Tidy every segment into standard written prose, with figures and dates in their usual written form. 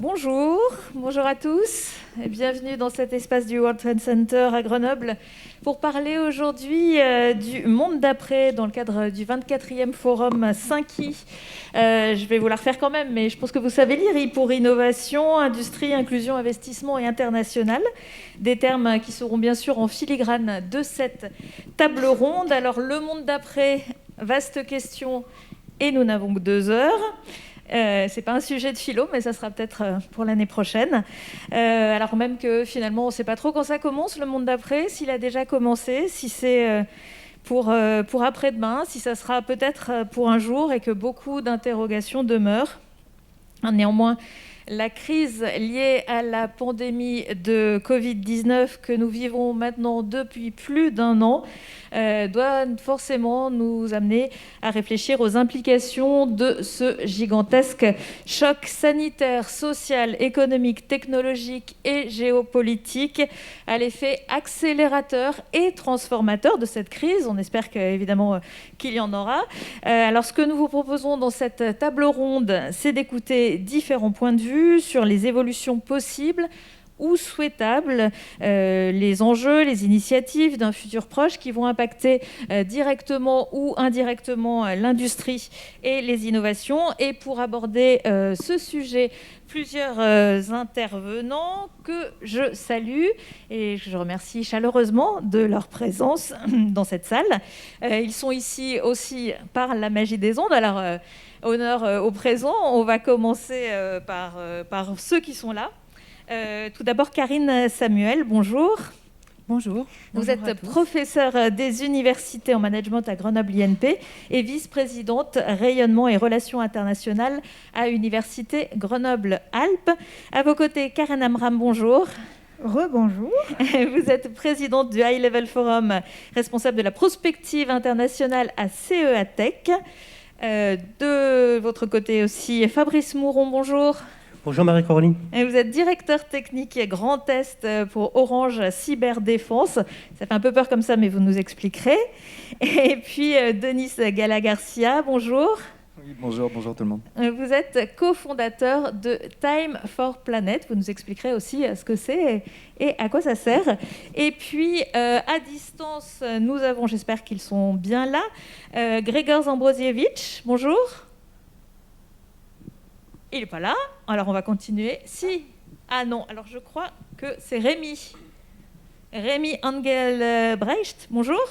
Bonjour à tous et bienvenue dans cet espace du World Trade Center à Grenoble pour parler aujourd'hui du monde d'après dans le cadre du 24e forum 5i. Je vais vous la refaire quand même, mais je pense que vous savez lire. I pour innovation, industrie, inclusion, investissement et international. Des termes qui seront bien sûr en filigrane de cette table ronde. Alors le monde d'après, vaste question et nous n'avons que 2 heures. C'est pas un sujet de philo, mais ça sera peut-être pour l'année prochaine. Alors même que finalement, on ne sait pas trop quand ça commence, le monde d'après, s'il a déjà commencé, si c'est pour après-demain, si ça sera peut-être pour un jour et que beaucoup d'interrogations demeurent. Néanmoins, la crise liée à la pandémie de Covid-19 que nous vivons maintenant depuis plus d'1 an doit forcément nous amener à réfléchir aux implications de ce gigantesque choc sanitaire, social, économique, technologique et géopolitique, à l'effet accélérateur et transformateur de cette crise. On espère évidemment qu'il y en aura. Alors, ce que nous vous proposons dans cette table ronde, c'est d'écouter différents points de vue sur les évolutions possibles ou souhaitables, les enjeux, les initiatives d'un futur proche qui vont impacter directement ou indirectement l'industrie et les innovations. Et pour aborder ce sujet, plusieurs intervenants que je salue et je remercie chaleureusement de leur présence dans cette salle. Ils sont ici aussi par la magie des ondes. Alors, honneur au présent, on va commencer par ceux qui sont là. Tout d'abord, Karine Samuel, bonjour. Bonjour. Vous êtes professeure des universités en management à Grenoble INP et vice-présidente rayonnement et relations internationales à Université Grenoble-Alpes. À vos côtés, Karen Amram, bonjour. Rebonjour. Vous êtes présidente du High Level Forum, responsable de la prospective internationale à CEA Tech. De votre côté aussi, Fabrice Mouron, bonjour. Bonjour Marie-Caroline. Et vous êtes directeur technique Grand Est pour Orange Cyberdéfense. Ça fait un peu peur comme ça, mais vous nous expliquerez. Et puis Denis Gala-Garcia, bonjour. Oui, bonjour tout le monde. Vous êtes cofondateur de Time for Planet. Vous nous expliquerez aussi ce que c'est et à quoi ça sert. Et puis, à distance, nous avons, j'espère qu'ils sont bien là, Grzegorz Zambrosiewicz, bonjour. Il n'est pas là, alors on va continuer. Si, ah non, alors je crois que c'est Rémi. Rémi Engelbrecht, bonjour.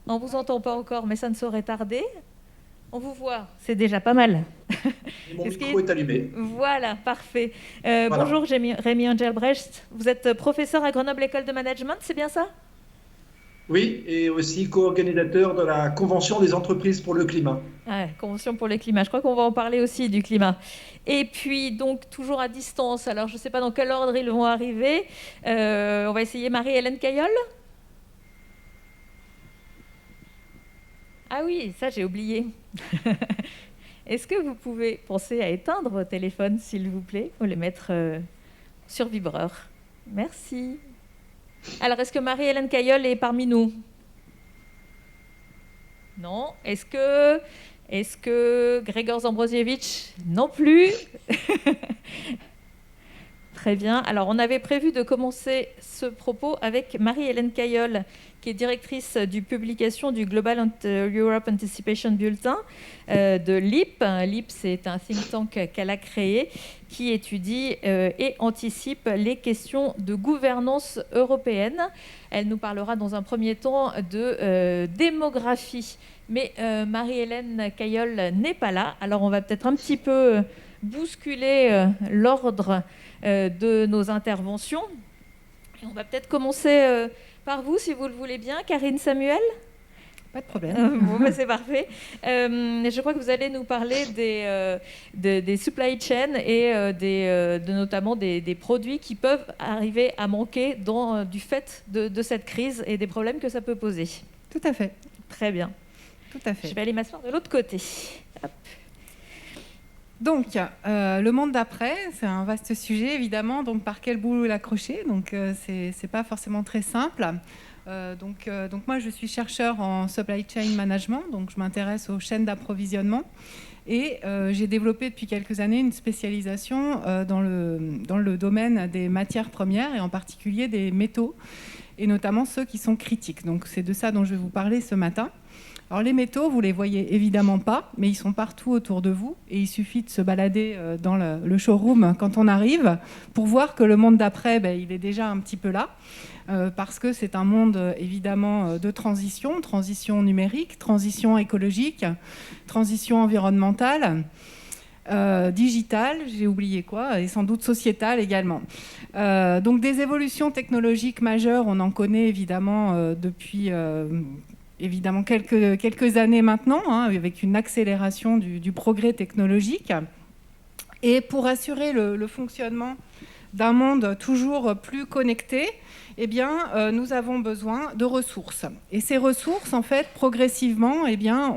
On ne vous entend pas encore, mais ça ne saurait tarder. On vous voit, c'est déjà pas mal. Mon micro est allumé. Voilà, parfait. Voilà. Bonjour Rémi Engelbrecht, vous êtes professeur à Grenoble École de Management, c'est bien ça ? Oui, et aussi co-organisateur de la Convention des entreprises pour le climat. Ah, Convention pour le climat, je crois qu'on va en parler aussi du climat. Et puis, donc, toujours à distance, alors je ne sais pas dans quel ordre ils vont arriver. On va essayer Marie-Hélène Cailleul. Ah oui, ça j'ai oublié. Est-ce que vous pouvez penser à éteindre vos téléphones, s'il vous plaît, ou les mettre sur vibreur ? Merci. Alors, est-ce que Marie-Hélène Cailleul est parmi nous ? Non. Est-ce que Grzegorz Zambrosiewicz ? Non plus. Très bien. Alors, on avait prévu de commencer ce propos avec Marie-Hélène Cailleul, qui est directrice du publication du Global Europe Anticipation Bulletin de l'IP. L'IP, c'est un think tank qu'elle a créé qui étudie et anticipe les questions de gouvernance européenne. Elle nous parlera dans un premier temps de démographie. Mais Marie-Hélène Cailleul n'est pas là. Alors, on va peut-être un petit peu bousculer l'ordre de nos interventions. Et on va peut-être commencer par vous, si vous le voulez bien. Karine Samuel ? Pas de problème. Bon, bah, c'est parfait. Je crois que vous allez nous parler des supply chains et notamment des produits qui peuvent arriver à manquer du fait de cette crise et des problèmes que ça peut poser. Tout à fait. Très bien. Tout à fait. Je vais aller m'asseoir de l'autre côté. Hop. Donc, le monde d'après, c'est un vaste sujet, évidemment. Donc, par quel bout l'accrocher ? Donc, c'est pas forcément très simple. Donc, moi, je suis chercheur en supply chain management. Donc, je m'intéresse aux chaînes d'approvisionnement. Et j'ai développé depuis quelques années une spécialisation dans le domaine des matières premières, et en particulier des métaux, et notamment ceux qui sont critiques. Donc c'est de ça dont je vais vous parler ce matin. Alors les métaux, vous ne les voyez évidemment pas, mais ils sont partout autour de vous, et il suffit de se balader dans le showroom quand on arrive pour voir que le monde d'après, il est déjà un petit peu là, parce que c'est un monde évidemment de transition numérique, transition écologique, transition environnementale, digitale, j'ai oublié quoi, et sans doute sociétale également. Donc des évolutions technologiques majeures, on en connaît évidemment depuis... évidemment quelques années maintenant, avec une accélération du progrès technologique. Et pour assurer le fonctionnement d'un monde toujours plus connecté, nous avons besoin de ressources. Et ces ressources, en fait, progressivement,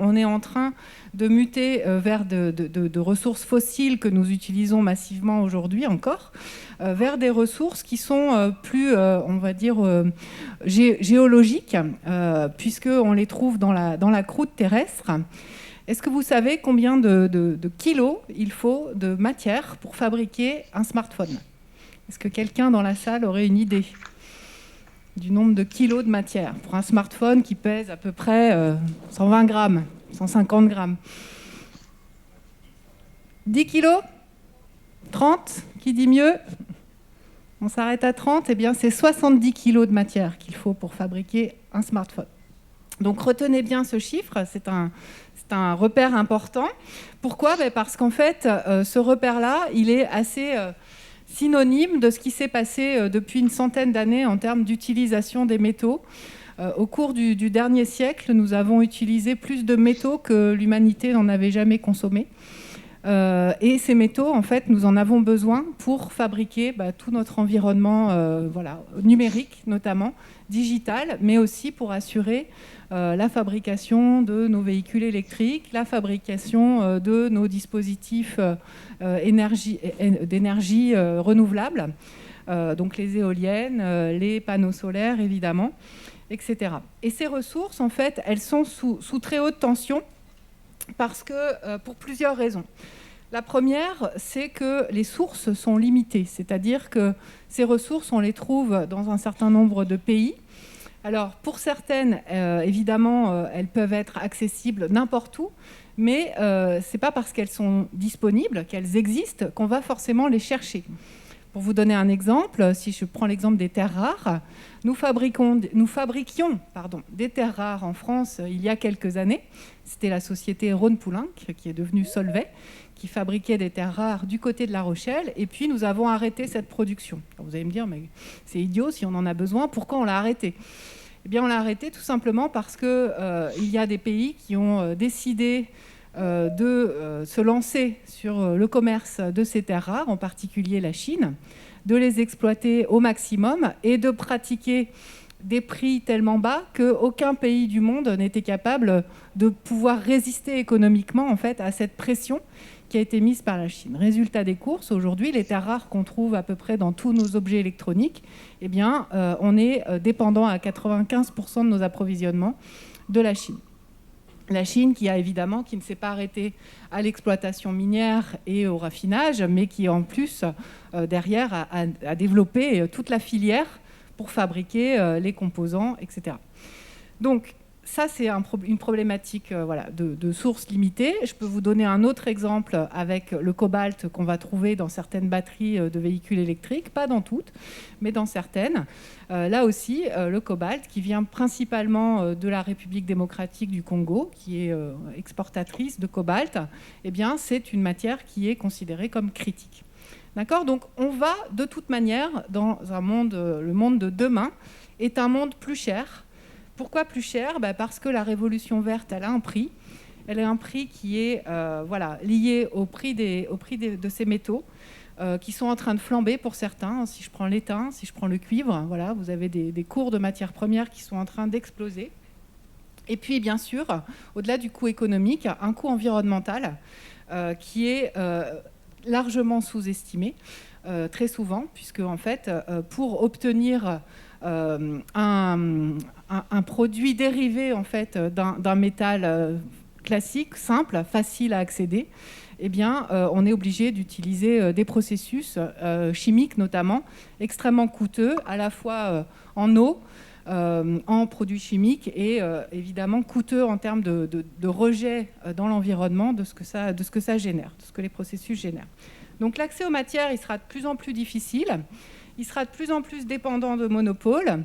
on est en train de muter vers de ressources fossiles que nous utilisons massivement aujourd'hui encore, vers des ressources qui sont plus, on va dire, géologiques, puisqu'on les trouve dans la croûte terrestre. Est-ce que vous savez combien de kilos il faut de matière pour fabriquer un smartphone ? Est-ce que quelqu'un dans la salle aurait une idée du nombre de kilos de matière pour un smartphone qui pèse à peu près 120 grammes, 150 grammes? 10 kilos ? 30 ? Qui dit mieux ? On s'arrête à 30, c'est 70 kilos de matière qu'il faut pour fabriquer un smartphone. Donc retenez bien ce chiffre, c'est un repère important. Pourquoi ? Parce qu'en fait, ce repère-là, il est assez synonyme de ce qui s'est passé depuis une centaine d'années en termes d'utilisation des métaux. Au cours du dernier siècle, nous avons utilisé plus de métaux que l'humanité n'en avait jamais consommé. Et ces métaux, en fait, nous en avons besoin pour fabriquer tout notre environnement numérique, notamment digital, mais aussi pour assurer la fabrication de nos véhicules électriques, la fabrication de nos dispositifs d'énergie renouvelable, donc les éoliennes, les panneaux solaires, évidemment, etc. Et ces ressources, en fait, elles sont sous très haute tension, parce que, pour plusieurs raisons. La première, c'est que les sources sont limitées, c'est-à-dire que ces ressources, on les trouve dans un certain nombre de pays. Alors, pour certaines, évidemment, elles peuvent être accessibles n'importe où, mais ce n'est pas parce qu'elles sont disponibles, qu'elles existent, qu'on va forcément les chercher. Pour vous donner un exemple, si je prends l'exemple des terres rares, nous fabriquions des terres rares en France il y a quelques années. C'était la société Rhône-Poulenc, qui est devenue Solvay, qui fabriquait des terres rares du côté de La Rochelle. Et puis, nous avons arrêté cette production. Alors, vous allez me dire, mais c'est idiot, si on en a besoin, pourquoi on l'a arrêté ? Eh bien, on l'a arrêté tout simplement parce qu'il y a des pays qui ont décidé de se lancer sur le commerce de ces terres rares, en particulier la Chine, de les exploiter au maximum et de pratiquer des prix tellement bas qu'aucun pays du monde n'était capable de pouvoir résister économiquement en fait, à cette pression qui a été mise par la Chine. Résultat des courses, aujourd'hui, les terres rares qu'on trouve à peu près dans tous nos objets électroniques, on est dépendant à 95% de nos approvisionnements de la Chine. La Chine qui ne s'est pas arrêtée à l'exploitation minière et au raffinage, mais qui en plus, derrière, a développé toute la filière pour fabriquer les composants, etc. Donc, ça, c'est une problématique de sources limitées. Je peux vous donner un autre exemple avec le cobalt qu'on va trouver dans certaines batteries de véhicules électriques, pas dans toutes, mais dans certaines. Là aussi, le cobalt, qui vient principalement de la République démocratique du Congo, qui est exportatrice de cobalt, c'est une matière qui est considérée comme critique. D'accord ? Donc, on va de toute manière dans un monde, le monde de demain est un monde plus cher. Pourquoi plus cher ? Parce que la révolution verte, elle a un prix. Elle a un prix qui est lié au prix de ces métaux qui sont en train de flamber pour certains. Si je prends l'étain, si je prends le cuivre, vous avez des cours de matières premières qui sont en train d'exploser. Et puis, bien sûr, au-delà du coût économique, un coût environnemental qui est largement sous-estimé, très souvent, puisque, en fait, pour obtenir un produit dérivé en fait, d'un métal classique, simple, facile à accéder, eh bien, on est obligé d'utiliser des processus chimiques notamment, extrêmement coûteux, à la fois en eau, en produits chimiques et évidemment coûteux en termes de rejet dans l'environnement de ce que ça génère, de ce que les processus génèrent. Donc l'accès aux matières, il sera de plus en plus difficile, il sera de plus en plus dépendant de monopoles.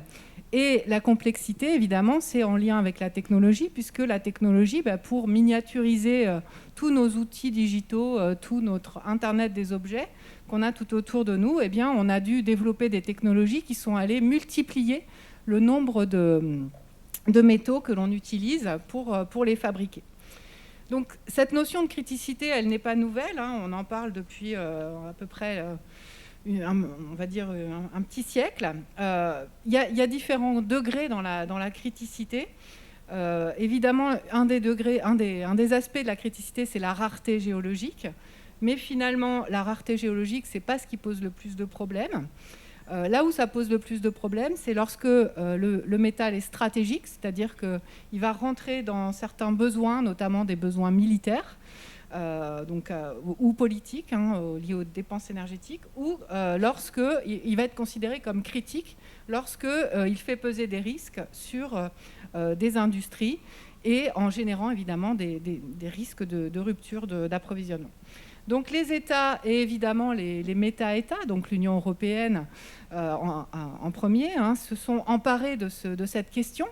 Et la complexité, évidemment, c'est en lien avec la technologie, puisque la technologie, pour miniaturiser tous nos outils digitaux, tout notre Internet des objets qu'on a tout autour de nous, eh bien, on a dû développer des technologies qui sont allées multiplier le nombre de métaux que l'on utilise pour les fabriquer. Donc, cette notion de criticité, elle n'est pas nouvelle, hein, on en parle depuis à peu près... on va dire un petit siècle. Il y a différents degrés dans la criticité. Évidemment, un des aspects de la criticité, c'est la rareté géologique. Mais finalement, la rareté géologique, ce n'est pas ce qui pose le plus de problèmes. Là où ça pose le plus de problèmes, c'est lorsque le métal est stratégique, c'est-à-dire qu'il va rentrer dans certains besoins, notamment des besoins militaires, ou politiques, liés aux dépenses énergétiques, ou lorsqu'il va être considéré comme critique, lorsqu'il fait peser des risques sur des industries et en générant évidemment des risques de rupture d'approvisionnement. Donc les États et évidemment les méta-États, donc l'Union européenne en premier, se sont emparés de cette question.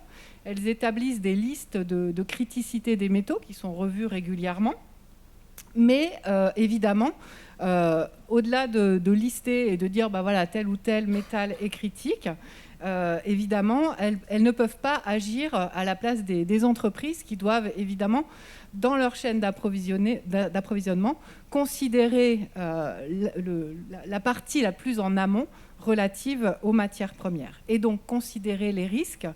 Elles établissent des listes de criticité des métaux qui sont revues régulièrement. Mais évidemment, au-delà de lister et de dire voilà, tel ou tel métal est critique, évidemment, elles ne peuvent pas agir à la place des entreprises qui doivent évidemment, dans leur chaîne d'approvisionnement, considérer la partie la plus en amont relative aux matières premières. Et donc considérer les risques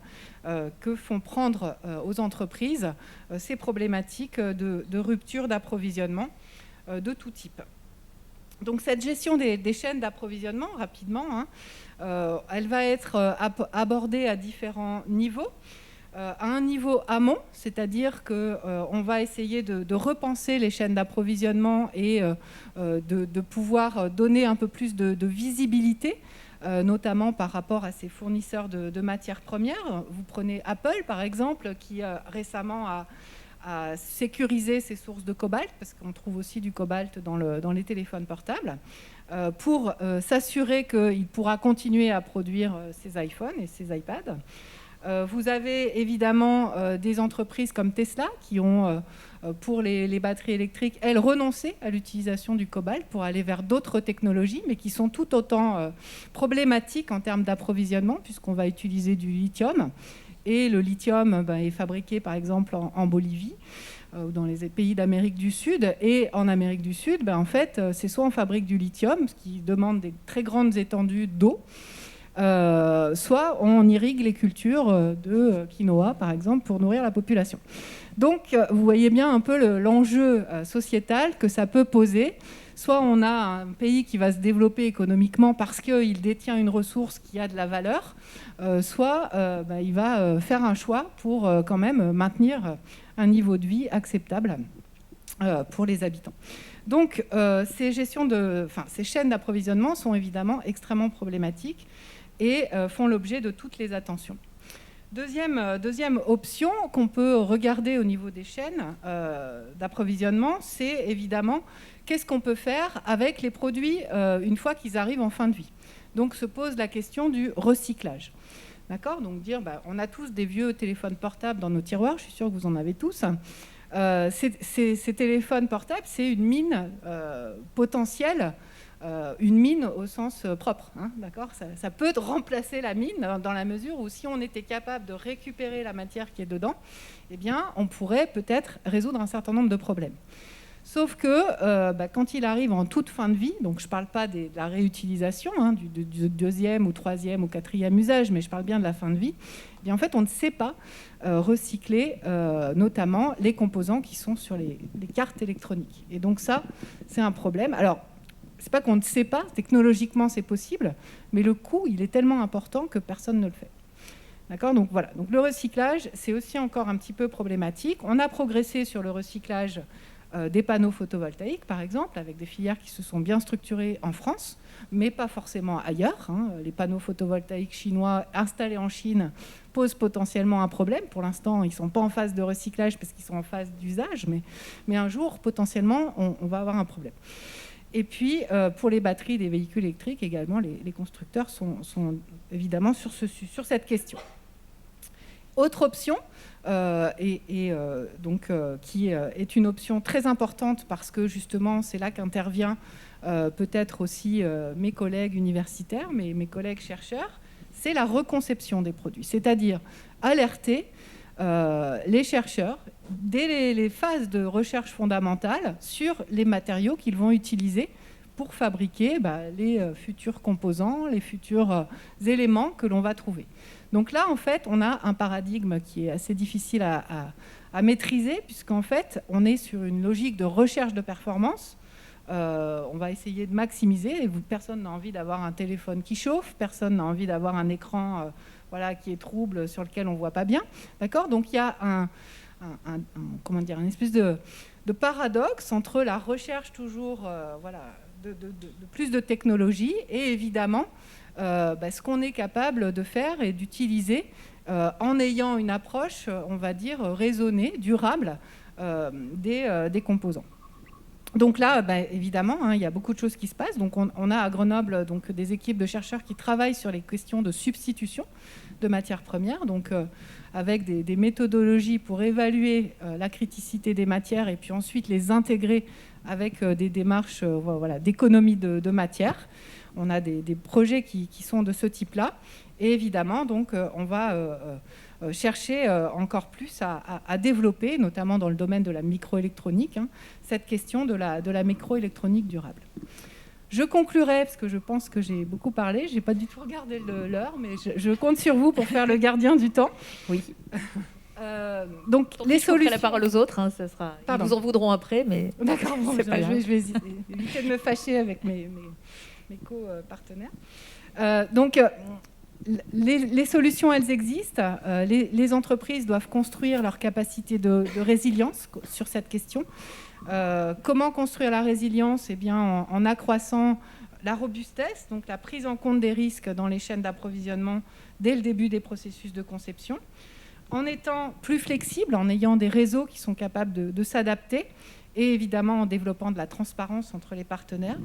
que font prendre aux entreprises ces problématiques de rupture d'approvisionnement de tout type. Donc cette gestion des chaînes d'approvisionnement, rapidement, elle va être abordée à différents niveaux. À un niveau amont, c'est-à-dire qu'on va essayer de repenser les chaînes d'approvisionnement et de pouvoir donner un peu plus de visibilité, notamment par rapport à ces fournisseurs de matières premières. Vous prenez Apple, par exemple, qui récemment a sécurisé ses sources de cobalt, parce qu'on trouve aussi du cobalt dans les téléphones portables, pour s'assurer qu'il pourra continuer à produire ses iPhones et ses iPads. Vous avez évidemment des entreprises comme Tesla qui ont, pour les batteries électriques, elles, renoncé à l'utilisation du cobalt pour aller vers d'autres technologies, mais qui sont tout autant problématiques en termes d'approvisionnement, puisqu'on va utiliser du lithium. Et le lithium est fabriqué, par exemple, en Bolivie, ou dans les pays d'Amérique du Sud. Et en Amérique du Sud, en fait, c'est soit on fabrique du lithium, ce qui demande des très grandes étendues d'eau, soit on irrigue les cultures de quinoa, par exemple, pour nourrir la population. Donc, vous voyez bien un peu l'enjeu sociétal que ça peut poser. Soit on a un pays qui va se développer économiquement parce qu'il détient une ressource qui a de la valeur, soit il va faire un choix pour quand même maintenir un niveau de vie acceptable pour les habitants. Donc, ces chaînes d'approvisionnement sont évidemment extrêmement problématiques et font l'objet de toutes les attentions. Deuxième option qu'on peut regarder au niveau des chaînes d'approvisionnement, c'est évidemment qu'est-ce qu'on peut faire avec les produits une fois qu'ils arrivent en fin de vie. Donc se pose la question du recyclage. D'accord ? Donc dire, on a tous des vieux téléphones portables dans nos tiroirs, je suis sûre que vous en avez tous. Ces téléphones portables, c'est une mine potentielle, une mine au sens propre, d'accord ? Ça peut remplacer la mine dans la mesure où si on était capable de récupérer la matière qui est dedans, eh bien, on pourrait peut-être résoudre un certain nombre de problèmes. Sauf que quand il arrive en toute fin de vie, donc je ne parle pas de la réutilisation, du deuxième ou troisième ou quatrième usage, mais je parle bien de la fin de vie, eh bien, en fait, on ne sait pas recycler notamment les composants qui sont sur les cartes électroniques. Et donc ça, c'est un problème. Alors, ce n'est pas qu'on ne sait pas, technologiquement c'est possible, mais le coût, il est tellement important que personne ne le fait. D'accord ? Donc voilà. Donc le recyclage, c'est aussi encore un petit peu problématique. On a progressé sur le recyclage des panneaux photovoltaïques, par exemple, avec des filières qui se sont bien structurées en France, mais pas forcément ailleurs. Les panneaux photovoltaïques chinois installés en Chine posent potentiellement un problème. Pour l'instant, ils ne sont pas en phase de recyclage parce qu'ils sont en phase d'usage, mais un jour, potentiellement, on va avoir un problème. Et puis, pour les batteries des véhicules électriques également, les constructeurs sont évidemment sur cette question. Autre option, qui est une option très importante parce que justement, c'est là qu'intervient peut-être aussi mes collègues universitaires, mes collègues chercheurs, c'est la reconception des produits, c'est-à-dire alerter les chercheurs dès les phases de recherche fondamentale sur les matériaux qu'ils vont utiliser pour fabriquer les futurs composants, les futurs éléments que l'on va trouver. Donc là, en fait, on a un paradigme qui est assez difficile à maîtriser, puisqu'en fait, on est sur une logique de recherche de performance. On va essayer de maximiser. Personne n'a envie d'avoir un téléphone qui chauffe, personne n'a envie d'avoir un écran qui est trouble, sur lequel on ne voit pas bien. D'accord ? Donc il y a une espèce de paradoxe entre la recherche toujours de plus de technologie et évidemment ce qu'on est capable de faire et d'utiliser en ayant une approche, on va dire, raisonnée, durable des composants. Donc là, évidemment, il y a beaucoup de choses qui se passent. Donc on a à Grenoble des équipes de chercheurs qui travaillent sur les questions de substitution de matières premières, avec des méthodologies pour évaluer la criticité des matières et puis ensuite les intégrer avec des démarches d'économie de matière. On a des projets qui sont de ce type-là. Et évidemment, on va chercher encore plus à développer, notamment dans le domaine de la microélectronique, cette question de la microélectronique durable. Je conclurai, parce que je pense que j'ai beaucoup parlé. Je n'ai pas du tout regardé l'heure, mais je compte sur vous pour faire le gardien du temps. Oui. Donc, les solutions... la parole aux autres, ça sera... Ils vous en voudront après, mais... D'accord, c'est pas grave. Je vais éviter de me fâcher avec mes co-partenaires. Les solutions, elles existent. Les entreprises doivent construire leur capacité de résilience sur cette question. Comment construire la résilience ? Eh bien, en accroissant la robustesse, donc la prise en compte des risques dans les chaînes d'approvisionnement dès le début des processus de conception, en étant plus flexible, en ayant des réseaux qui sont capables de s'adapter et évidemment en développant de la transparence entre les partenaires.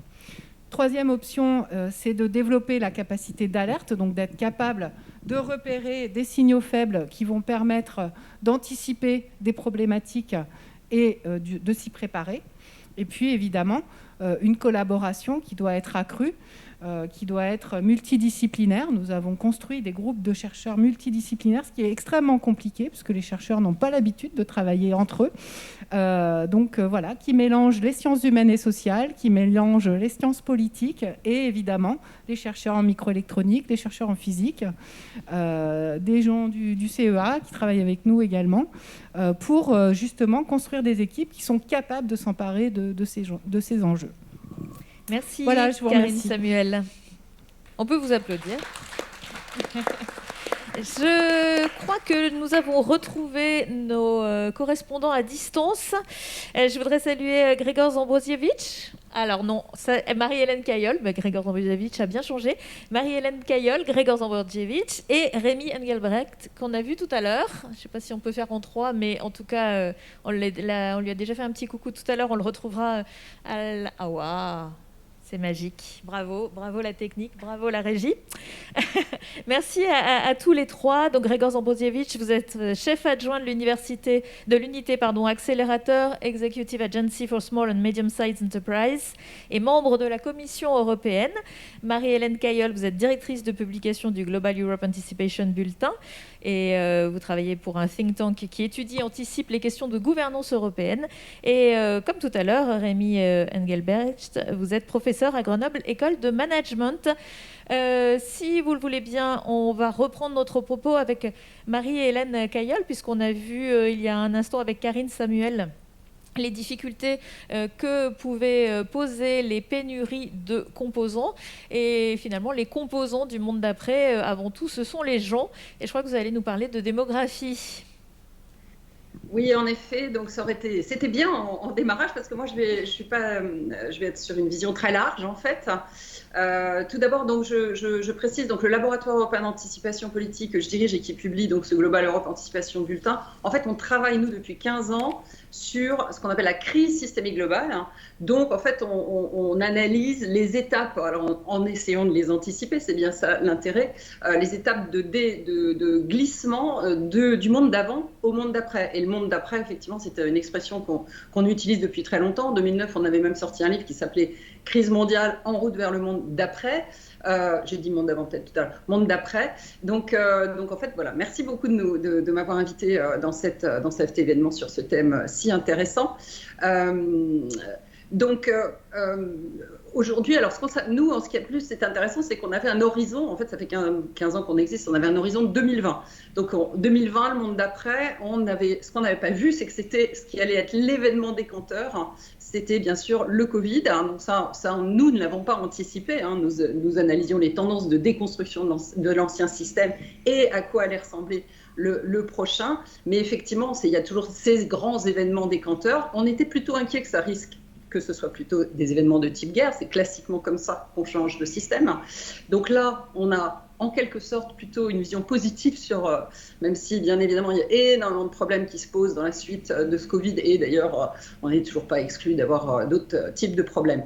Troisième option, c'est de développer la capacité d'alerte, donc d'être capable de repérer des signaux faibles qui vont permettre d'anticiper des problématiques et de s'y préparer. Et puis évidemment, une collaboration qui doit être accrue, qui doit être multidisciplinaire. Nous avons construit des groupes de chercheurs multidisciplinaires, ce qui est extrêmement compliqué, puisque les chercheurs n'ont pas l'habitude de travailler entre eux. Qui mélangent les sciences humaines et sociales, qui mélangent les sciences politiques et évidemment les chercheurs en microélectronique, les chercheurs en physique, des gens du CEA qui travaillent avec nous également, pour justement construire des équipes qui sont capables de s'emparer de ces enjeux. Merci, voilà, je vous Karine remercie. Samuel. On peut vous applaudir. Je crois que nous avons retrouvé nos correspondants à distance. Je voudrais saluer Grégor Zambrosiewicz. Alors non, Marie-Hélène Cailleul, Grégor Zambrosiewicz a bien changé. Marie-Hélène Cailleul, Grégor Zambrosiewicz et Rémi Engelbrecht, qu'on a vu tout à l'heure. Je ne sais pas si on peut faire en 3, mais en tout cas, on lui a déjà fait un petit coucou tout à l'heure. On le retrouvera Ah, waouh, c'est magique. Bravo la technique, bravo la régie. Merci à tous les trois. Donc Grégor Zambrosiewicz, vous êtes chef adjoint de l'unité Accélérateur Executive Agency for Small and Medium-Sized Enterprise et membre de la Commission européenne. Marie-Hélène Cailleul, vous êtes directrice de publication du Global Europe Anticipation Bulletin et vous travaillez pour un think tank qui étudie et anticipe les questions de gouvernance européenne. Et comme tout à l'heure, Rémi Engelbrecht, vous êtes professeur à Grenoble École de Management. Si vous le voulez bien, on va reprendre notre propos avec Marie-Hélène Cailleul, puisqu'on a vu il y a un instant avec Karine Samuel les difficultés que pouvaient poser les pénuries de composants. Et finalement, les composants du monde d'après, avant tout, ce sont les gens. Et je crois que vous allez nous parler de démographie. Oui, en effet, donc c'était bien en démarrage parce que moi je vais être sur une vision très large en fait. Tout d'abord, donc je précise donc le laboratoire européen d'anticipation politique que je dirige et qui publie donc ce Global Europe Anticipation Bulletin. En fait, on travaille nous depuis 15 ans sur ce qu'on appelle la crise systémique globale. Donc en fait, on analyse les étapes, alors en essayant de les anticiper, c'est bien ça l'intérêt, les étapes de glissement du monde d'avant au monde d'après. Et le monde d'après, effectivement, c'est une expression qu'on utilise depuis très longtemps. En 2009, on avait même sorti un livre qui s'appelait Crise mondiale en route vers le monde d'après. J'ai dit monde d'avant peut-être tout à l'heure, monde d'après. Donc en fait, voilà, merci beaucoup de m'avoir invité dans cet événement sur ce thème si intéressant. Aujourd'hui, alors nous, en ce qui est plus c'est intéressant, c'est qu'on avait un horizon, en fait ça fait 15 ans qu'on existe, on avait un horizon de 2020. Donc en 2020, le monde d'après, ce qu'on n'avait pas vu, c'est que c'était ce qui allait être l'événement décanteur, c'était bien sûr le Covid. Donc ça nous ne l'avons pas anticipé, nous analysions les tendances de déconstruction de l'ancien système et à quoi allait ressembler le prochain. Mais effectivement, il y a toujours ces grands événements décanteurs. On était plutôt inquiet que ça risque que ce soit plutôt des événements de type guerre. C'est classiquement comme ça qu'on change de système. Donc là, on a en quelque sorte plutôt une vision positive sur, même si bien évidemment il y a énormément de problèmes qui se posent dans la suite de ce Covid, et d'ailleurs on n'est toujours pas exclu d'avoir d'autres types de problèmes.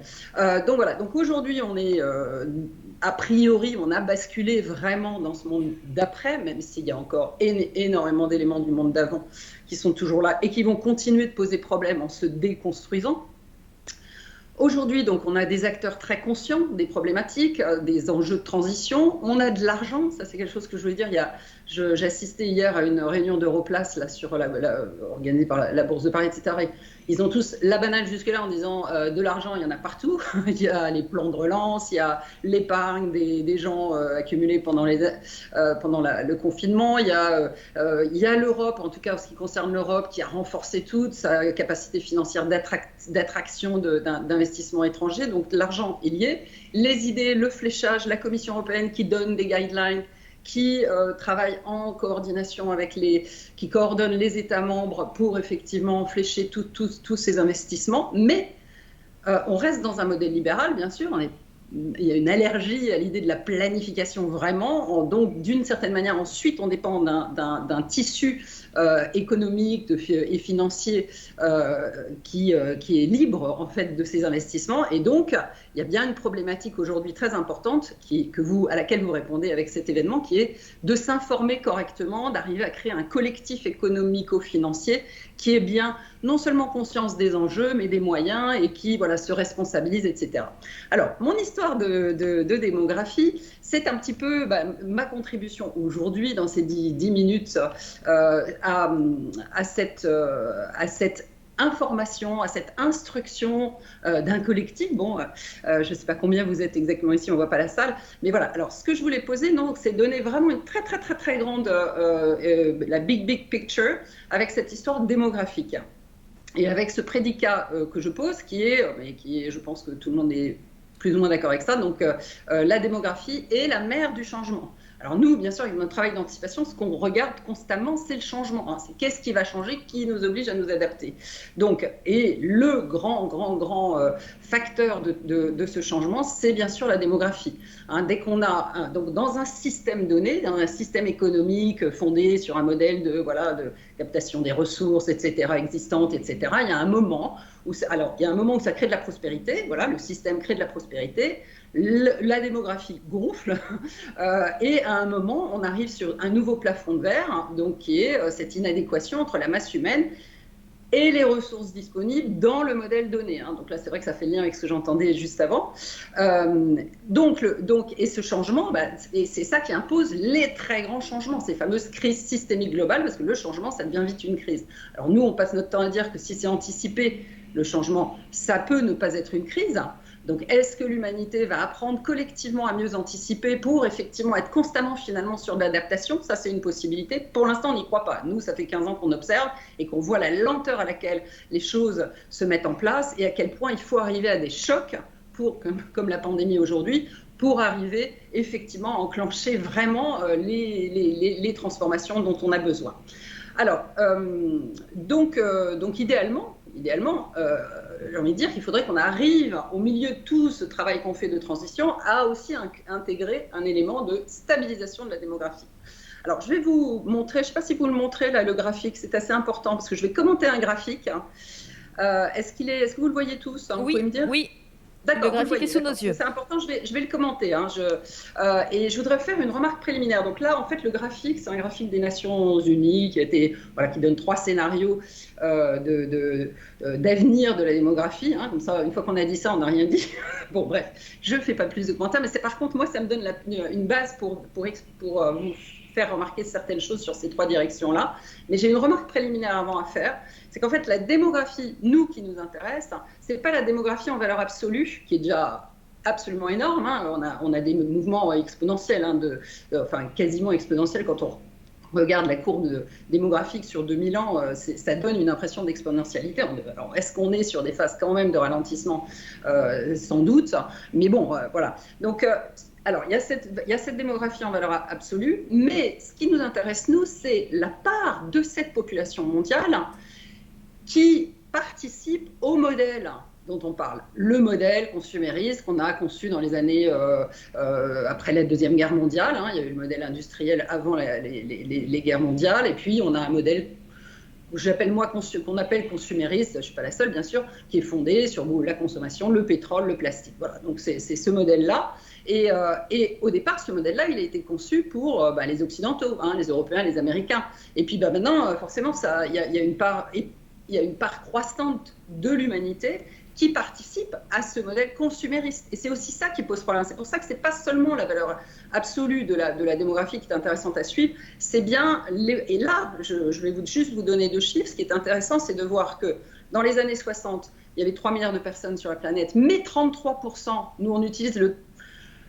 Donc voilà, donc aujourd'hui on est a priori on a basculé vraiment dans ce monde d'après, même s'il y a encore énormément d'éléments du monde d'avant qui sont toujours là et qui vont continuer de poser problème en se déconstruisant. Aujourd'hui, donc, on a des acteurs très conscients des problématiques, des enjeux de transition. On a de l'argent, ça c'est quelque chose que je voulais dire. J'assistais hier à une réunion d'Europlace là, organisée par la Bourse de Paris, etc. Et ils ont tous la banane jusque-là en disant de l'argent, il y en a partout. Il y a les plans de relance, il y a l'épargne des gens accumulés pendant le confinement. Il y a l'Europe, en tout cas en ce qui concerne l'Europe, qui a renforcé toute sa capacité financière d'attraction d'investissements étrangers. Donc l'argent est lié. Les idées, le fléchage, la Commission européenne qui donne des guidelines, qui travaille en coordination qui coordonne les États membres pour effectivement flécher tous ces investissements. Mais on reste dans un modèle libéral, bien sûr. Il y a une allergie à l'idée de la planification vraiment. Donc, d'une certaine manière, ensuite, on dépend d'un tissu économique et financier qui est libre en fait de ces investissements. Et donc, il y a bien une problématique aujourd'hui très importante à laquelle vous répondez avec cet événement, qui est de s'informer correctement, d'arriver à créer un collectif économico-financier qui ait bien non seulement conscience des enjeux, mais des moyens et qui se responsabilise, etc. Alors, mon histoire de démographie, c'est un petit peu ma contribution aujourd'hui dans ces 10 minutes à cette information, à cette instruction d'un collectif. Bon, je ne sais pas combien vous êtes exactement ici, on ne voit pas la salle, mais voilà. Alors, ce que je voulais poser, c'est donner vraiment une très, très, très, très grande, la big picture avec cette histoire démographique. Et avec ce prédicat que je pose, qui est, je pense que tout le monde est plus ou moins d'accord avec ça, donc la démographie est la mère du changement. Alors nous, bien sûr, avec notre travail d'anticipation, ce qu'on regarde constamment, c'est le changement. C'est qu'est-ce qui va changer, qui nous oblige à nous adapter. Donc, et le grand facteur de ce changement, c'est bien sûr la démographie. Dès qu'on a, donc dans un système donné, dans un système économique fondé sur un modèle de captation des ressources, etc., existantes, etc., il y a un moment où ça crée de la prospérité. Voilà, le système crée de la prospérité. La démographie gonfle et à un moment, on arrive sur un nouveau plafond de verre, donc qui est cette inadéquation entre la masse humaine et les ressources disponibles dans le modèle donné. Donc là, c'est vrai que ça fait lien avec ce que j'entendais juste avant. Et ce changement, et c'est ça qui impose les très grands changements, ces fameuses crises systémiques globales, parce que le changement, ça devient vite une crise. Alors nous, on passe notre temps à dire que si c'est anticipé, le changement, ça peut ne pas être une crise. Donc, est-ce que l'humanité va apprendre collectivement à mieux anticiper pour effectivement être constamment finalement sur de l'adaptation? Ça, c'est une possibilité. Pour l'instant, on n'y croit pas. Nous, ça fait 15 ans qu'on observe et qu'on voit la lenteur à laquelle les choses se mettent en place et à quel point il faut arriver à des chocs, comme la pandémie aujourd'hui, pour arriver effectivement à enclencher vraiment les transformations dont on a besoin. Alors, donc idéalement, j'ai envie de dire qu'il faudrait qu'on arrive, au milieu de tout ce travail qu'on fait de transition, à aussi intégrer un élément de stabilisation de la démographie. Alors, je vais vous montrer, je ne sais pas si vous le montrez là, le graphique, c'est assez important parce que je vais commenter un graphique. Est-ce que vous le voyez tous, Oui, vous pouvez me dire? Oui. D'accord, le graphique est sous nos yeux. C'est important, je vais le commenter. Et je voudrais faire une remarque préliminaire. Donc là, en fait, le graphique, c'est un graphique des Nations Unies qui donne 3 scénarios d'avenir de la démographie. Comme ça, une fois qu'on a dit ça, on n'a rien dit. Bon, bref, je ne fais pas plus de commentaires, mais par contre, moi, ça me donne une base pour vous faire remarquer certaines choses sur ces 3 directions-là. Mais j'ai une remarque préliminaire avant à faire. C'est qu'en fait, la démographie, qui nous intéresse, ce n'est pas la démographie en valeur absolue, qui est déjà absolument énorme. On a des mouvements exponentiels, quasiment exponentiels quand on regarde la courbe démographique sur 2000 ans, ça donne une impression d'exponentialité. Alors, est-ce qu'on est sur des phases quand même de ralentissement? Sans doute. Mais bon, voilà. Donc, alors, il y a cette démographie en valeur absolue, mais ce qui nous intéresse, nous, c'est la part de cette population mondiale qui participe au modèle dont on parle. Le modèle consumériste qu'on a conçu dans les années après la Deuxième Guerre mondiale. Il y a eu le modèle industriel avant les guerres mondiales, et puis on a un modèle qu'on appelle consumériste, je ne suis pas la seule bien sûr, qui est fondé sur la consommation, le pétrole, le plastique. Voilà, donc c'est ce modèle-là. Et au départ, ce modèle-là, il a été conçu pour les Occidentaux, les Européens, les Américains. Et puis maintenant, forcément, il y a une part croissante de l'humanité qui participe à ce modèle consumériste. Et c'est aussi ça qui pose problème. C'est pour ça que ce n'est pas seulement la valeur absolue de la démographie qui est intéressante à suivre, c'est bien... Et là, je vais juste vous donner 2 chiffres. Ce qui est intéressant, c'est de voir que dans les années 60, il y avait 3 milliards de personnes sur la planète, mais 33%, nous on utilise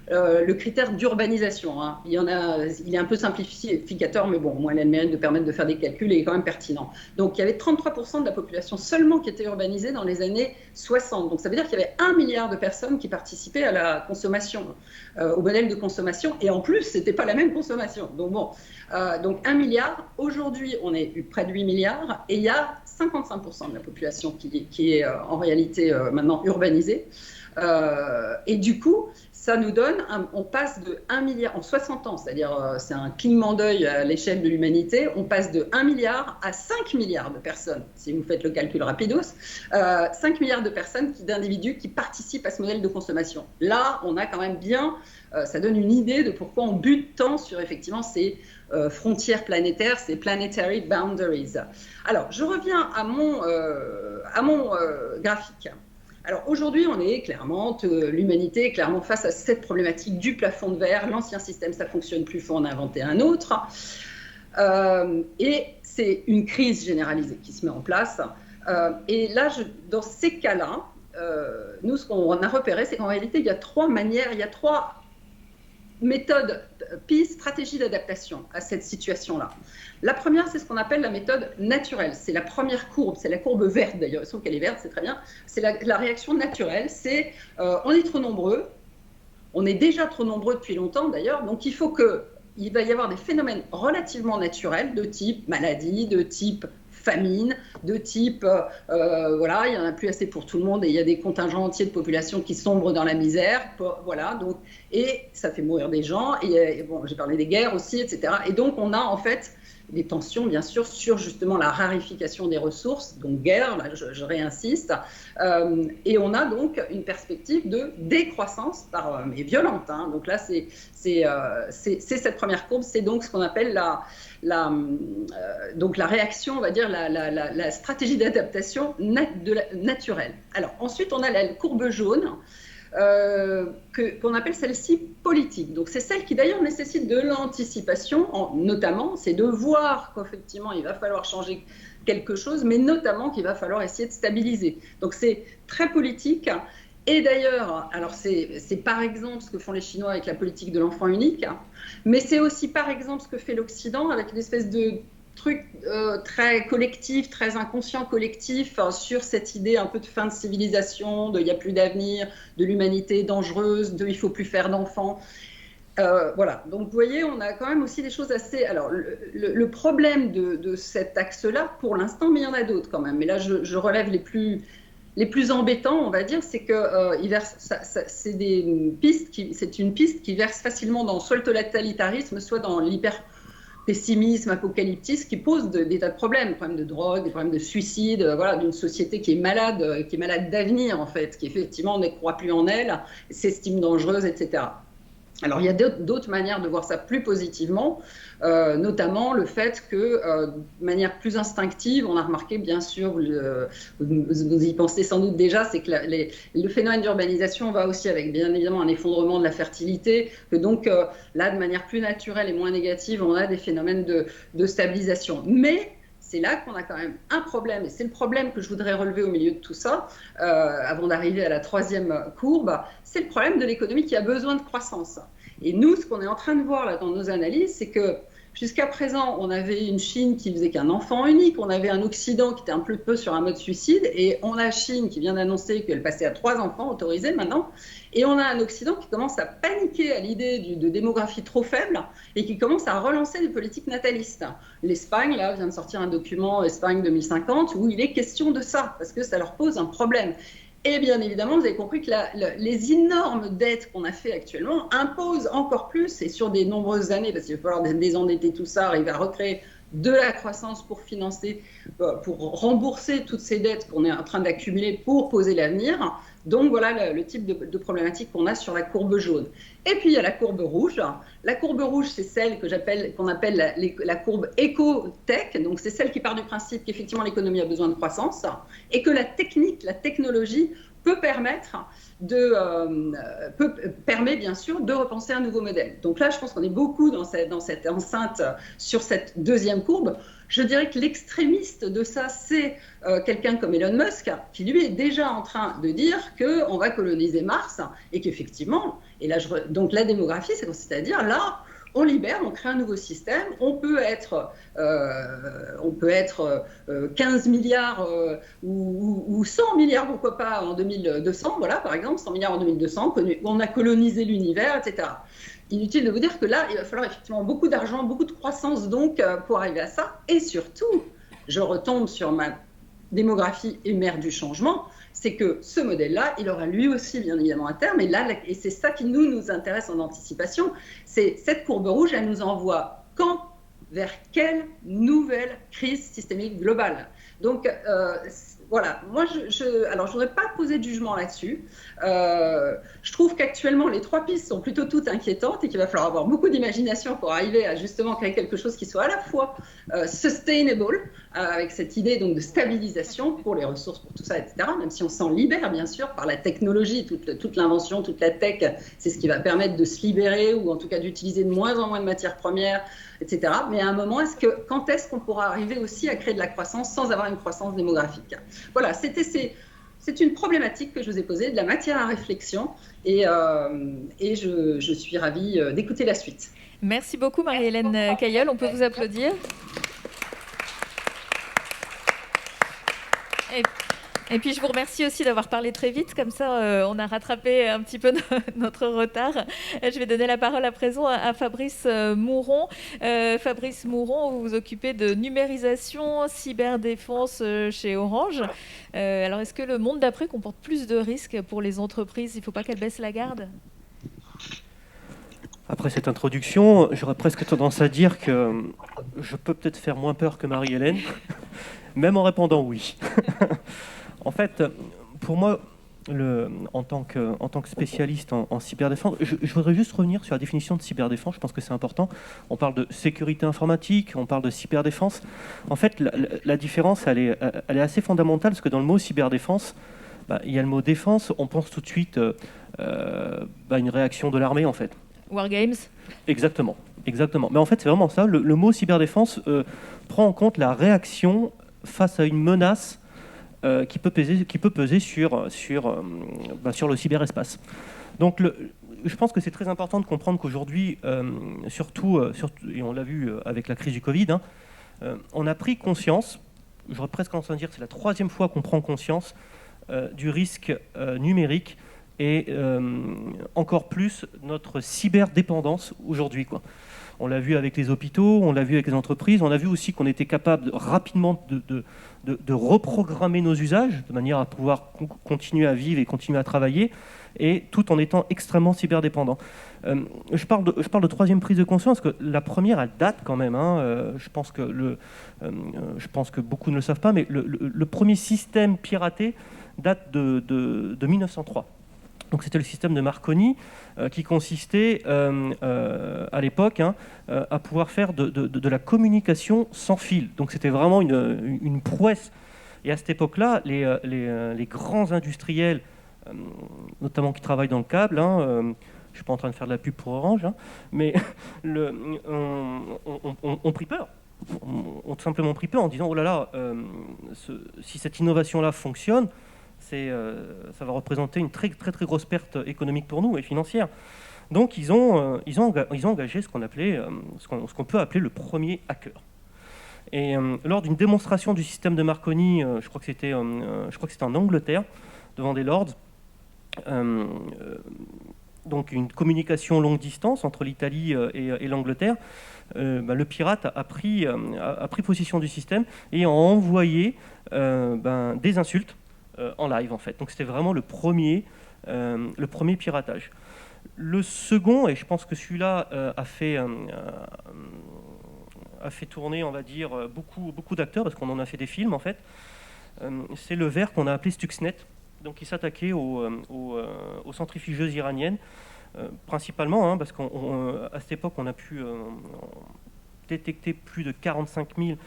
le critère d'urbanisation. Il est un peu simplificateur, mais bon, moi, il a le mérite de permettre de faire des calculs et il est quand même pertinent. Donc, il y avait 33% de la population seulement qui était urbanisée dans les années 60. Donc, ça veut dire qu'il y avait 1 milliard de personnes qui participaient à la consommation, au modèle de consommation. Et en plus, ce n'était pas la même consommation. Donc, bon, donc 1 milliard. Aujourd'hui, on est près de 8 milliards et il y a 55% de la population qui est en réalité maintenant urbanisée. Et du coup, ça nous donne, on passe de 1 milliard en 60 ans, c'est-à-dire c'est un clignement d'œil à l'échelle de l'humanité, on passe de 1 milliard à 5 milliards de personnes, si vous faites le calcul rapidos, 5 milliards de personnes, d'individus qui participent à ce modèle de consommation. Là, on a quand même bien, ça donne une idée de pourquoi on bute tant sur effectivement ces frontières planétaires, ces planetary boundaries. Alors, je reviens à mon graphique. Alors aujourd'hui, l'humanité est clairement face à cette problématique du plafond de verre. L'ancien système, ça ne fonctionne plus, il faut en inventer un autre. Et c'est une crise généralisée qui se met en place. Et là, dans ces cas-là, nous, ce qu'on a repéré, c'est qu'en réalité, il y a 3 méthodes, stratégies d'adaptation à cette situation-là. La première, c'est ce qu'on appelle la méthode naturelle. C'est la première courbe, c'est la courbe verte d'ailleurs, sauf qu'elle est verte, c'est très bien. C'est la réaction naturelle, c'est on est trop nombreux, on est déjà trop nombreux depuis longtemps d'ailleurs, donc il va y avoir des phénomènes relativement naturels de type maladie, de type famine, de type, voilà, il n'y en a plus assez pour tout le monde et il y a des contingents entiers de population qui sombrent dans la misère, voilà, donc, et ça fait mourir des gens, et bon, j'ai parlé des guerres aussi, etc. Et donc, on a en fait des tensions, bien sûr, sur justement la raréfaction des ressources, donc guerre, là, je réinsiste, et on a donc une perspective de décroissance, mais violente, donc là, c'est cette première courbe, c'est donc ce qu'on appelle donc la réaction, on va dire, la stratégie d'adaptation naturelle. Alors, ensuite, on a la courbe jaune, qu'on appelle celle-ci politique. Donc c'est celle qui d'ailleurs nécessite de l'anticipation, notamment, c'est de voir qu'effectivement il va falloir changer quelque chose, mais notamment qu'il va falloir essayer de stabiliser. Donc c'est très politique Et d'ailleurs, alors c'est par exemple ce que font les Chinois avec la politique de l'enfant unique, mais c'est aussi par exemple ce que fait l'Occident avec une espèce de truc très collectif, très inconscient collectif sur cette idée un peu de fin de civilisation, de il n'y a plus d'avenir, de l'humanité dangereuse, de il ne faut plus faire d'enfants. Voilà, donc vous voyez, on a quand même aussi des choses assez... Alors, le problème de cet axe-là, pour l'instant, mais il y en a d'autres quand même, mais là, je relève les plus embêtants, on va dire, c'est que c'est une piste qui verse facilement dans soit le totalitarisme, soit dans l'hyper-pessimisme apocalyptique, qui pose des tas de problèmes de drogue, des problèmes de suicide, voilà, d'une société qui est malade d'avenir, en fait, qui effectivement ne croit plus en elle, s'estime dangereuse, etc. Alors, il y a d'autres manières de voir ça plus positivement, notamment le fait que, de manière plus instinctive, on a remarqué, bien sûr, vous y pensez sans doute déjà, c'est que le phénomène d'urbanisation va aussi avec, bien évidemment, un effondrement de la fertilité, que donc, là, de manière plus naturelle et moins négative, on a des phénomènes de stabilisation. Mais c'est là qu'on a quand même un problème, et c'est le problème que je voudrais relever au milieu de tout ça, avant d'arriver à la troisième courbe, c'est le problème de l'économie qui a besoin de croissance. Et nous, ce qu'on est en train de voir là dans nos analyses, c'est que jusqu'à présent, on avait une Chine qui faisait qu'un enfant unique, on avait un Occident qui était un peu sur un mode suicide, et on a Chine qui vient d'annoncer qu'elle passait à 3 enfants autorisés maintenant, et on a un Occident qui commence à paniquer à l'idée de démographie trop faible et qui commence à relancer des politiques natalistes. L'Espagne, là, vient de sortir un document Espagne 2050 où il est question de ça, parce que ça leur pose un problème. Et bien évidemment, vous avez compris que les énormes dettes qu'on a fait actuellement imposent encore plus, et sur des nombreuses années, parce qu'il va falloir désendetter tout ça, arriver à recréer de la croissance pour financer, pour rembourser toutes ces dettes qu'on est en train d'accumuler pour poser l'avenir. Donc voilà le type de problématique qu'on a sur la courbe jaune. Et puis il y a la courbe rouge. La courbe rouge, c'est celle qu'on appelle la courbe éco-tech. Donc c'est celle qui part du principe qu'effectivement l'économie a besoin de croissance et que la technologie permet bien sûr de repenser un nouveau modèle. Donc là, je pense qu'on est beaucoup dans cette enceinte sur cette deuxième courbe. Je dirais que l'extrémiste de ça, c'est quelqu'un comme Elon Musk, qui lui est déjà en train de dire qu'on va coloniser Mars et qu'effectivement, et là, donc la démographie, ça consiste à dire là, on libère, on crée un nouveau système, on peut être 15 milliards ou 100 milliards, pourquoi pas, en 2200, voilà, par exemple, 100 milliards en 2200, on a colonisé l'univers, etc. Inutile de vous dire que là, il va falloir effectivement beaucoup d'argent, beaucoup de croissance donc pour arriver à ça. Et surtout, je retombe sur ma démographie et mère du changement, c'est que ce modèle-là, il aura lui aussi bien évidemment un terme. Et c'est ça qui nous intéresse en anticipation. C'est cette courbe rouge, elle nous envoie vers quelle nouvelle crise systémique globale. Donc, voilà, moi, alors je ne voudrais pas poser de jugement là-dessus. Je trouve qu'actuellement, les 3 pistes sont plutôt toutes inquiétantes et qu'il va falloir avoir beaucoup d'imagination pour arriver à justement créer quelque chose qui soit à la fois sustainable, avec cette idée donc, de stabilisation pour les ressources, pour tout ça, etc. Même si on s'en libère, bien sûr, par la technologie, toute l'invention, toute la tech, c'est ce qui va permettre de se libérer ou en tout cas d'utiliser de moins en moins de matières premières, etc. Mais à un moment, quand est-ce qu'on pourra arriver aussi à créer de la croissance sans avoir une croissance démographique ? Voilà, c'est une problématique que je vous ai posée, de la matière à réflexion, et je suis ravie d'écouter la suite. Merci beaucoup Marie-Hélène Cailleul, on peut vous applaudir. Et puis je vous remercie aussi d'avoir parlé très vite, comme ça on a rattrapé un petit peu notre retard. Je vais donner la parole à présent à Fabrice Mouron. Fabrice Mouron, vous vous occupez de numérisation, cyberdéfense chez Orange. Alors est-ce que le monde d'après comporte plus de risques pour les entreprises ? Il ne faut pas qu'elles baissent la garde ? Après cette introduction, j'aurais presque tendance à dire que je peux peut-être faire moins peur que Marie-Hélène, même en répondant oui. En fait, pour moi, en tant que spécialiste en cyberdéfense, je voudrais juste revenir sur la définition de cyberdéfense. Je pense que c'est important. On parle de sécurité informatique, on parle de cyberdéfense. En fait, la différence, elle est assez fondamentale, parce que dans le mot cyberdéfense, il y a le mot défense, on pense tout de suite à une réaction de l'armée, en fait. Wargames ? Exactement. Mais en fait, c'est vraiment ça. Le mot cyberdéfense prend en compte la réaction face à une menace qui peut peser sur le cyberespace. Donc je pense que c'est très important de comprendre qu'aujourd'hui, surtout, et on l'a vu avec la crise du Covid, on a pris conscience, j'aurais presque tendance à dire que c'est la 3e fois qu'on prend conscience du risque numérique et encore plus notre cyberdépendance aujourd'hui, quoi. On l'a vu avec les hôpitaux, on l'a vu avec les entreprises, on a vu aussi qu'on était capable rapidement de reprogrammer nos usages de manière à pouvoir continuer à vivre et continuer à travailler, et tout en étant extrêmement cyberdépendant. Je parle de 3e prise de conscience, que la première, elle date quand même. Je pense que beaucoup ne le savent pas, mais le premier système piraté date de 1903. Donc c'était le système de Marconi qui consistait à l'époque à pouvoir faire de la communication sans fil. Donc c'était vraiment une prouesse. Et à cette époque-là, les grands industriels, notamment qui travaillent dans le câble, je ne suis pas en train de faire de la pub pour Orange, mais ont pris peur. Ont tout simplement pris peur en disant « Oh là là, si cette innovation-là fonctionne, ça va représenter une très, très, très grosse perte économique pour nous et financière. » Donc ils ont engagé ce qu'on peut appeler le premier hacker. Et lors d'une démonstration du système de Marconi, je crois que c'était en Angleterre, devant des lords, donc une communication longue distance entre l'Italie et l'Angleterre, le pirate a pris possession du système et a envoyé des insultes en live, en fait. Donc c'était vraiment le premier piratage. Le second, et je pense que celui-là a fait tourner, on va dire, beaucoup d'acteurs, parce qu'on en a fait des films, en fait, c'est le ver qu'on a appelé Stuxnet. Donc il s'attaquait aux centrifugeuses iraniennes, principalement, parce qu'à cette époque, on a pu détecter plus de 45 000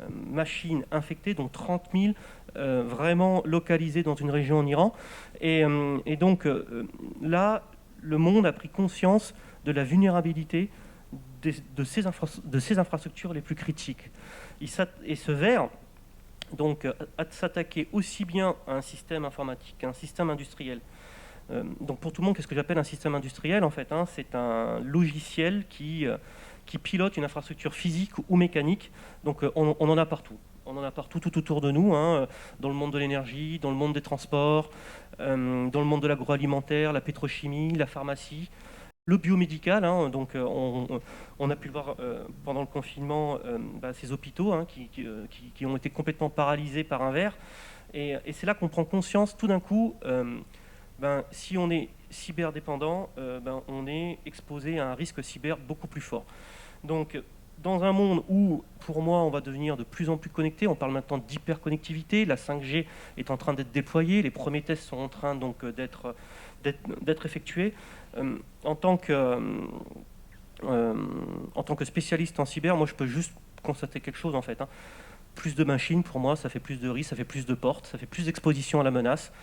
machines infectées, donc 30 000 vraiment localisées dans une région en Iran. Et donc là, le monde a pris conscience de la vulnérabilité de ces infrastructures les plus critiques. Et ce ver donc s'attaquer aussi bien à un système informatique qu'à un système industriel. Donc pour tout le monde, qu'est-ce que j'appelle un système industriel, en fait, c'est un logiciel qui pilote une infrastructure physique ou mécanique. Donc on en a partout. On en a partout, tout autour de nous, dans le monde de l'énergie, dans le monde des transports, dans le monde de l'agroalimentaire, la pétrochimie, la pharmacie, le biomédical. Donc on a pu le voir pendant le confinement, ces hôpitaux qui ont été complètement paralysés par un ver. Et c'est là qu'on prend conscience tout d'un coup, si on est cyberdépendant, on est exposé à un risque cyber beaucoup plus fort. Donc dans un monde où, pour moi, on va devenir de plus en plus connecté, on parle maintenant d'hyperconnectivité, la 5G est en train d'être déployée, les premiers tests sont en train donc d'être effectués. En tant que spécialiste en cyber, moi je peux juste constater quelque chose, en fait. Plus de machines, pour moi, ça fait plus de risques, ça fait plus de portes, ça fait plus d'exposition à la menace.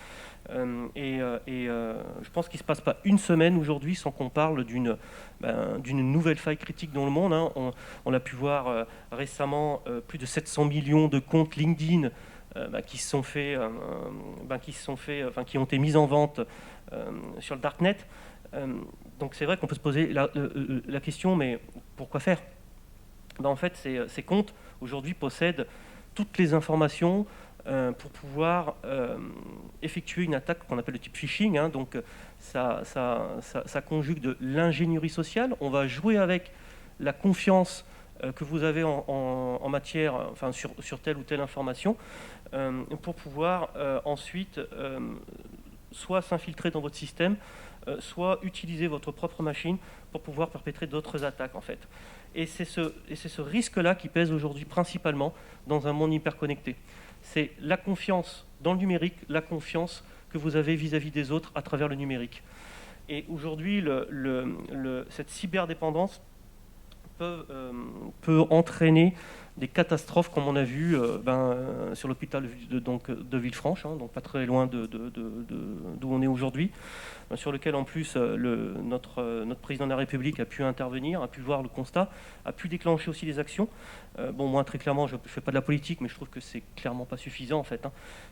Je pense qu'il ne se passe pas une semaine aujourd'hui sans qu'on parle d'une nouvelle faille critique dans le monde. On a pu voir récemment plus de 700 millions de comptes LinkedIn qui ont été mis en vente sur le Darknet. Donc c'est vrai qu'on peut se poser la question, mais pourquoi faire ? En fait, ces comptes aujourd'hui possèdent toutes les informations pour pouvoir effectuer une attaque qu'on appelle de type phishing. Donc ça conjugue de l'ingénierie sociale. On va jouer avec la confiance que vous avez en matière, sur telle ou telle information, pour pouvoir ensuite soit s'infiltrer dans votre système, soit utiliser votre propre machine pour pouvoir perpétrer d'autres attaques, en fait. Et c'est ce risque-là qui pèse aujourd'hui principalement dans un monde hyper connecté. C'est la confiance dans le numérique, la confiance que vous avez vis-à-vis des autres à travers le numérique. Et aujourd'hui, cette cyberdépendance peut entraîner des catastrophes comme on a vu sur l'hôpital de Villefranche, donc pas très loin d'où on est aujourd'hui, sur lequel en plus notre président de la République a pu intervenir, a pu voir le constat, a pu déclencher aussi des actions. Moi très clairement je ne fais pas de la politique, mais je trouve que c'est clairement pas suffisant en fait.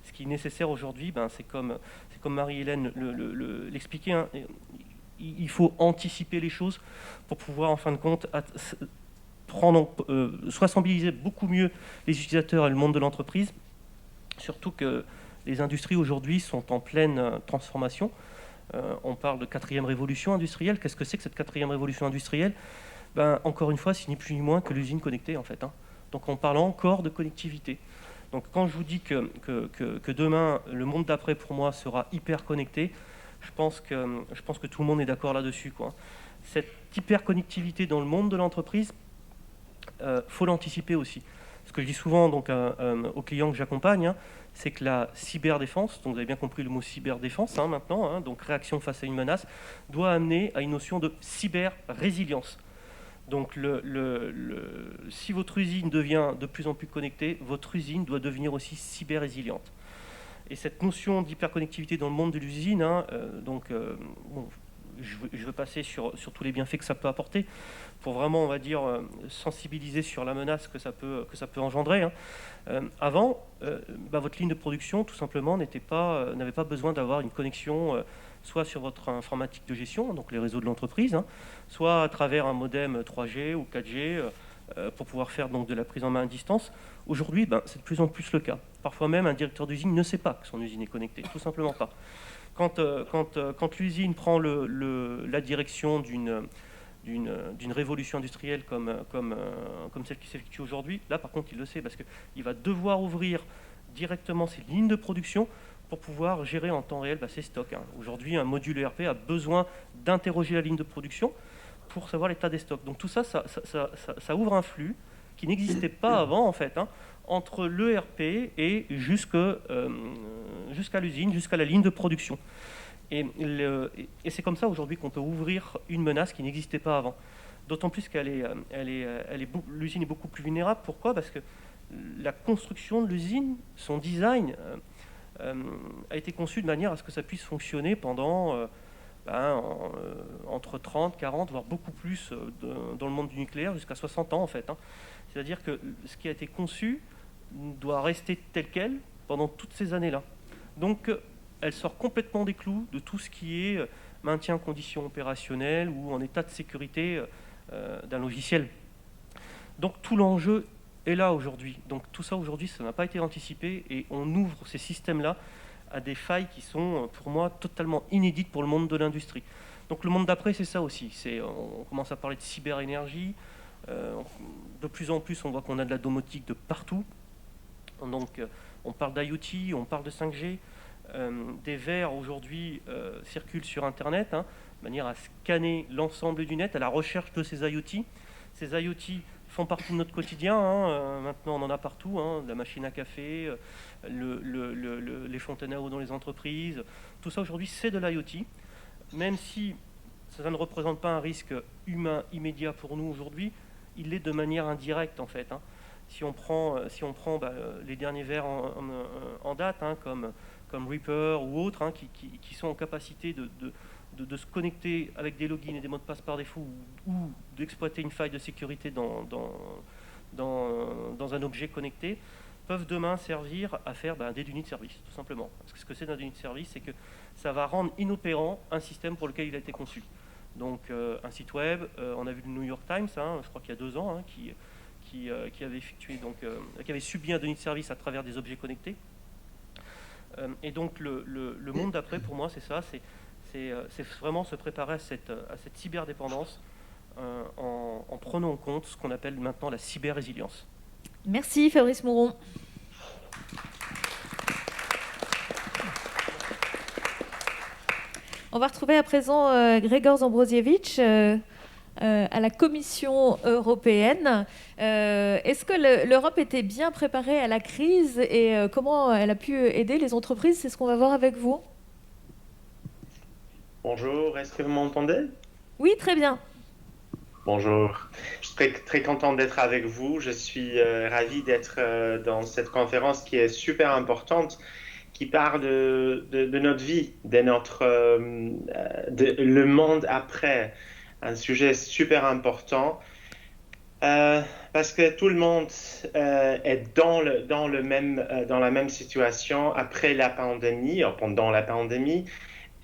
Ce qui est nécessaire aujourd'hui, c'est comme Marie-Hélène l'expliquait, il faut anticiper les choses pour pouvoir en fin de compte soit sensibiliser beaucoup mieux les utilisateurs et le monde de l'entreprise, surtout que les industries aujourd'hui sont en pleine transformation. On parle de 4e révolution industrielle. Qu'est-ce que c'est que cette 4e révolution industrielle ? Encore une fois, c'est ni plus ni moins que l'usine connectée en fait. Donc on parle encore de connectivité. Donc quand je vous dis que demain, le monde d'après pour moi sera hyper connecté, je pense que tout le monde est d'accord là-dessus, quoi. Cette hyper-connectivité dans le monde de l'entreprise, faut l'anticiper aussi. Ce que je dis souvent aux clients que j'accompagne, c'est que la cyberdéfense, donc vous avez bien compris le mot cyberdéfense maintenant, donc réaction face à une menace, doit amener à une notion de cyber-résilience. Donc si votre usine devient de plus en plus connectée, votre usine doit devenir aussi cyber-résiliente. Et cette notion d'hyperconnectivité dans le monde de l'usine, je veux passer sur tous les bienfaits que ça peut apporter, pour vraiment, on va dire, sensibiliser sur la menace que ça peut engendrer. Avant, votre ligne de production, tout simplement, n'avait pas besoin d'avoir une connexion soit sur votre informatique de gestion, donc les réseaux de l'entreprise, soit à travers un modem 3G ou 4G, pour pouvoir faire donc de la prise en main à distance. Aujourd'hui, c'est de plus en plus le cas. Parfois même, un directeur d'usine ne sait pas que son usine est connectée, tout simplement pas. Quand l'usine prend la direction d'une révolution industrielle comme celle qui s'effectue aujourd'hui, là par contre il le sait, parce qu'il va devoir ouvrir directement ses lignes de production pour pouvoir gérer en temps réel ses stocks. Aujourd'hui, un module ERP a besoin d'interroger la ligne de production pour savoir l'état des stocks. Donc tout ça ça ouvre un flux qui n'existait pas avant en fait, entre l'ERP et jusqu'à l'usine, jusqu'à la ligne de production. Et c'est comme ça aujourd'hui qu'on peut ouvrir une menace qui n'existait pas avant. D'autant plus l'usine est beaucoup plus vulnérable. Pourquoi ? Parce que la construction de l'usine, son design, a été conçu de manière à ce que ça puisse fonctionner pendant entre 30, 40, voire beaucoup plus dans le monde du nucléaire, jusqu'à 60 ans en fait. C'est-à-dire que ce qui a été conçu doit rester tel quel pendant toutes ces années-là. Donc elle sort complètement des clous de tout ce qui est maintien en conditions opérationnelles ou en état de sécurité d'un logiciel. Donc tout l'enjeu est là aujourd'hui. Donc tout ça aujourd'hui, ça n'a pas été anticipé et on ouvre ces systèmes-là à des failles qui sont pour moi totalement inédites pour le monde de l'industrie. Donc le monde d'après, c'est ça aussi. On commence à parler de cyberénergie. De plus en plus, on voit qu'on a de la domotique de partout. Donc on parle d'IoT, on parle de 5G. Des verres aujourd'hui circulent sur Internet, de manière à scanner l'ensemble du net, à la recherche de ces IoT. Ces IoT font partie de notre quotidien. Maintenant, on en a partout. La machine à café, les fontaines à eau dans les entreprises. Tout ça aujourd'hui, c'est de l'IoT. Même si ça ne représente pas un risque humain immédiat pour nous aujourd'hui, il l'est de manière indirecte en fait. Si on prend les derniers verres en date, comme Reaper ou autres, qui sont en capacité de se connecter avec des logins et des mots de passe par défaut ou d'exploiter une faille de sécurité dans un objet connecté, peuvent demain servir à faire des dénis de service, tout simplement. Parce que ce que c'est d'un déni de service, c'est que ça va rendre inopérant un système pour lequel il a été conçu. Donc un site web, on a vu le New York Times, je crois qu'il y a 2 ans, qui avait subi un déni de service à travers des objets connectés. Et donc le monde d'après, pour moi, c'est ça, c'est vraiment se préparer à cette cyberdépendance en prenant en compte ce qu'on appelle maintenant la cyber-résilience. Merci Fabrice Mouron. On va retrouver à présent Grzegorz Zambrosiewicz à la Commission européenne. Est-ce que l'Europe était bien préparée à la crise et comment elle a pu aider les entreprises ? C'est ce qu'on va voir avec vous. Bonjour, est-ce que vous m'entendez ? Oui, très bien. Bonjour. Je suis très, très content d'être avec vous. Je suis ravi d'être dans cette conférence qui est super importante, qui parle de notre vie, de le monde après. Un sujet super important parce que tout le monde est dans la même situation après la pandémie, pendant la pandémie.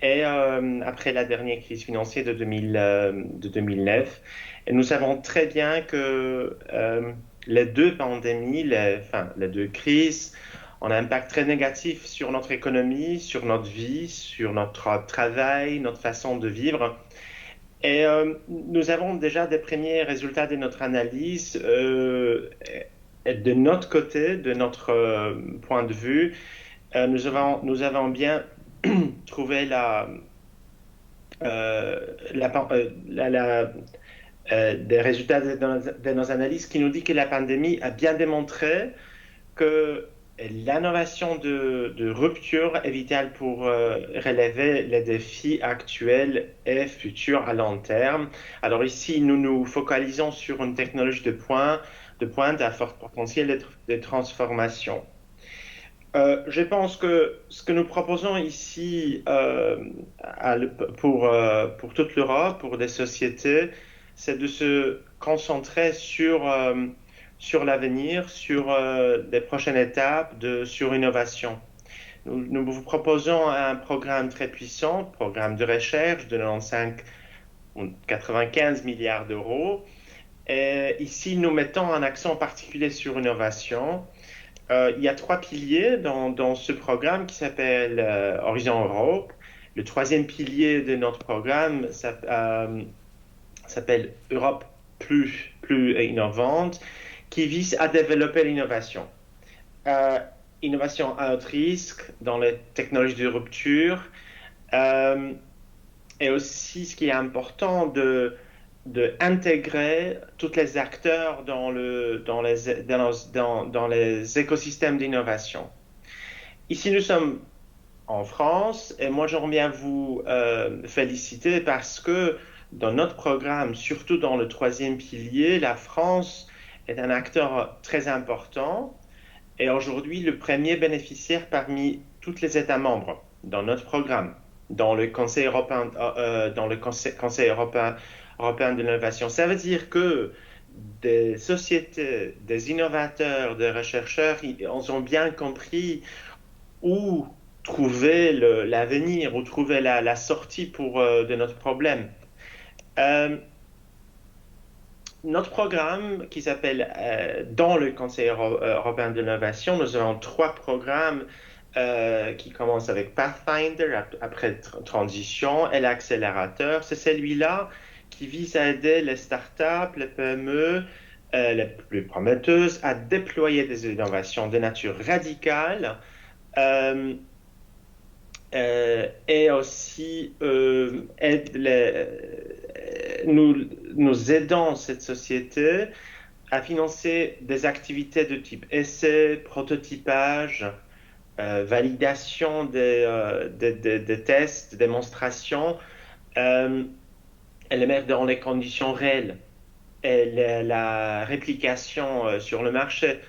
Et après la dernière crise financière de 2009, et nous savons très bien que les deux pandémies, les deux crises, ont un impact très négatif sur notre économie, sur notre vie, sur notre travail, notre façon de vivre. Et nous avons déjà des premiers résultats de notre analyse. Et de notre côté, de notre point de vue, nous avons bien trouvé des résultats de nos analyses qui nous dit que la pandémie a bien démontré que l'innovation de rupture est vitale pour relever les défis actuels et futurs à long terme. Alors ici, nous nous focalisons sur une technologie de pointe à fort potentiel de transformation. Je pense que ce que nous proposons ici pour toute l'Europe, pour des sociétés, c'est de se concentrer sur l'avenir, sur les prochaines étapes, sur l'innovation. Nous vous proposons un programme très puissant, programme de recherche de 95 ou 95 milliards d'euros. Et ici, nous mettons un accent particulier sur l'innovation. Il y a 3 piliers dans ce programme qui s'appelle Horizon Europe. Le troisième pilier de notre programme s'appelle Europe plus innovante, qui vise à développer l'innovation. Innovation à haut risque dans les technologies de rupture, et aussi ce qui est important d'intégrer tous les acteurs dans les écosystèmes d'innovation. Ici, nous sommes en France et moi, j'aimerais bien vous féliciter parce que dans notre programme, surtout dans le troisième pilier, la France est un acteur très important et aujourd'hui le premier bénéficiaire parmi tous les États membres dans notre programme, dans le Conseil européen, Conseil européen de l'innovation. Ça veut dire que des sociétés, des innovateurs, des chercheurs, ils ont bien compris où trouver l'avenir, où trouver la sortie de notre problème. Notre programme qui s'appelle dans le Conseil européen de l'innovation, nous avons 3 programmes qui commencent avec Pathfinder, après Transition et l'accélérateur. C'est celui-là qui vise à aider les startups, les PME, les plus prometteuses à déployer des innovations de nature radicale et aussi nous aidons cette société à financer des activités de type essai, prototypage, validation des tests, démonstrations, et les mettre dans les conditions réelles et la réplication sur le marché.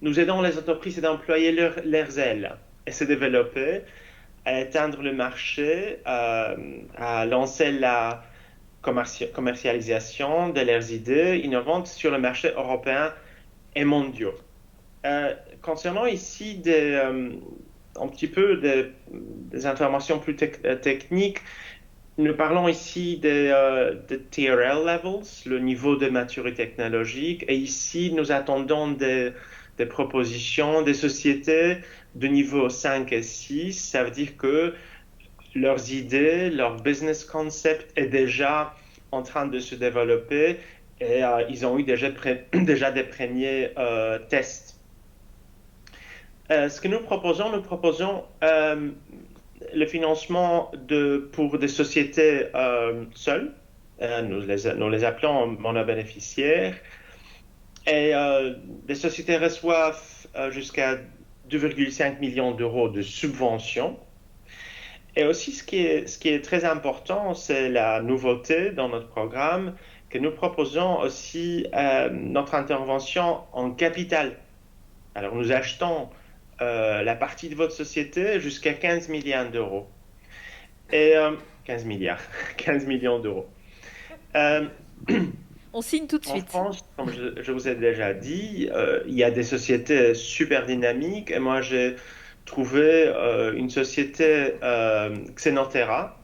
Nous aidons les entreprises à employer leurs ailes et se développer, à atteindre le marché, à lancer la commercialisation de leurs idées innovantes sur le marché européen et mondial. Concernant ici un petit peu des informations plus techniques, nous parlons ici de TRL levels, le niveau de maturité technologique, et ici nous attendons des propositions des sociétés de niveau 5 et 6. Ça veut dire que leurs idées, leur business concept est déjà en train de se développer et ils ont eu déjà des premiers tests. Ce que nous proposons le financement pour des sociétés seules. Nous les appelons monobénéficiaires. Et les sociétés reçoivent jusqu'à 2,5 millions d'euros de subventions. Et aussi, ce qui est très important, c'est la nouveauté dans notre programme, que nous proposons aussi notre intervention en capital. Alors, nous achetons la partie de votre société jusqu'à 15 milliards d'euros. Et 15 milliards, 15 millions d'euros. On signe tout de En suite. France, comme je vous ai déjà dit, il y a des sociétés super dynamiques. Et moi, j'ai trouvé une société, Xenotera,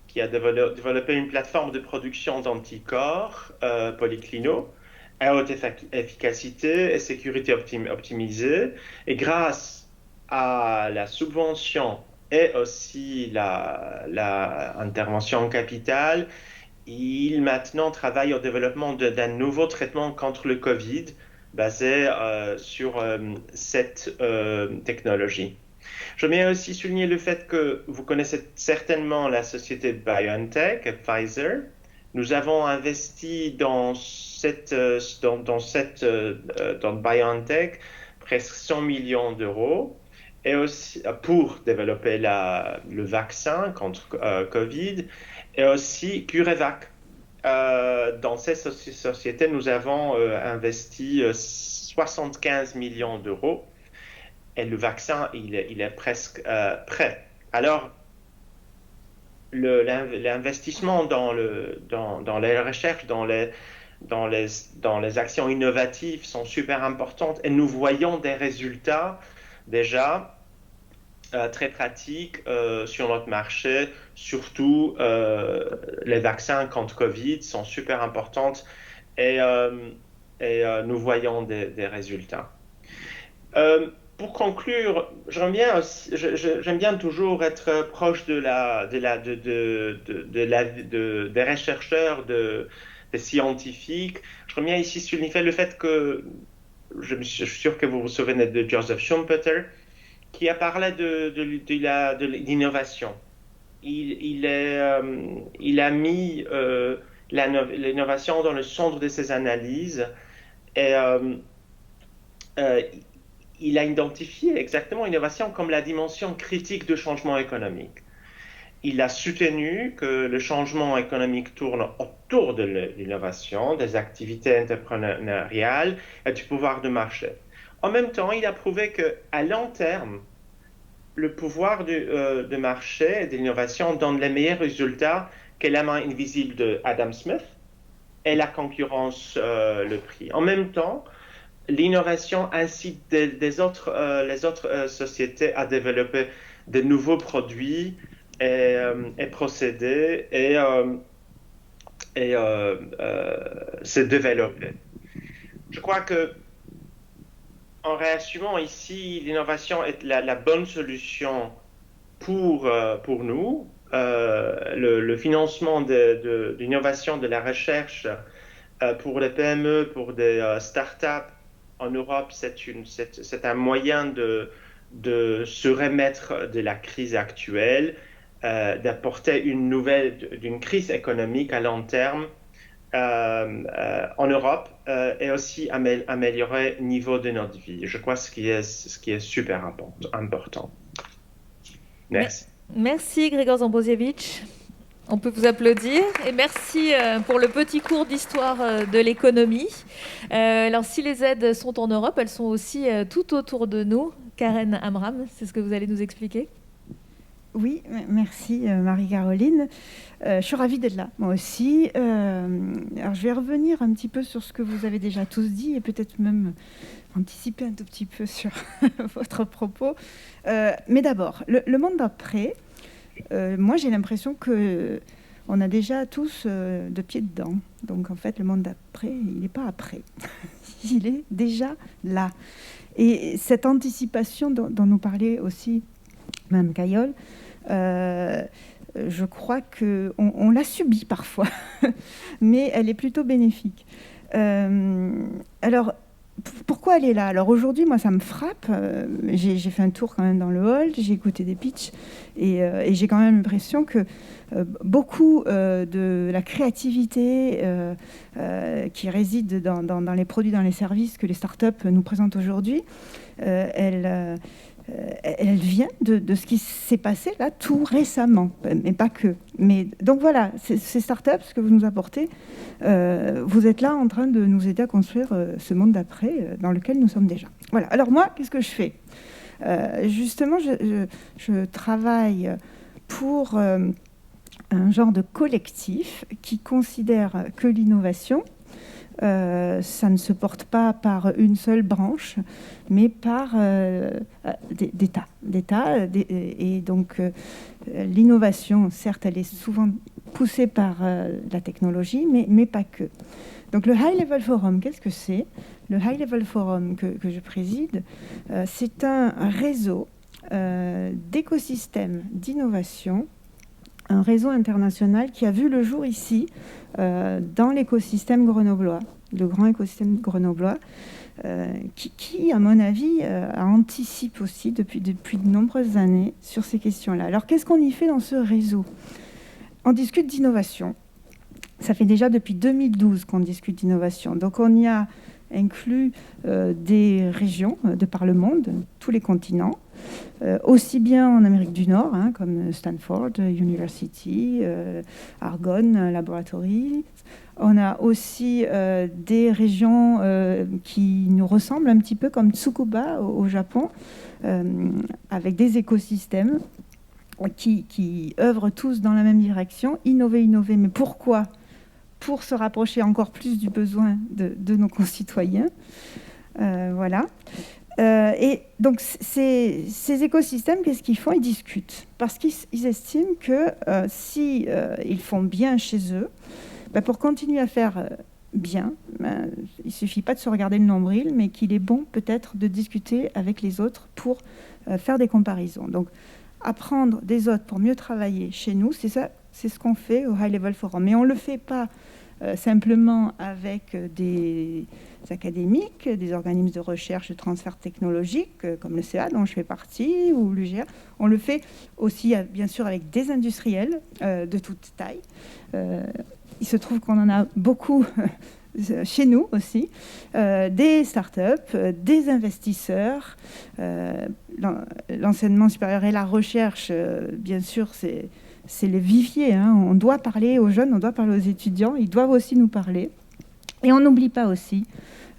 qui a développé une plateforme de production d'anticorps polyclonaux à haute efficacité et sécurité optimisée. Et grâce à la subvention et aussi la intervention en capital, il maintenant travaille au développement d'un nouveau traitement contre le Covid basé sur cette technologie. Je voudrais aussi souligner le fait que vous connaissez certainement la société BioNTech, Pfizer. Nous avons investi dans BioNTech presque 100 millions d'euros et aussi pour développer le vaccin contre Covid et aussi CureVac. Dans cette société, nous avons investi 75 millions d'euros et le vaccin, il est presque prêt. Alors, l'investissement dans les recherches, dans les actions innovatives sont super importantes et nous voyons des résultats déjà très pratiques sur notre marché. Surtout, les vaccins contre Covid sont super importants et nous voyons des résultats. Pour conclure, j'aime bien toujours être proche des chercheurs, des scientifiques. Je reviens ici sur le fait que je suis sûr que vous vous souvenez de Joseph Schumpeter, qui a parlé de l'innovation. Il a mis l'innovation dans le centre de ses analyses et il a identifié exactement l'innovation comme la dimension critique du changement économique. Il a soutenu que le changement économique tourne autour de l'innovation, des activités entrepreneuriales et du pouvoir de marché. En même temps, il a prouvé qu'à long terme, le pouvoir de marché et de l'innovation donne les meilleurs résultats que la main invisible de Adam Smith et la concurrence, le prix. En même temps, l'innovation incite les autres sociétés à développer de nouveaux produits et procédés et se développer. Je crois que, en résumant ici, l'innovation est la bonne solution pour nous. Le financement de l'innovation, de la recherche pour les PME, pour des startups, en Europe, c'est un moyen de se remettre de la crise actuelle, d'apporter d'une crise économique à long terme en Europe et aussi améliorer le niveau de notre vie. Je crois ce qui est super important. Merci. Merci Grégor Zambrosiewicz. On peut vous applaudir et merci pour le petit cours d'histoire de l'économie. Alors si les aides sont en Europe, elles sont aussi tout autour de nous. Karen Amram, c'est ce que vous allez nous expliquer ? Oui, merci Marie-Caroline. Je suis ravie d'être là, moi aussi. Alors je vais revenir un petit peu sur ce que vous avez déjà tous dit et peut-être même anticiper un tout petit peu sur votre propos. Mais d'abord, le monde d'après, moi j'ai l'impression qu'on a déjà tous de pieds dedans. Donc en fait, le monde d'après, il n'est pas après. Il est déjà là. Et cette anticipation dont nous parlait aussi Mme Cayol, je crois qu'on la subit parfois, mais elle est plutôt bénéfique. Alors, pourquoi elle est là ? Alors aujourd'hui, moi, ça me frappe. J'ai fait un tour quand même dans le hall, j'ai écouté des pitchs, et j'ai quand même l'impression que beaucoup de la créativité qui réside dans les produits, dans les services que les startups nous présentent aujourd'hui, elle elle vient de ce qui s'est passé là tout récemment, mais pas que. Mais donc voilà, ces startups, ce que vous nous apportez, vous êtes là en train de nous aider à construire ce monde d'après dans lequel nous sommes déjà. Voilà. Alors moi, qu'est-ce que je fais ? Justement, je travaille pour un genre de collectif qui considère que l'innovation, ça ne se porte pas par une seule branche, mais par d'États. Et donc, l'innovation, certes, elle est souvent poussée par la technologie, mais pas que. Donc, le High Level Forum, qu'est-ce que c'est ? Le High Level Forum que je préside, c'est un réseau d'écosystèmes d'innovation, un réseau international qui a vu le jour ici, dans l'écosystème grenoblois, le grand écosystème grenoblois, qui, à mon avis, anticipe aussi depuis de nombreuses années sur ces questions-là. Alors, qu'est-ce qu'on y fait dans ce réseau ? On discute d'innovation. Ça fait déjà depuis 2012 qu'on discute d'innovation. Donc, on y a inclus des régions de par le monde, tous les continents, aussi bien en Amérique du Nord, comme Stanford University, Argonne Laboratory. On a aussi des régions qui nous ressemblent un petit peu comme Tsukuba au Japon, avec des écosystèmes qui œuvrent tous dans la même direction. Innover, mais pourquoi ? Pour se rapprocher encore plus du besoin de nos concitoyens. Voilà. Et donc, ces écosystèmes, qu'est-ce qu'ils font ? Ils discutent. Parce qu'ils estiment que si ils font bien chez eux, pour continuer à faire bien, il ne suffit pas de se regarder le nombril, mais qu'il est bon peut-être de discuter avec les autres pour faire des comparaisons. Donc, apprendre des autres pour mieux travailler chez nous, c'est ça. C'est ce qu'on fait au High Level Forum. Mais on ne le fait pas simplement avec des académiques, des organismes de recherche et de transfert technologique, comme le CA, dont je fais partie, ou l'UGA. On le fait aussi, bien sûr, avec des industriels de toute taille. Il se trouve qu'on en a beaucoup chez nous aussi, des startups, des investisseurs, l'enseignement supérieur et la recherche, bien sûr, c'est les viviers. On doit parler aux jeunes, on doit parler aux étudiants, ils doivent aussi nous parler. Et on n'oublie pas aussi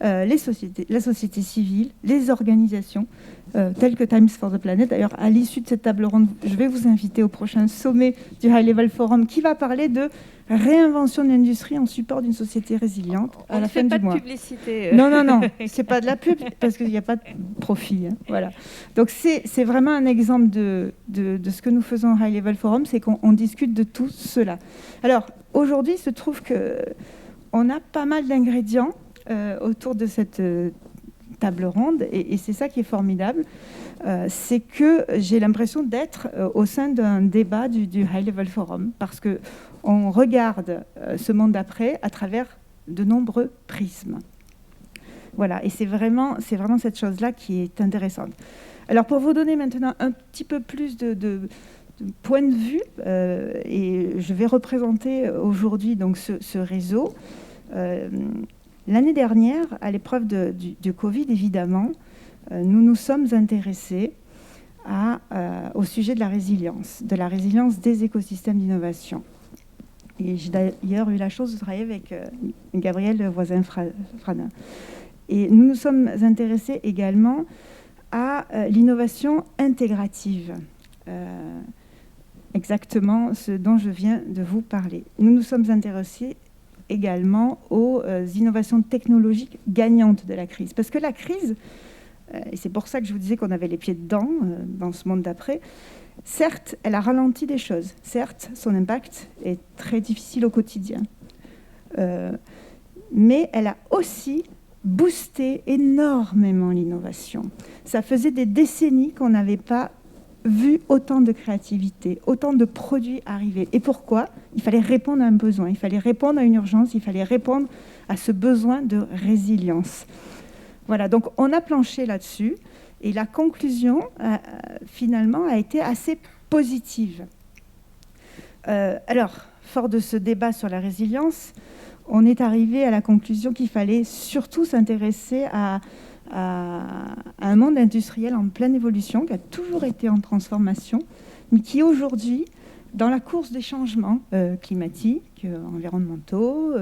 la société civile, les organisations telles que Times for the Planet. D'ailleurs, à l'issue de cette table ronde, je vais vous inviter au prochain sommet du High Level Forum qui va parler de réinvention de l'industrie en support d'une société résiliente à la fin du mois. On ne fait pas de publicité. Non, c'est pas de la pub parce qu'il n'y a pas de profit. Voilà. Donc c'est vraiment un exemple de ce que nous faisons au High Level Forum, c'est qu'on discute de tout cela. Alors aujourd'hui, il se trouve qu'on a pas mal d'ingrédients autour de cette table ronde et c'est ça qui est formidable. C'est que j'ai l'impression d'être au sein d'un débat du High Level Forum parce que on regarde ce monde d'après à travers de nombreux prismes. Voilà, et c'est vraiment cette chose-là qui est intéressante. Alors, pour vous donner maintenant un petit peu plus de point de vue, et je vais représenter aujourd'hui donc ce réseau. L'année dernière, à l'épreuve du Covid, évidemment, nous nous sommes intéressés au sujet de la résilience des écosystèmes d'innovation. Et j'ai d'ailleurs eu la chance de travailler avec Gabriel Voisin-Franin. Et nous nous sommes intéressés également à l'innovation intégrative, exactement ce dont je viens de vous parler. Nous nous sommes intéressés également aux innovations technologiques gagnantes de la crise. Parce que la crise, et c'est pour ça que je vous disais qu'on avait les pieds dedans, dans ce monde d'après, certes, elle a ralenti des choses. Certes, son impact est très difficile au quotidien. Mais elle a aussi boosté énormément l'innovation. Ça faisait des décennies qu'on n'avait pas vu autant de créativité, autant de produits arriver. Et pourquoi ? Il fallait répondre à un besoin, il fallait répondre à une urgence, il fallait répondre à ce besoin de résilience. Voilà, donc on a planché là-dessus. Et la conclusion, finalement, a été assez positive. Alors, fort de ce débat sur la résilience, on est arrivé à la conclusion qu'il fallait surtout s'intéresser à à un monde industriel en pleine évolution, qui a toujours été en transformation, mais qui aujourd'hui, dans la course des changements climatiques, environnementaux,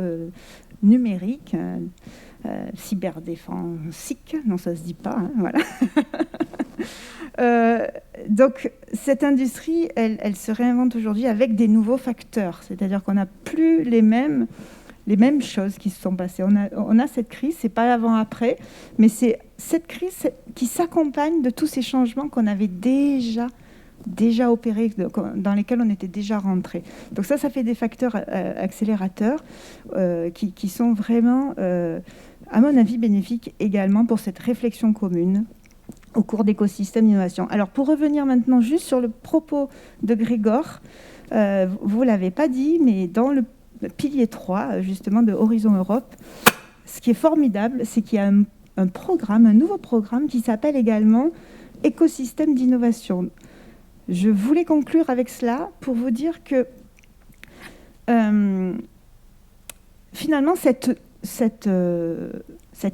numériques, cyberdéfensiques, non ça se dit pas, hein, voilà. Donc cette industrie, elle se réinvente aujourd'hui avec des nouveaux facteurs, c'est-à-dire qu'on n'a plus les mêmes choses qui se sont passées. On a cette crise, c'est pas l'avant-après, mais c'est cette crise qui s'accompagne de tous ces changements qu'on avait déjà opérés, dans lesquels on était déjà rentré. Donc ça fait des facteurs accélérateurs qui sont vraiment, à mon avis, bénéfiques également pour cette réflexion commune au cours d'écosystèmes d'innovation. Alors pour revenir maintenant juste sur le propos de Grégor, vous ne l'avez pas dit, mais dans le pilier 3, justement, de Horizon Europe, ce qui est formidable, c'est qu'il y a un nouveau programme qui s'appelle également Écosystème d'innovation. Je voulais conclure avec cela pour vous dire que finalement, cette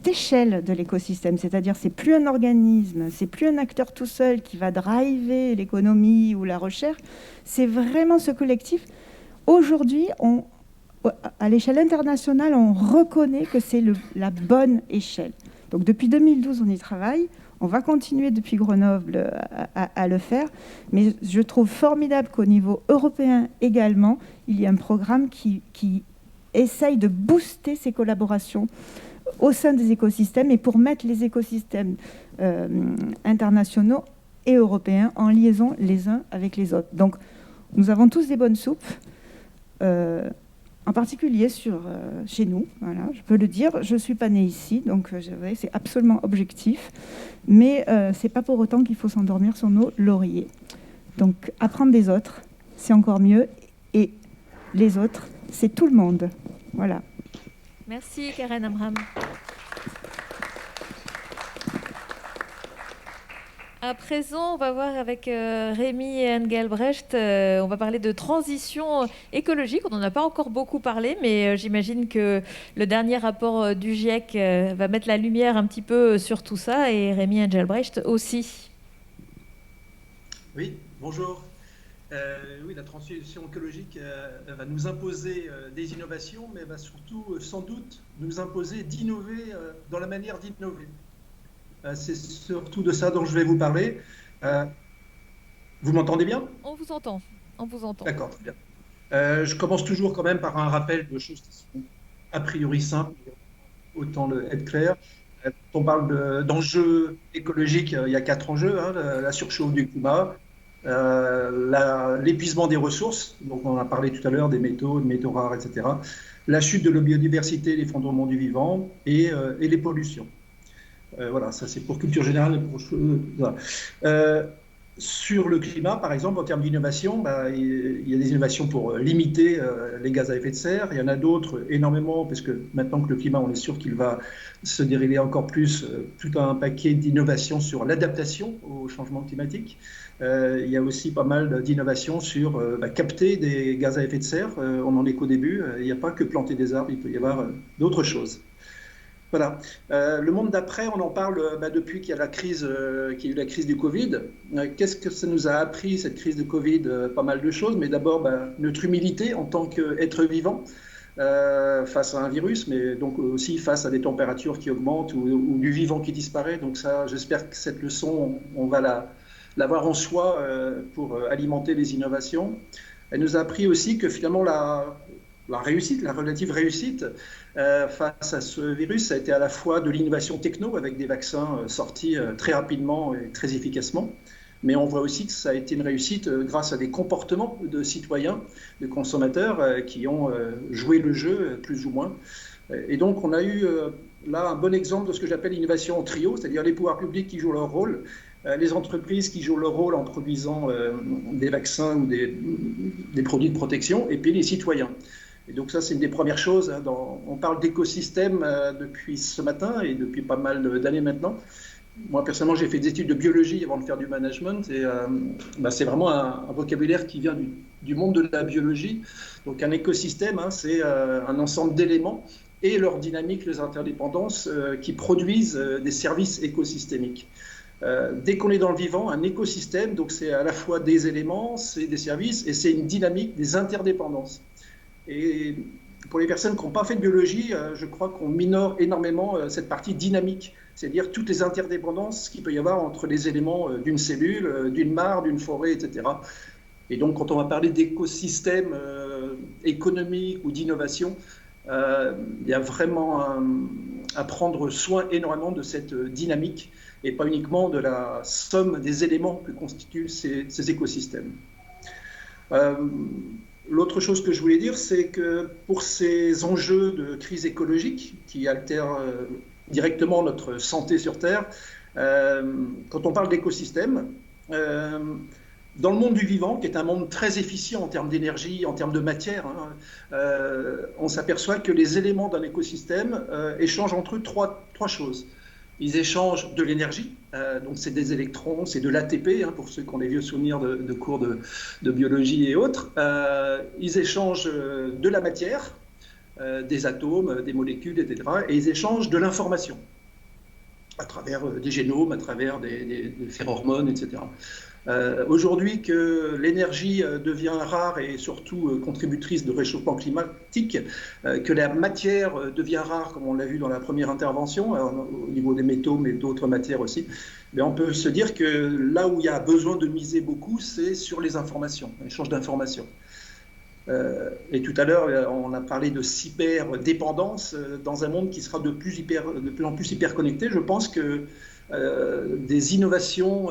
échelle de l'écosystème, c'est-à-dire c'est plus un organisme, c'est plus un acteur tout seul qui va driver l'économie ou la recherche, c'est vraiment ce collectif. Aujourd'hui, à l'échelle internationale, on reconnaît que c'est la bonne échelle. Donc depuis 2012, on y travaille. On va continuer depuis Grenoble à le faire, mais je trouve formidable qu'au niveau européen également, il y a un programme qui essaye de booster ces collaborations au sein des écosystèmes et pour mettre les écosystèmes internationaux et européens en liaison les uns avec les autres. Donc, nous avons tous des bonnes soupes, en particulier chez nous. Voilà, je peux le dire, je ne suis pas née ici, donc c'est absolument objectif, mais ce n'est pas pour autant qu'il faut s'endormir sur nos lauriers. Donc, apprendre des autres, c'est encore mieux, et les autres, c'est tout le monde. Voilà. Merci Karen Amram. À présent, on va voir avec Rémi et Engelbrecht, on va parler de transition écologique. On n'en a pas encore beaucoup parlé, mais j'imagine que le dernier rapport du GIEC va mettre la lumière un petit peu sur tout ça, et Rémi et Engelbrecht aussi. Oui, bonjour. Oui, la transition écologique va nous imposer des innovations, mais va surtout, sans doute, nous imposer d'innover dans la manière d'innover. C'est surtout de ça dont je vais vous parler. Vous m'entendez bien ? On vous entend. D'accord, très bien. Je commence toujours quand même par un rappel de choses qui sont a priori simples, autant être clair. Quand on parle d'enjeux écologiques, il y a 4 enjeux, hein, la surchauffe du climat, l'épuisement des ressources, donc on en a parlé tout à l'heure, des métaux rares, etc. La chute de la biodiversité, l'effondrement du vivant et les pollutions. Voilà, ça c'est pour culture générale. Sur le climat, par exemple, en termes d'innovation, il y a des innovations pour limiter les gaz à effet de serre. Il y en a d'autres énormément, parce que maintenant que le climat, on est sûr qu'il va se dériver encore plus, tout un paquet d'innovations sur l'adaptation au changement climatique. Il y a aussi pas mal d'innovations sur capter des gaz à effet de serre. On en est qu'au début. Il n'y a pas que planter des arbres, il peut y avoir d'autres choses. Voilà. Le monde d'après, on en parle depuis qu'il y a eu la crise du Covid. Qu'est-ce que ça nous a appris, cette crise de Covid ? Pas mal de choses, mais d'abord notre humilité en tant qu'être vivant face à un virus, mais donc aussi face à des températures qui augmentent ou du vivant qui disparaît. Donc ça, j'espère que cette leçon, on va l'avoir en soi pour alimenter les innovations. Elle nous a appris aussi que finalement la relative réussite face à ce virus, ça a été à la fois de l'innovation techno avec des vaccins sortis très rapidement et très efficacement, mais on voit aussi que ça a été une réussite grâce à des comportements de citoyens, de consommateurs qui ont joué le jeu plus ou moins. Et donc on a eu là un bon exemple de ce que j'appelle l'innovation en trio, c'est-à-dire les pouvoirs publics qui jouent leur rôle, les entreprises qui jouent leur rôle en produisant des vaccins ou des produits de protection, et puis les citoyens. Et donc ça, c'est une des premières choses. On parle d'écosystème depuis ce matin et depuis pas mal d'années maintenant. Moi, personnellement, j'ai fait des études de biologie avant de faire du management. Et c'est vraiment un vocabulaire qui vient du monde de la biologie. Donc un écosystème, c'est un ensemble d'éléments et leur dynamique, les interdépendances qui produisent des services écosystémiques. Dès qu'on est dans le vivant, un écosystème, donc c'est à la fois des éléments, c'est des services, et c'est une dynamique des interdépendances. Et pour les personnes qui n'ont pas fait de biologie, je crois qu'on minore énormément cette partie dynamique, c'est-à-dire toutes les interdépendances qu'il peut y avoir entre les éléments d'une cellule, d'une mare, d'une forêt, etc. Et donc, quand on va parler d'écosystème économique ou d'innovation, il y a vraiment à prendre soin énormément de cette dynamique et pas uniquement de la somme des éléments que constituent ces écosystèmes. L'autre chose que je voulais dire, c'est que pour ces enjeux de crise écologique qui altèrent directement notre santé sur Terre, quand on parle d'écosystème, dans le monde du vivant, qui est un monde très efficient en termes d'énergie, en termes de matière, on s'aperçoit que les éléments d'un écosystème échangent entre eux trois choses. Ils échangent de l'énergie, donc c'est des électrons, c'est de l'ATP, pour ceux qui ont des vieux souvenirs de cours de biologie et autres. Ils échangent de la matière, des atomes, des molécules, etc. Et ils échangent de l'information, à travers des génomes, à travers des phéromone, etc. Aujourd'hui que l'énergie devient rare et surtout contributrice de réchauffement climatique, que la matière devient rare, comme on l'a vu dans la première intervention, au niveau des métaux, mais d'autres matières aussi, mais on peut se dire que là où il y a besoin de miser beaucoup, c'est sur les informations, l'échange d'informations. Et tout à l'heure, on a parlé de cyberdépendance dans un monde qui sera de plus en plus hyperconnecté. Je pense que des innovations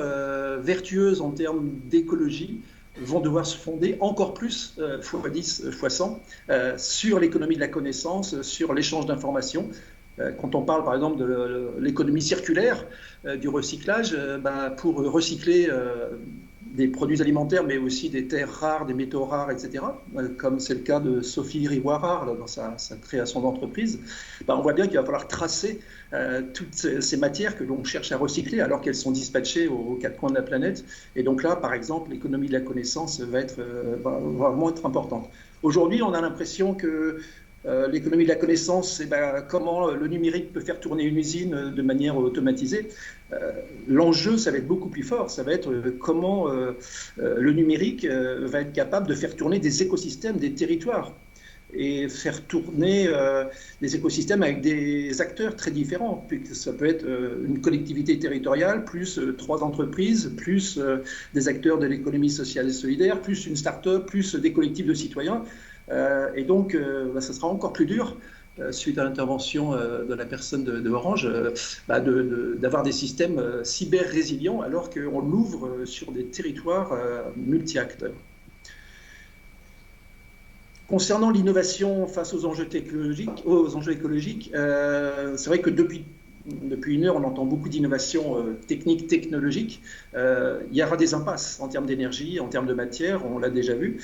vertueuses en termes d'écologie vont devoir se fonder encore plus, x10, x100, sur l'économie de la connaissance, sur l'échange d'informations. Quand on parle par exemple de l'économie circulaire, du recyclage, pour recycler des produits alimentaires, mais aussi des terres rares, des métaux rares, etc., comme c'est le cas de Sophie Rivoire dans sa création d'entreprise, on voit bien qu'il va falloir tracer toutes ces matières que l'on cherche à recycler alors qu'elles sont dispatchées aux quatre coins de la planète. Et donc là, par exemple, l'économie de la connaissance va vraiment être importante. Aujourd'hui, on a l'impression que l'économie de la connaissance, c'est comment le numérique peut faire tourner une usine de manière automatisée. L'enjeu, ça va être beaucoup plus fort. Ça va être comment le numérique va être capable de faire tourner des écosystèmes, des territoires, et faire tourner des écosystèmes avec des acteurs très différents. Ça peut être une collectivité territoriale, plus 3 entreprises, plus des acteurs de l'économie sociale et solidaire, plus une start-up, plus des collectifs de citoyens. Et donc, ça sera encore plus dur, suite à l'intervention de la personne de Orange, d'avoir des systèmes cyber-résilients alors qu'on l'ouvre sur des territoires multi-acteurs. Concernant l'innovation face aux enjeux écologiques, c'est vrai que depuis une heure, on entend beaucoup d'innovations techniques, technologiques. Il y aura des impasses en termes d'énergie, en termes de matière, on l'a déjà vu.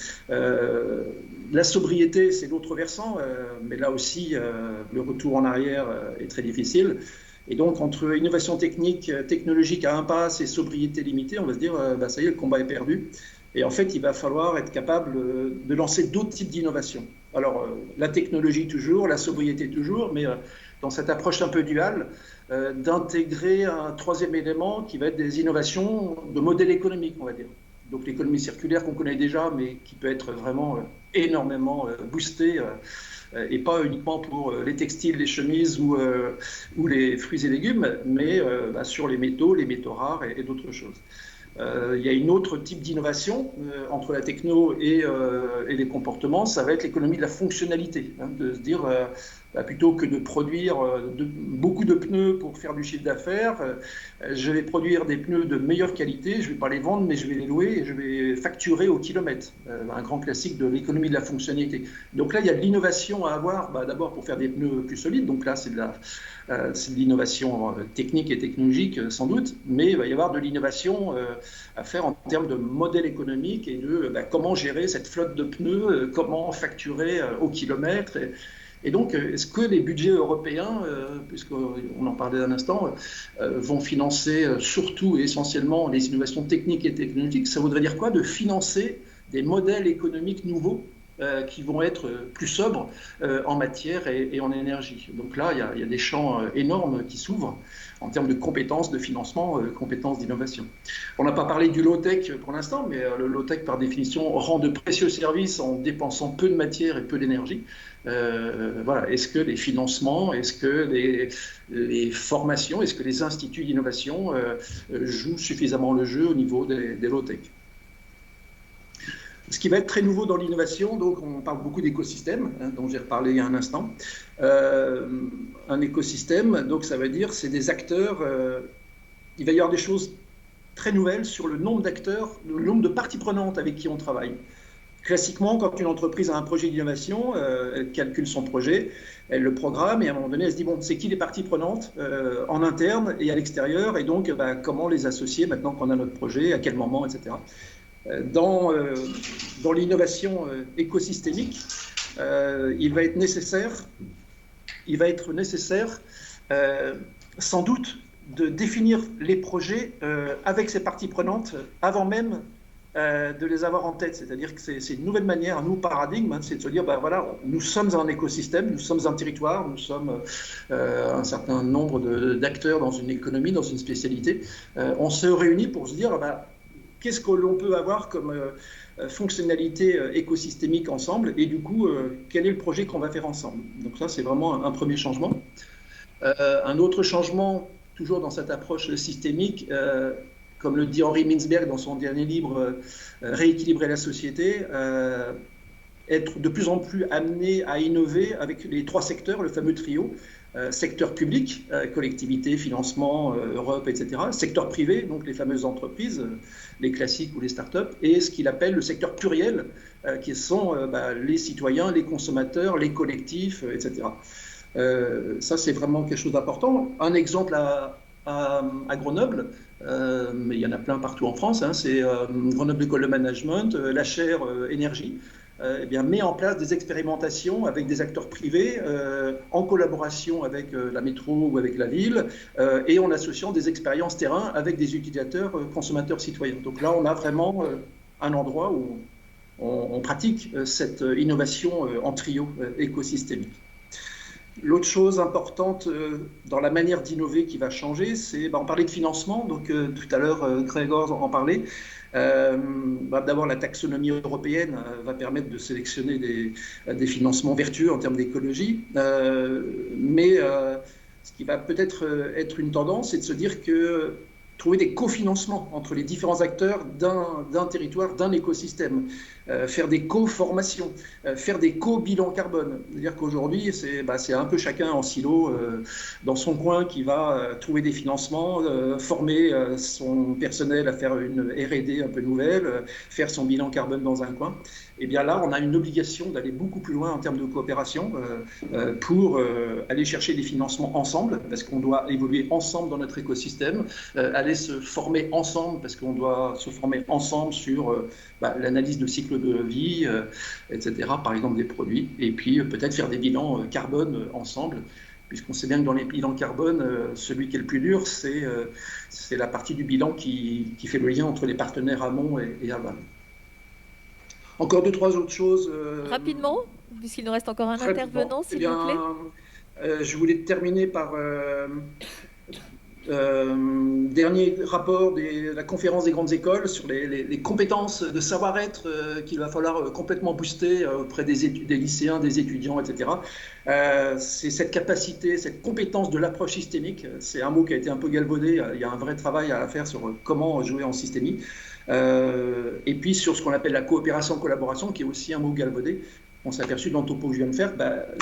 La sobriété, c'est l'autre versant, mais là aussi, le retour en arrière est très difficile. Et donc, entre innovation technologique à impasse et sobriété limitée, on va se dire, ça y est, le combat est perdu. Et en fait, il va falloir être capable de lancer d'autres types d'innovations. Alors, la technologie toujours, la sobriété toujours, mais dans cette approche un peu duale, d'intégrer un troisième élément qui va être des innovations de modèle économique, on va dire. Donc l'économie circulaire qu'on connaît déjà, mais qui peut être vraiment énormément boostée, et pas uniquement pour les textiles, les chemises ou les fruits et légumes, mais sur les métaux rares et d'autres choses. Il y a une autre type d'innovation entre la techno et les comportements, ça va être l'économie de la fonctionnalité, de se dire plutôt que de produire beaucoup de pneus pour faire du chiffre d'affaires, je vais produire des pneus de meilleure qualité, je ne vais pas les vendre, mais je vais les louer et je vais facturer au kilomètre. Un grand classique de l'économie de la fonctionnalité. Donc là, il y a de l'innovation à avoir, d'abord pour faire des pneus plus solides, donc là c'est de l'innovation technique et technologique sans doute, mais il va y avoir de l'innovation à faire en termes de modèle économique et de comment gérer cette flotte de pneus, comment facturer au kilomètre. Et donc, est-ce que les budgets européens, puisqu'on en parlait un instant, vont financer surtout et essentiellement les innovations techniques et technologiques? Ça voudrait dire quoi de financer des modèles économiques nouveaux qui vont être plus sobres en matière et en énergie. Donc là, il y a des champs énormes qui s'ouvrent en termes de compétences, de financement, compétences d'innovation. On n'a pas parlé du low-tech pour l'instant, mais le low-tech, par définition, rend de précieux services en dépensant peu de matière et peu d'énergie. Voilà. Est-ce que les financements, est-ce que les formations, est-ce que les instituts d'innovation jouent suffisamment le jeu au niveau des low-tech? Ce qui va être très nouveau dans l'innovation, donc on parle beaucoup d'écosystèmes, dont j'ai reparlé il y a un instant. Un écosystème, donc ça veut dire c'est des acteurs. Il va y avoir des choses très nouvelles sur le nombre d'acteurs, le nombre de parties prenantes avec qui on travaille. Classiquement, quand une entreprise a un projet d'innovation, elle calcule son projet, elle le programme et à un moment donné, elle se dit bon, c'est qui les parties prenantes en interne et à l'extérieur, et donc comment les associer maintenant qu'on a notre projet, à quel moment, etc. Dans l'innovation écosystémique, il va être nécessaire sans doute de définir les projets avec ces parties prenantes avant même de les avoir en tête. C'est-à-dire que c'est une nouvelle manière, un nouveau paradigme, c'est de se dire, voilà, nous sommes un écosystème, nous sommes un territoire, nous sommes un certain nombre d'acteurs dans une économie, dans une spécialité. On se réunit pour se dire, qu'est-ce que l'on peut avoir comme fonctionnalité écosystémique ensemble, et du coup, quel est le projet qu'on va faire ensemble. Donc ça, c'est vraiment un premier changement. Un autre changement, toujours dans cette approche systémique, comme le dit Henri Mintzberg dans son dernier livre, Rééquilibrer la société, être de plus en plus amené à innover avec les trois secteurs, le fameux trio, secteur public, collectivité, financement, Europe, etc. Secteur privé, donc les fameuses entreprises, les classiques ou les startups, et ce qu'il appelle le secteur pluriel, qui sont les citoyens, les consommateurs, les collectifs, etc. Ça, c'est vraiment quelque chose d'important. Un exemple à Grenoble, mais il y en a plein partout en France, c'est Grenoble École de Management, la chaire énergie, met en place des expérimentations avec des acteurs privés en collaboration avec la métro ou avec la ville et en associant des expériences terrain avec des utilisateurs, consommateurs, citoyens. Donc là, on a vraiment un endroit où on pratique cette innovation en trio écosystémique. L'autre chose importante dans la manière d'innover qui va changer, c'est, on parlait de financement, donc tout à l'heure Gregor en parlait. D'abord, la taxonomie européenne va permettre de sélectionner des financements vertueux en termes d'écologie, mais ce qui va peut-être être une tendance, c'est de se dire que trouver des cofinancements entre les différents acteurs d'un territoire, d'un écosystème, faire des co-formations, faire des co-bilans carbone. C'est-à-dire qu'aujourd'hui, c'est un peu chacun en silo dans son coin qui va trouver des financements, former son personnel à faire une R&D un peu nouvelle, faire son bilan carbone dans un coin. Et bien là, on a une obligation d'aller beaucoup plus loin en termes de coopération pour aller chercher des financements ensemble, parce qu'on doit évoluer ensemble dans notre écosystème, aller se former ensemble, parce qu'on doit se former ensemble sur l'analyse de cycle de vie, etc., par exemple des produits, et puis peut-être faire des bilans carbone ensemble, puisqu'on sait bien que dans les bilans carbone, celui qui est le plus dur, c'est la partie du bilan qui fait le lien entre les partenaires amont et aval. Encore 2-3 autres choses. Rapidement, puisqu'il nous reste encore un intervenant, s'il vous plaît. Je voulais terminer par dernier rapport de la conférence des grandes écoles sur les compétences de savoir-être qu'il va falloir complètement booster auprès des lycéens, des étudiants, etc. C'est cette capacité, cette compétence de l'approche systémique. C'est un mot qui a été un peu galvaudé. Il y a un vrai travail à faire sur comment jouer en systémie. Et puis sur ce qu'on appelle la coopération-collaboration, qui est aussi un mot galvaudé. On s'est aperçu dans le topo que je viens de faire,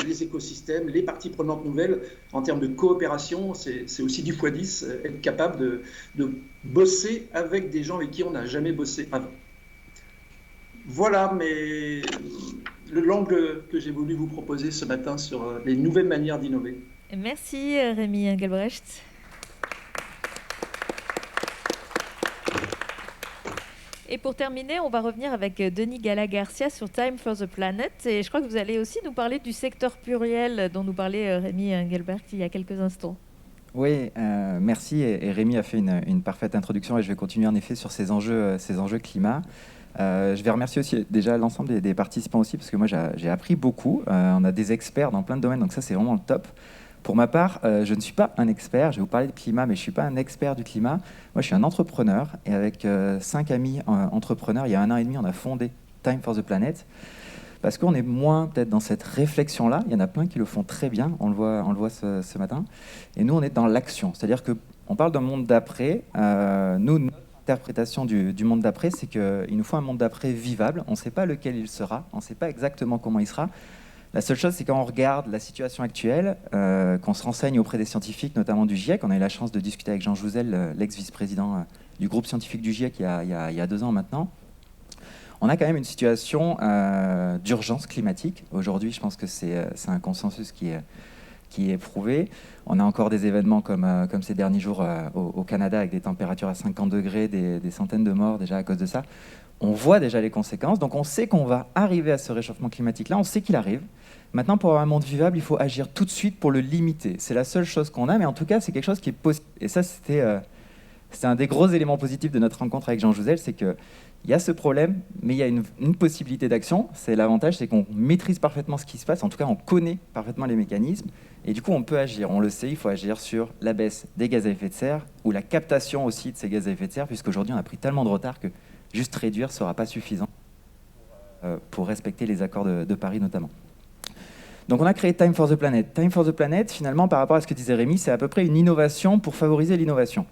les écosystèmes, les parties prenantes nouvelles, en termes de coopération, c'est aussi du x10, être capable de bosser avec des gens avec qui on n'a jamais bossé avant. Voilà l'angle que j'ai voulu vous proposer ce matin sur les nouvelles manières d'innover. Merci Rémi Engelbrecht. Et pour terminer, on va revenir avec Denis Gala-Garcia sur Time for the Planet. Et je crois que vous allez aussi nous parler du secteur pluriel dont nous parlait Rémi Engelbrecht il y a quelques instants. Oui, merci. Et Rémi a fait une parfaite introduction et je vais continuer en effet sur ces enjeux climat. Je vais remercier aussi déjà l'ensemble des participants aussi, parce que moi j'ai appris beaucoup. On a des experts dans plein de domaines, donc ça c'est vraiment le top. Pour ma part, je ne suis pas un expert, je vais vous parler de climat, mais je ne suis pas un expert du climat. Moi je suis un entrepreneur, et avec 5 amis entrepreneurs, il y a 1 an et demi, on a fondé Time for the Planet, parce qu'on est moins peut-être dans cette réflexion-là. Il y en a plein qui le font très bien, on le voit ce matin. Et nous, on est dans l'action, c'est-à-dire qu'on parle d'un monde d'après. Nous, notre interprétation du monde d'après, c'est qu'il nous faut un monde d'après vivable. On ne sait pas lequel il sera, on ne sait pas exactement comment il sera. La seule chose, c'est quand on regarde la situation actuelle, qu'on se renseigne auprès des scientifiques, notamment du GIEC. On a eu la chance de discuter avec Jean Jouzel, l'ex-vice-président du groupe scientifique du GIEC, il y a 2 ans maintenant. On a quand même une situation d'urgence climatique. Aujourd'hui, je pense que c'est un consensus qui est prouvé. On a encore des événements comme ces derniers jours au Canada, avec des températures à 50 degrés, des centaines de morts déjà à cause de ça. On voit déjà les conséquences, donc on sait qu'on va arriver à ce réchauffement climatique-là, on sait qu'il arrive. Maintenant, pour avoir un monde vivable, il faut agir tout de suite pour le limiter. C'est la seule chose qu'on a, mais en tout cas, c'est quelque chose qui est possible. Et ça, c'était un des gros éléments positifs de notre rencontre avec Jean Jouzel, c'est qu'il y a ce problème, mais il y a une possibilité d'action. C'est l'avantage, c'est qu'on maîtrise parfaitement ce qui se passe, en tout cas, on connaît parfaitement les mécanismes, et du coup, on peut agir. On le sait, il faut agir sur la baisse des gaz à effet de serre, ou la captation aussi de ces gaz à effet de serre, puisqu'aujourd'hui, on a pris tellement de retard que juste réduire ne sera pas suffisant pour respecter les accords de Paris notamment. Donc on a créé Time for the Planet. Time for the Planet, finalement, par rapport à ce que disait Rémi, c'est à peu près une innovation pour favoriser l'innovation.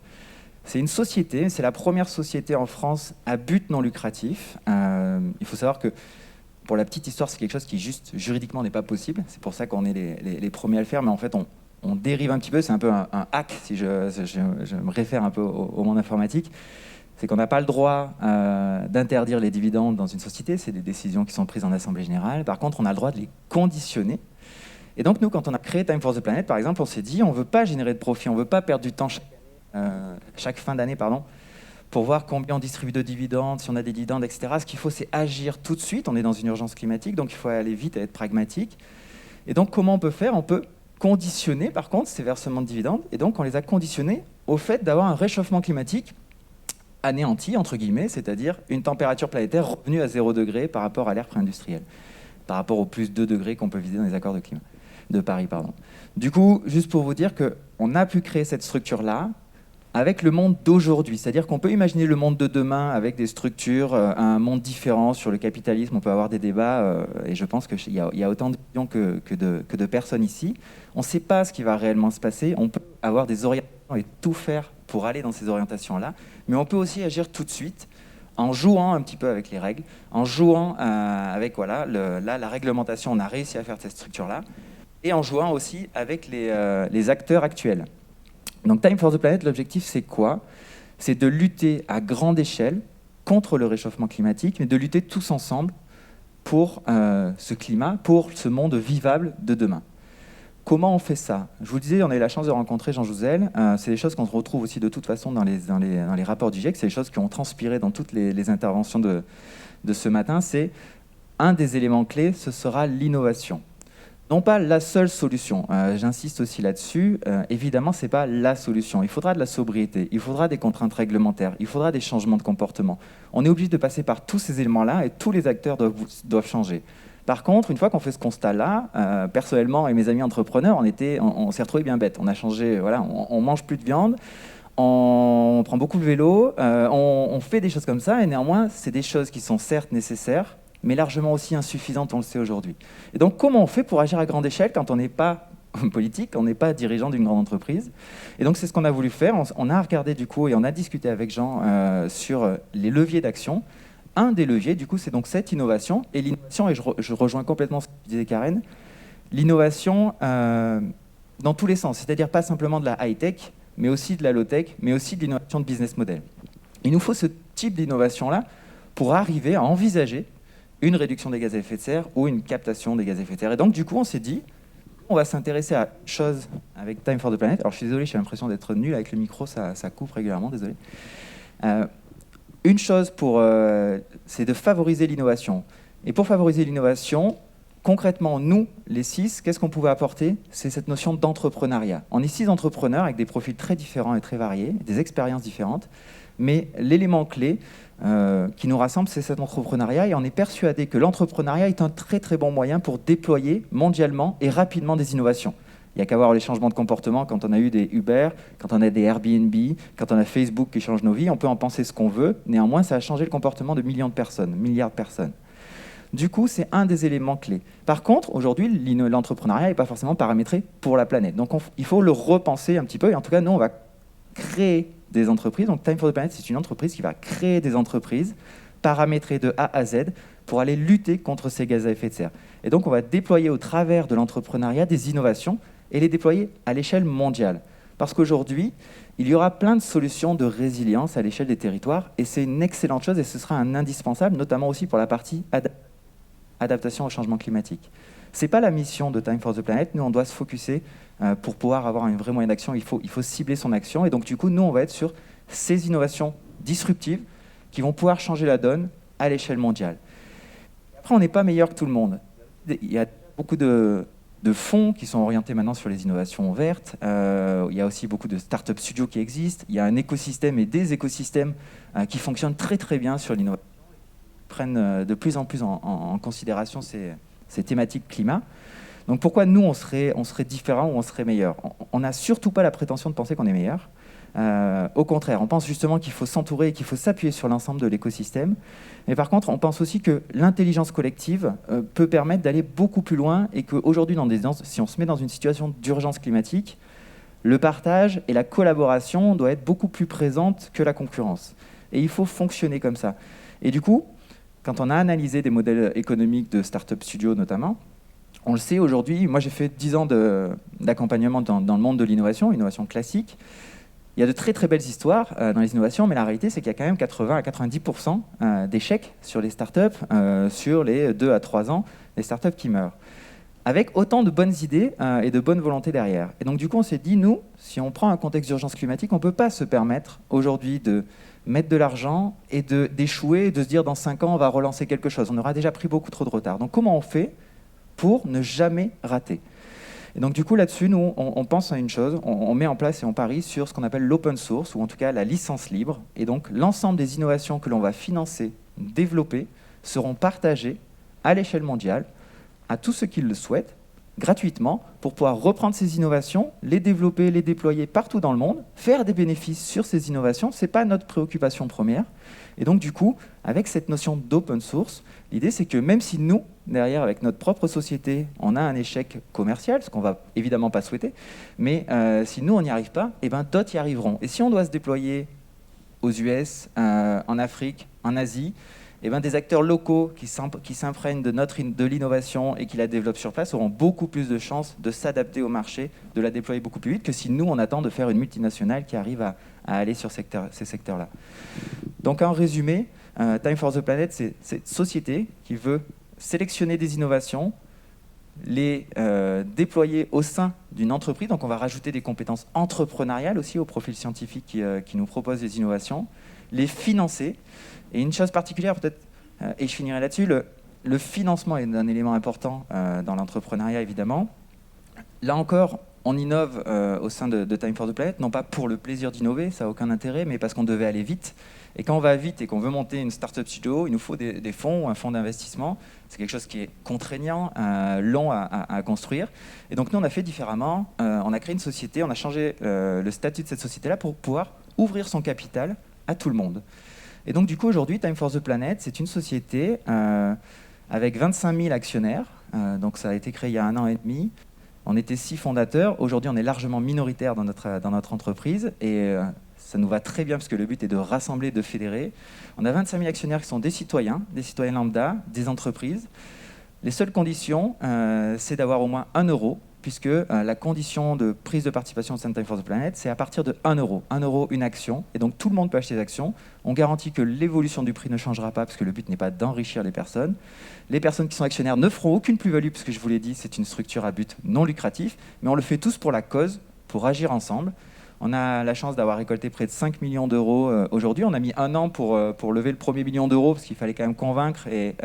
C'est une société, c'est la première société en France à but non lucratif. Il faut savoir que, pour la petite histoire, c'est quelque chose qui juste juridiquement n'est pas possible. C'est pour ça qu'on est les premiers à le faire, mais en fait on dérive un petit peu, c'est un peu un hack, si je me réfère un peu au monde informatique. C'est qu'on n'a pas le droit d'interdire les dividendes dans une société, c'est des décisions qui sont prises en Assemblée Générale. Par contre, on a le droit de les conditionner. Et donc nous, quand on a créé Time for the Planet, par exemple, on s'est dit, on ne veut pas générer de profit, on ne veut pas perdre du temps chaque fin d'année, pour voir combien on distribue de dividendes, si on a des dividendes, etc. Ce qu'il faut, c'est agir tout de suite. On est dans une urgence climatique, donc il faut aller vite et être pragmatique. Et donc, comment on peut faire ? On peut conditionner, par contre, ces versements de dividendes. Et donc, on les a conditionnés au fait d'avoir un réchauffement climatique anéanti, entre guillemets, c'est-à-dire une température planétaire revenue à 0 degré par rapport à l'ère pré-industrielle, par rapport aux plus 2 degrés qu'on peut viser dans les accords de Paris. Du coup, juste pour vous dire qu'on a pu créer cette structure-là avec le monde d'aujourd'hui, c'est-à-dire qu'on peut imaginer le monde de demain avec des structures, un monde différent sur le capitalisme, on peut avoir des débats, et je pense qu'il y a autant de visions que de personnes ici. On ne sait pas ce qui va réellement se passer, on peut avoir des orientations et tout faire pour aller dans ces orientations-là, mais on peut aussi agir tout de suite en jouant un petit peu avec les règles, en jouant avec la réglementation, on a réussi à faire cette structure-là, et en jouant aussi avec les acteurs actuels. Donc Time for the Planet, l'objectif c'est quoi ? C'est de lutter à grande échelle contre le réchauffement climatique, mais de lutter tous ensemble pour ce climat, pour ce monde vivable de demain. Comment on fait ça ? Je vous disais, on a eu la chance de rencontrer Jean Jouzel. C'est des choses qu'on retrouve aussi de toute façon dans les rapports du GIEC. C'est des choses qui ont transpiré dans toutes les interventions de ce matin. C'est un des éléments clés, ce sera l'innovation. Non pas la seule solution, j'insiste aussi là-dessus, évidemment ce n'est pas la solution, il faudra de la sobriété, il faudra des contraintes réglementaires, il faudra des changements de comportement. On est obligé de passer par tous ces éléments-là et tous les acteurs doivent changer. Par contre, une fois qu'on fait ce constat-là, personnellement et mes amis entrepreneurs, on s'est retrouvés bien bêtes, on a changé, on mange plus de viande, on prend beaucoup le vélo, on fait des choses comme ça et néanmoins c'est des choses qui sont certes nécessaires, mais largement aussi insuffisante, on le sait aujourd'hui. Et donc, comment on fait pour agir à grande échelle quand on n'est pas politique, on n'est pas dirigeant d'une grande entreprise ? Et donc, c'est ce qu'on a voulu faire. On a regardé, du coup, et on a discuté avec Jean sur les leviers d'action. Un des leviers, du coup, c'est donc cette innovation. Et l'innovation, et je rejoins complètement ce que disait Karen, l'innovation dans tous les sens, c'est-à-dire pas simplement de la high-tech, mais aussi de la low-tech, mais aussi de l'innovation de business model. Il nous faut ce type d'innovation-là pour arriver à envisager une réduction des gaz à effet de serre ou une captation des gaz à effet de serre. Et donc, du coup, on s'est dit, on va s'intéresser à une chose avec Time for the Planet. Alors, je suis désolé, j'ai l'impression d'être nul avec le micro, ça coupe régulièrement, désolé. Une chose, c'est de favoriser l'innovation. Et pour favoriser l'innovation, concrètement, nous, les 6, qu'est-ce qu'on pouvait apporter ? C'est cette notion d'entrepreneuriat. On est 6 entrepreneurs avec des profils très différents et très variés, des expériences différentes. Mais l'élément clé qui nous rassemble, c'est cet entrepreneuriat, et on est persuadé que l'entrepreneuriat est un très très bon moyen pour déployer mondialement et rapidement des innovations. Il n'y a qu'à voir les changements de comportement quand on a eu des Uber, quand on a des Airbnb, quand on a Facebook qui change nos vies. On peut en penser ce qu'on veut. Néanmoins, ça a changé le comportement de millions de personnes, milliards de personnes. Du coup, c'est un des éléments clés. Par contre, aujourd'hui, l'entrepreneuriat n'est pas forcément paramétré pour la planète. Donc, il faut le repenser un petit peu. Et en tout cas, nous, on va créer des entreprises. Donc, Time for the Planet, c'est une entreprise qui va créer des entreprises paramétrées de A à Z pour aller lutter contre ces gaz à effet de serre. Et donc, on va déployer au travers de l'entrepreneuriat des innovations et les déployer à l'échelle mondiale. Parce qu'aujourd'hui, il y aura plein de solutions de résilience à l'échelle des territoires, et c'est une excellente chose, et ce sera un indispensable, notamment aussi pour la partie adaptation au changement climatique. Ce n'est pas la mission de Time for the Planet. Nous, on doit se focuser pour pouvoir avoir un vrai moyen d'action. Il faut cibler son action, et donc du coup, nous, on va être sur ces innovations disruptives qui vont pouvoir changer la donne à l'échelle mondiale. Après, on n'est pas meilleur que tout le monde. Il y a beaucoup de fonds qui sont orientés maintenant sur les innovations vertes. Il y a aussi beaucoup de start-up studios qui existent. Il y a un écosystème et des écosystèmes qui fonctionnent très très bien sur l'innovation, prennent de plus en plus en considération ces thématiques climat. Donc pourquoi nous, on serait différents ou on serait meilleurs ? On n'a surtout pas la prétention de penser qu'on est meilleur. Au contraire, on pense justement qu'il faut s'entourer et qu'il faut s'appuyer sur l'ensemble de l'écosystème. Mais par contre, on pense aussi que l'intelligence collective peut permettre d'aller beaucoup plus loin, et qu'aujourd'hui, si on se met dans une situation d'urgence climatique, le partage et la collaboration doivent être beaucoup plus présentes que la concurrence. Et il faut fonctionner comme ça. Et du coup, quand on a analysé des modèles économiques de start-up studios notamment, on le sait aujourd'hui, moi j'ai fait 10 ans d'accompagnement dans le monde de l'innovation classique. Il y a de très très belles histoires dans les innovations, mais la réalité c'est qu'il y a quand même 80 à 90% d'échecs sur les startups, sur les 2 à 3 ans, les startups qui meurent, avec autant de bonnes idées et de bonne volonté derrière. Et donc du coup on s'est dit, nous, si on prend un contexte d'urgence climatique, on ne peut pas se permettre aujourd'hui de mettre de l'argent et d'échouer et de se dire dans 5 ans on va relancer quelque chose. On aura déjà pris beaucoup trop de retard. Donc comment on fait pour ne jamais rater ? Et donc du coup là-dessus, nous, on pense à une chose, on met en place et on parie sur ce qu'on appelle l'open source, ou en tout cas la licence libre. Et donc l'ensemble des innovations que l'on va financer, développer, seront partagées à l'échelle mondiale à tous ceux qui le souhaitent, gratuitement, pour pouvoir reprendre ces innovations, les développer, les déployer partout dans le monde, faire des bénéfices sur ces innovations. Ce n'est pas notre préoccupation première. Et donc du coup, avec cette notion d'open source, l'idée c'est que même si nous, derrière, avec notre propre société, on a un échec commercial, ce qu'on ne va évidemment pas souhaiter, mais si nous on n'y arrive pas, eh ben, d'autres y arriveront. Et si on doit se déployer aux US, en Afrique, en Asie, eh ben, des acteurs locaux qui s'imprègnent de l'innovation et qui la développent sur place auront beaucoup plus de chances de s'adapter au marché, de la déployer beaucoup plus vite que si nous, on attend de faire une multinationale qui arrive à aller sur ces secteurs-là. Donc en résumé, Time for the Planet, c'est cette société qui veut sélectionner des innovations, les déployer au sein d'une entreprise. Donc on va rajouter des compétences entrepreneuriales aussi au profil scientifique qui nous propose des innovations, les financer. Et une chose particulière peut-être, et je finirai là-dessus, le financement est un élément important dans l'entrepreneuriat évidemment. Là encore, on innove au sein de Time for the Planet, non pas pour le plaisir d'innover, ça n'a aucun intérêt, mais parce qu'on devait aller vite. Et quand on va vite et qu'on veut monter une start-up studio, il nous faut des fonds ou un fonds d'investissement. C'est quelque chose qui est contraignant, long à construire. Et donc nous, on a fait différemment. On a créé une société, on a changé le statut de cette société-là pour pouvoir ouvrir son capital à tout le monde. Et donc du coup, aujourd'hui, Time for the Planet, c'est une société avec 25 000 actionnaires. Donc ça a été créé il y a 1 an et demi. On était 6 fondateurs. Aujourd'hui, on est largement minoritaire dans notre entreprise. Et ça nous va très bien parce que le but est de rassembler, de fédérer. On a 25 000 actionnaires qui sont des citoyens lambda, des entreprises. Les seules conditions, c'est d'avoir au moins 1 euro, puisque la condition de prise de participation au sein de Time for the Planet, c'est à partir de 1 euro. 1 euro, une action. Et donc tout le monde peut acheter des actions. On garantit que l'évolution du prix ne changera pas, parce que le but n'est pas d'enrichir les personnes. Les personnes qui sont actionnaires ne feront aucune plus-value, puisque je vous l'ai dit, c'est une structure à but non lucratif. Mais on le fait tous pour la cause, pour agir ensemble. On a la chance d'avoir récolté près de 5 millions d'euros aujourd'hui. On a mis 1 an pour lever le premier million d'euros, parce qu'il fallait quand même convaincre et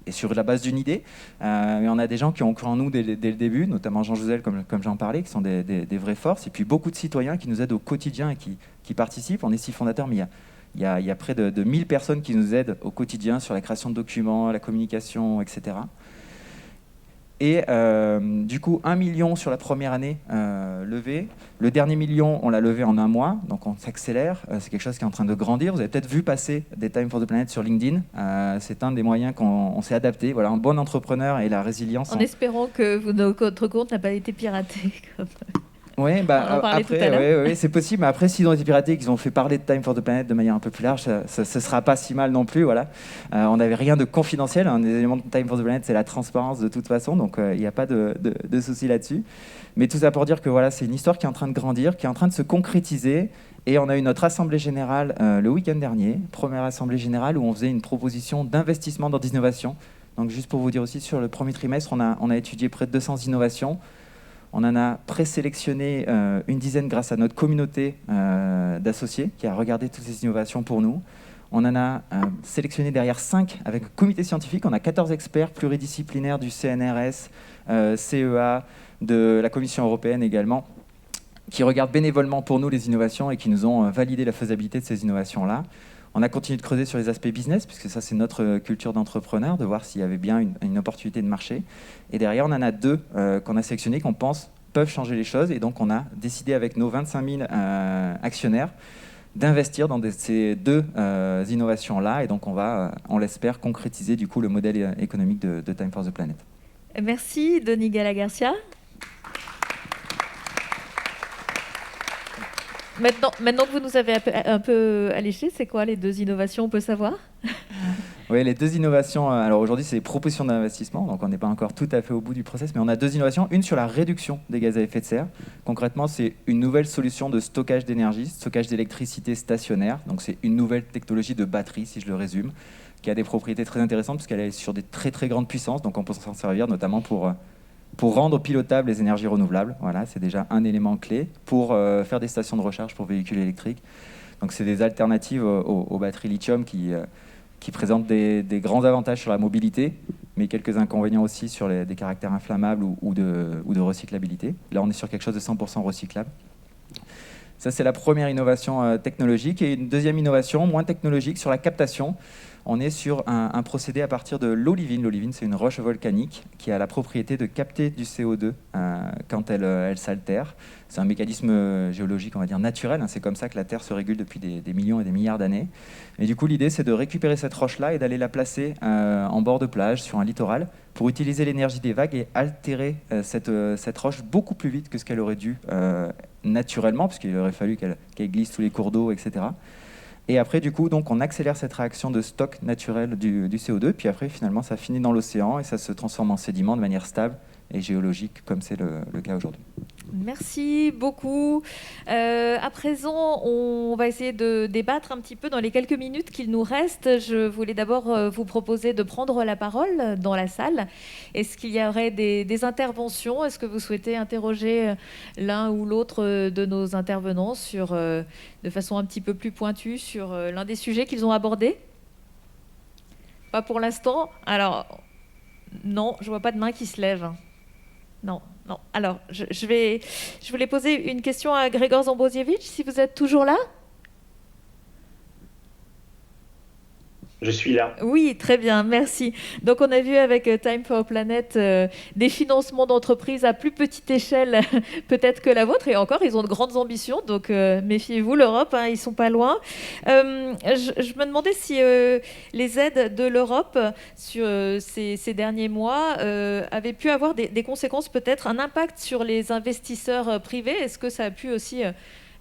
et sur la base d'une idée. Mais on a des gens qui ont cru en nous dès le début, notamment Jean Jouzel, comme j'en parlais, qui sont des vraies forces, et puis beaucoup de citoyens qui nous aident au quotidien et qui participent. On est 6 fondateurs, mais il y a près de 1000 personnes qui nous aident au quotidien sur la création de documents, la communication, etc. Et du coup, 1 million sur la première année levé. Le dernier million, on l'a levé en 1 mois, donc on s'accélère. C'est quelque chose qui est en train de grandir. Vous avez peut-être vu passer des Time for the Planet sur LinkedIn. C'est un des moyens qu'on s'est adapté. Voilà, un bon entrepreneur et la résilience. En espérant que votre compte n'a pas été piraté. Oui, on en parlait tout à l'heure. C'est possible. Mais après, s'ils ont été piratés et qu'ils ont fait parler de Time for the Planet de manière un peu plus large, ça ne sera pas si mal non plus. Voilà. On n'avait rien de confidentiel. Un des éléments de Time for the Planet, c'est la transparence de toute façon. Donc, il n'y a pas de souci là-dessus. Mais tout ça pour dire que voilà, c'est une histoire qui est en train de grandir, qui est en train de se concrétiser. Et on a eu notre assemblée générale le week-end dernier, première assemblée générale où on faisait une proposition d'investissement dans l'innovation. Donc, juste pour vous dire aussi, sur le premier trimestre, on a étudié près de 200 innovations. On en a présélectionné une dizaine grâce à notre communauté d'associés qui a regardé toutes ces innovations pour nous. On en a sélectionné derrière 5 avec un comité scientifique. On a 14 experts pluridisciplinaires du CNRS, CEA, de la Commission européenne également, qui regardent bénévolement pour nous les innovations et qui nous ont validé la faisabilité de ces innovations-là. On a continué de creuser sur les aspects business, puisque ça, c'est notre culture d'entrepreneur, de voir s'il y avait bien une opportunité de marché. Et derrière, on en a 2 qu'on a sélectionnés, qu'on pense peuvent changer les choses. Et donc, on a décidé avec nos 25 000 actionnaires d'investir dans ces 2 innovations-là. Et donc, on va, on l'espère, concrétiser du coup le modèle économique de Time for the Planet. Merci, Denis Gala-Garcia. Maintenant que vous nous avez un peu alléché, c'est quoi les 2 innovations, on peut savoir ? Oui, les 2 innovations, alors aujourd'hui c'est les propositions d'investissement, donc on n'est pas encore tout à fait au bout du process, mais on a 2 innovations, une sur la réduction des gaz à effet de serre. Concrètement, c'est une nouvelle solution de stockage d'énergie, stockage d'électricité stationnaire, donc c'est une nouvelle technologie de batterie, si je le résume, qui a des propriétés très intéressantes, puisqu'elle est sur des très très grandes puissances, donc on peut s'en servir notamment pour rendre pilotables les énergies renouvelables. Voilà, c'est déjà un élément clé pour faire des stations de recharge pour véhicules électriques. Donc c'est des alternatives aux batteries lithium qui présentent des grands avantages sur la mobilité, mais quelques inconvénients aussi sur des caractères inflammables ou de recyclabilité. Là, on est sur quelque chose de 100% recyclable. Ça, c'est la première innovation technologique. Et une deuxième innovation, moins technologique, sur la captation. On est sur un procédé à partir de l'olivine. L'olivine, c'est une roche volcanique qui a la propriété de capter du CO2 quand elle s'altère. C'est un mécanisme géologique, on va dire, naturel. C'est comme ça que la Terre se régule depuis des millions et des milliards d'années. Et du coup, l'idée, c'est de récupérer cette roche-là et d'aller la placer en bord de plage, sur un littoral, pour utiliser l'énergie des vagues et altérer cette roche beaucoup plus vite que ce qu'elle aurait dû naturellement, puisqu'il aurait fallu qu'elle glisse sous les cours d'eau, etc. Et après, du coup, donc, on accélère cette réaction de stock naturel du CO2, puis après, finalement, ça finit dans l'océan et ça se transforme en sédiment de manière stable et géologique, comme c'est le cas aujourd'hui. Merci beaucoup. À présent, on va essayer de débattre un petit peu dans les quelques minutes qu'il nous reste. Je voulais d'abord vous proposer de prendre la parole dans la salle. Est-ce qu'il y aurait des interventions ? Est-ce que vous souhaitez interroger l'un ou l'autre de nos intervenants de façon un petit peu plus pointue sur l'un des sujets qu'ils ont abordés ? Pas pour l'instant. Alors, non, je ne vois pas de main qui se lève. Non. Alors, je voulais poser une question à Grégor Zambrosiewicz, si vous êtes toujours là. Je suis là. Oui, très bien, merci. Donc, on a vu avec Time for Planet des financements d'entreprises à plus petite échelle peut-être que la vôtre. Et encore, ils ont de grandes ambitions. Donc, méfiez-vous, l'Europe, ils ne sont pas loin. Je me demandais si les aides de l'Europe sur ces derniers mois avaient pu avoir des conséquences, peut-être un impact sur les investisseurs privés. Est-ce que ça a pu aussi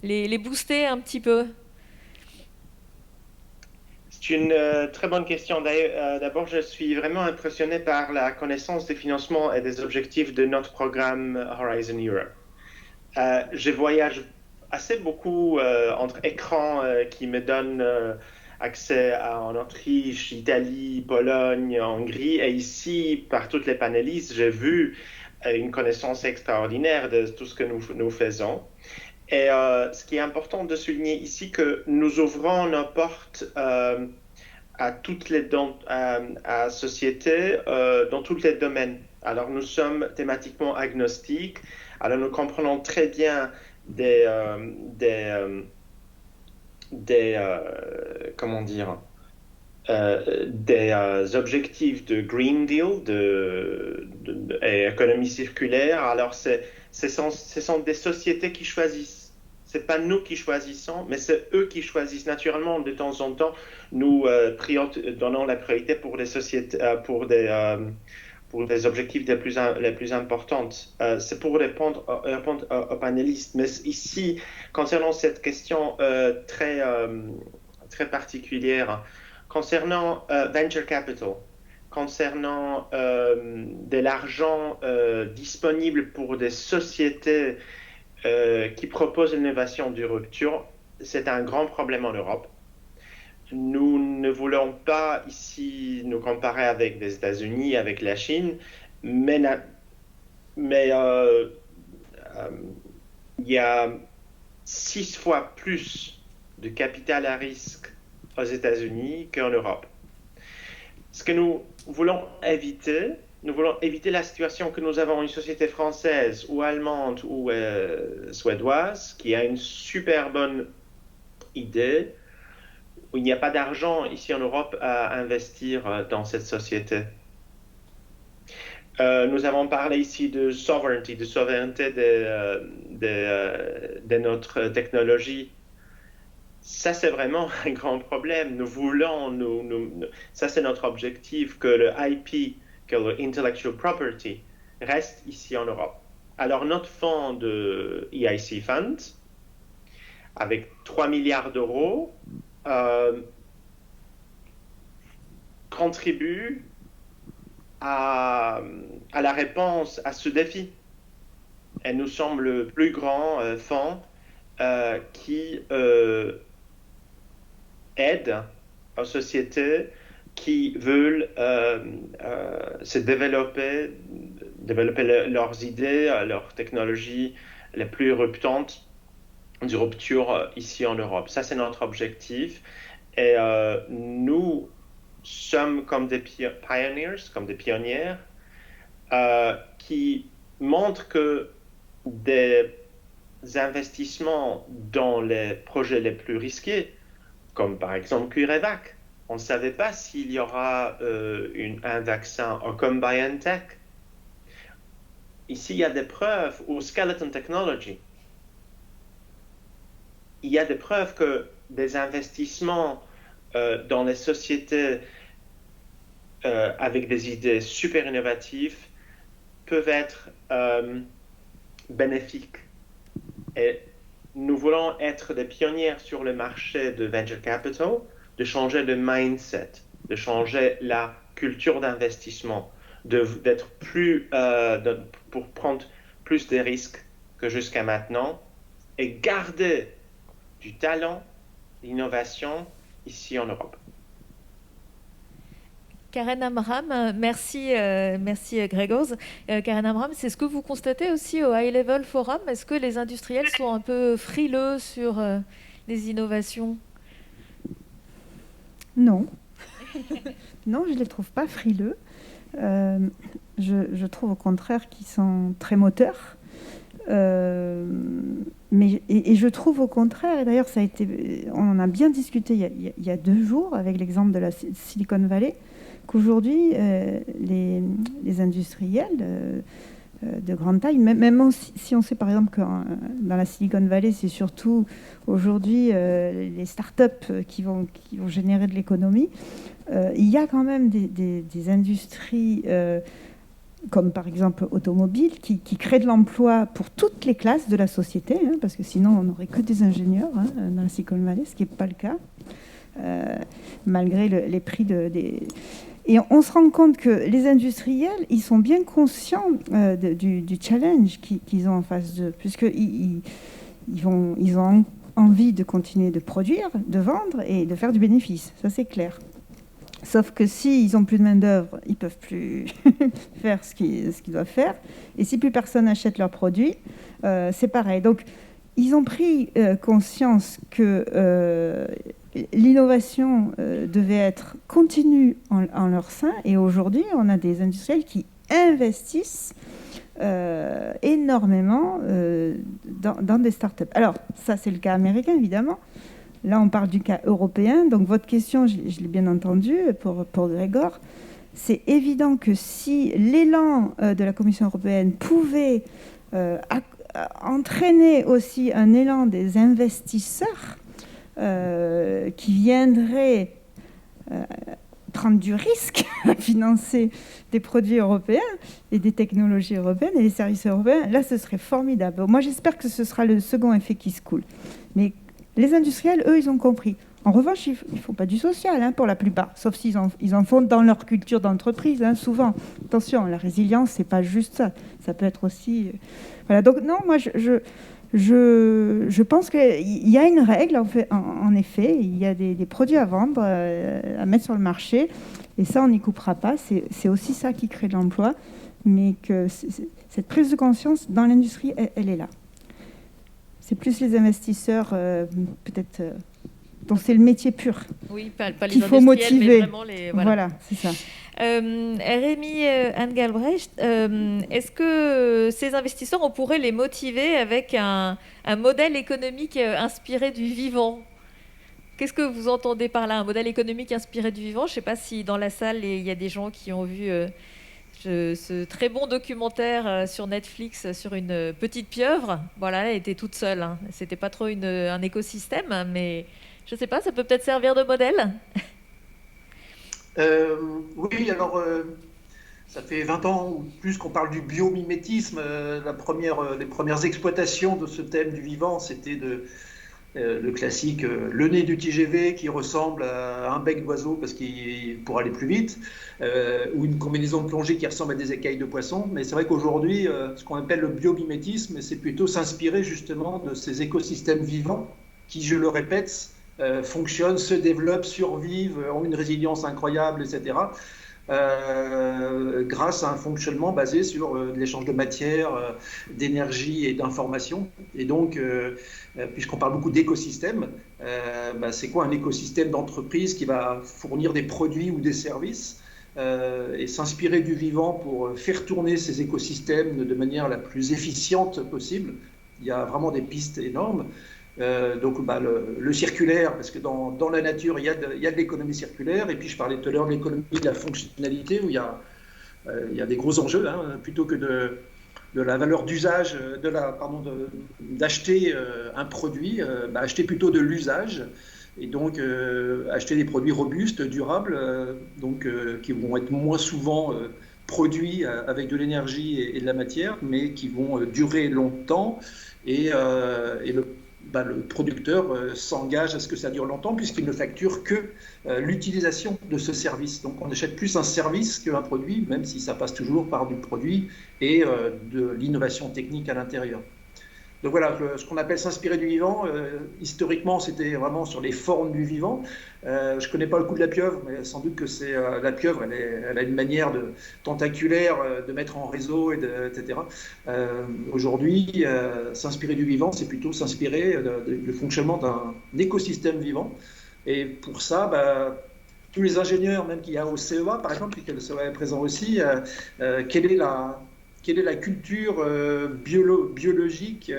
les booster un petit peu ? C'est une très bonne question. D'abord, je suis vraiment impressionné par la connaissance des financements et des objectifs de notre programme Horizon Europe. Je voyage assez beaucoup entre écrans qui me donnent accès en Autriche, Italie, Pologne, Hongrie. Et ici, par toutes les panélistes, j'ai vu une connaissance extraordinaire de tout ce que nous faisons. Et ce qui est important de souligner ici, que nous ouvrons nos portes à toutes les à sociétés dans tous les domaines. Alors nous sommes thématiquement agnostiques. Alors nous comprenons très bien comment dire, des objectifs de Green Deal, et économie circulaire. Alors ce sont des sociétés qui choisissent. C'est pas nous qui choisissons, mais c'est eux qui choisissent. Naturellement, de temps en temps, nous donnons la priorité pour les sociétés, pour des objectifs les plus importantes. C'est pour répondre aux panélistes. Mais ici, concernant cette question très particulière, concernant venture capital, concernant de l'argent disponible pour des sociétés qui proposent l'innovation de rupture, c'est un grand problème en Europe. Nous ne voulons pas ici nous comparer avec les États-Unis, avec la Chine, mais il y a 6 fois plus de capital à risque aux États-Unis qu'en Europe. Ce que nous voulons éviter la situation que nous avons une société française ou allemande ou suédoise qui a une super bonne idée, où il n'y a pas d'argent ici en Europe à investir dans cette société. Nous avons parlé ici de souveraineté de notre technologie. Ça, c'est vraiment un grand problème. Nous voulons, ça c'est notre objectif, que le IP, que le Intellectual Property, reste ici en Europe. Alors notre fonds de EIC Fund, avec 3 milliards d'euros, contribue à la réponse à ce défi. Et nous sommes le plus grand fonds qui aide aux sociétés qui veulent se développer leurs idées, leurs technologies les plus de rupture ici en Europe. Ça, c'est notre objectif. Et nous sommes comme des pioneers, comme des pionnières, qui montrent que des investissements dans les projets les plus risqués, comme par exemple CureVac, on ne savait pas s'il y aura un vaccin, ou comme BioNTech. Ici, il y a des preuves, ou Skeleton Technology, il y a des preuves que des investissements dans les sociétés avec des idées super innovatives peuvent être bénéfiques. Et nous voulons être des pionnières sur le marché de venture capital, de changer le mindset, de changer la culture d'investissement, d'être pour prendre plus de risques que jusqu'à maintenant et garder du talent, l'innovation ici en Europe. Karen Amram, merci Gregors. Karen Amram, c'est ce que vous constatez aussi au High Level Forum. Est-ce que les industriels sont un peu frileux sur les innovations ? Non. Non, je ne les trouve pas frileux. Je trouve au contraire qu'ils sont très moteurs. Mais je trouve au contraire, et d'ailleurs on en a bien discuté il y a 2 jours avec l'exemple de la Silicon Valley, qu'aujourd'hui les industriels de grande taille, même si on sait par exemple que dans la Silicon Valley c'est surtout aujourd'hui les startups qui vont générer de l'économie, il y a quand même des industries comme par exemple automobile, qui crée de l'emploi pour toutes les classes de la société, parce que sinon on n'aurait que des ingénieurs dans la Silicon Valley, ce qui n'est pas le cas, malgré les prix Et on se rend compte que les industriels, ils sont bien conscients du challenge qu'ils ont en face d'eux, puisqu'ils ont envie de continuer de produire, de vendre et de faire du bénéfice, ça c'est clair. Sauf que s'ils n'ont plus de main-d'œuvre, ils ne peuvent plus faire ce qu'ils doivent faire. Et si plus personne achète leurs produits, c'est pareil. Donc, ils ont pris conscience que l'innovation devait être continue en leur sein, et aujourd'hui, on a des industriels qui investissent énormément dans des startups. Alors, ça, c'est le cas américain, évidemment. Là, on parle du cas européen. Donc, votre question, je l'ai bien entendue pour Grégor. C'est évident que si l'élan de la Commission européenne pouvait entraîner aussi un élan des investisseurs qui viendraient prendre du risque à financer des produits européens et des technologies européennes et des services européens, là, ce serait formidable. Moi, j'espère que ce sera le second effet qui se coule. Mais les industriels, eux, ils ont compris. En revanche, ils ne font pas du social, pour la plupart, sauf s'ils en font dans leur culture d'entreprise, souvent. Attention, la résilience, ce n'est pas juste ça. Ça peut être aussi... Voilà, donc non, moi, je pense qu'il y a une règle, en effet. Il y a des produits à vendre, à mettre sur le marché. Et ça, on n'y coupera pas. C'est aussi ça qui crée de l'emploi. Mais que cette prise de conscience dans l'industrie, elle est là. C'est plus les investisseurs, peut-être... Donc c'est le métier pur. Oui, pas les qu'il faut motiver. Mais vraiment les... Voilà, c'est ça. Rémi Engelbrecht, est-ce que ces investisseurs, on pourrait les motiver avec un modèle économique inspiré du vivant ? Qu'est-ce que vous entendez par là, un modèle économique inspiré du vivant ? Je ne sais pas si dans la salle, il y a des gens qui ont vu ce très bon documentaire sur Netflix sur une petite pieuvre. Voilà, elle était toute seule. Ce n'était pas trop un écosystème, mais je ne sais pas, ça peut peut-être servir de modèle. Oui, alors ça fait 20 ans ou plus qu'on parle du biomimétisme. Les premières exploitations de ce thème du vivant, c'était le classique le nez du TGV qui ressemble à un bec d'oiseau pour aller plus vite, ou une combinaison de plongée qui ressemble à des écailles de poisson. Mais c'est vrai qu'aujourd'hui, ce qu'on appelle le biomimétisme, c'est plutôt s'inspirer justement de ces écosystèmes vivants qui, je le répète, fonctionnent, se développent, survivent, ont une résilience incroyable, etc. Grâce à un fonctionnement basé sur l'échange de matière, d'énergie et d'informations. Et donc, puisqu'on parle beaucoup d'écosystèmes, c'est quoi un écosystème d'entreprise qui va fournir des produits ou des services et s'inspirer du vivant pour faire tourner ces écosystèmes de manière la plus efficiente possible. Il y a vraiment des pistes énormes. Donc le circulaire, parce que dans la nature, il y a de l'économie circulaire, et puis je parlais tout à l'heure de l'économie de la fonctionnalité, où il y a des gros enjeux, plutôt que de la valeur d'usage, d'acheter un produit, acheter plutôt de l'usage, et donc acheter des produits robustes, durables, qui vont être moins souvent produits avec de l'énergie et de la matière, mais qui vont durer longtemps, et le producteur s'engage à ce que ça dure longtemps puisqu'il ne facture que l'utilisation de ce service. Donc on achète plus un service qu'un produit, même si ça passe toujours par du produit et de l'innovation technique à l'intérieur. Donc voilà, ce qu'on appelle s'inspirer du vivant, historiquement c'était vraiment sur les formes du vivant. Je ne connais pas le coup de la pieuvre, mais sans doute que c'est la pieuvre, elle a une manière tentaculaire de mettre en réseau, etc. Aujourd'hui, s'inspirer du vivant, c'est plutôt s'inspirer du fonctionnement d'un écosystème vivant. Et pour ça, tous les ingénieurs, même qu'il y a au CEA par exemple, puisque le CEA est présent aussi, quelle est la culture biologique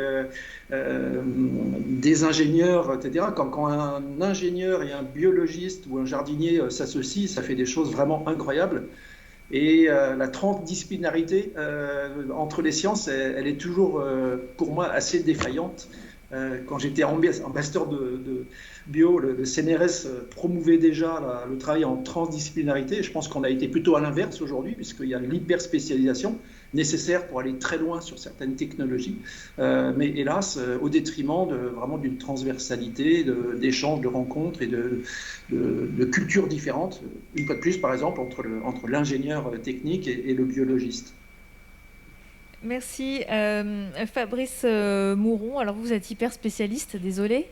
des ingénieurs, etc. Quand un ingénieur et un biologiste ou un jardinier s'associent, ça fait des choses vraiment incroyables. Et la transdisciplinarité entre les sciences, elle est toujours, pour moi, assez défaillante. Quand j'étais en master de bio, le CNRS promouvait déjà le travail en transdisciplinarité. Je pense qu'on a été plutôt à l'inverse aujourd'hui, puisqu'il y a l'hyperspécialisation nécessaire pour aller très loin sur certaines technologies, mais hélas, au détriment vraiment d'une transversalité, d'échanges, de rencontres et de cultures différentes, une fois de plus, par exemple, entre l'ingénieur technique et le biologiste. Merci. Fabrice Mouron, alors vous êtes hyper spécialiste, désolé.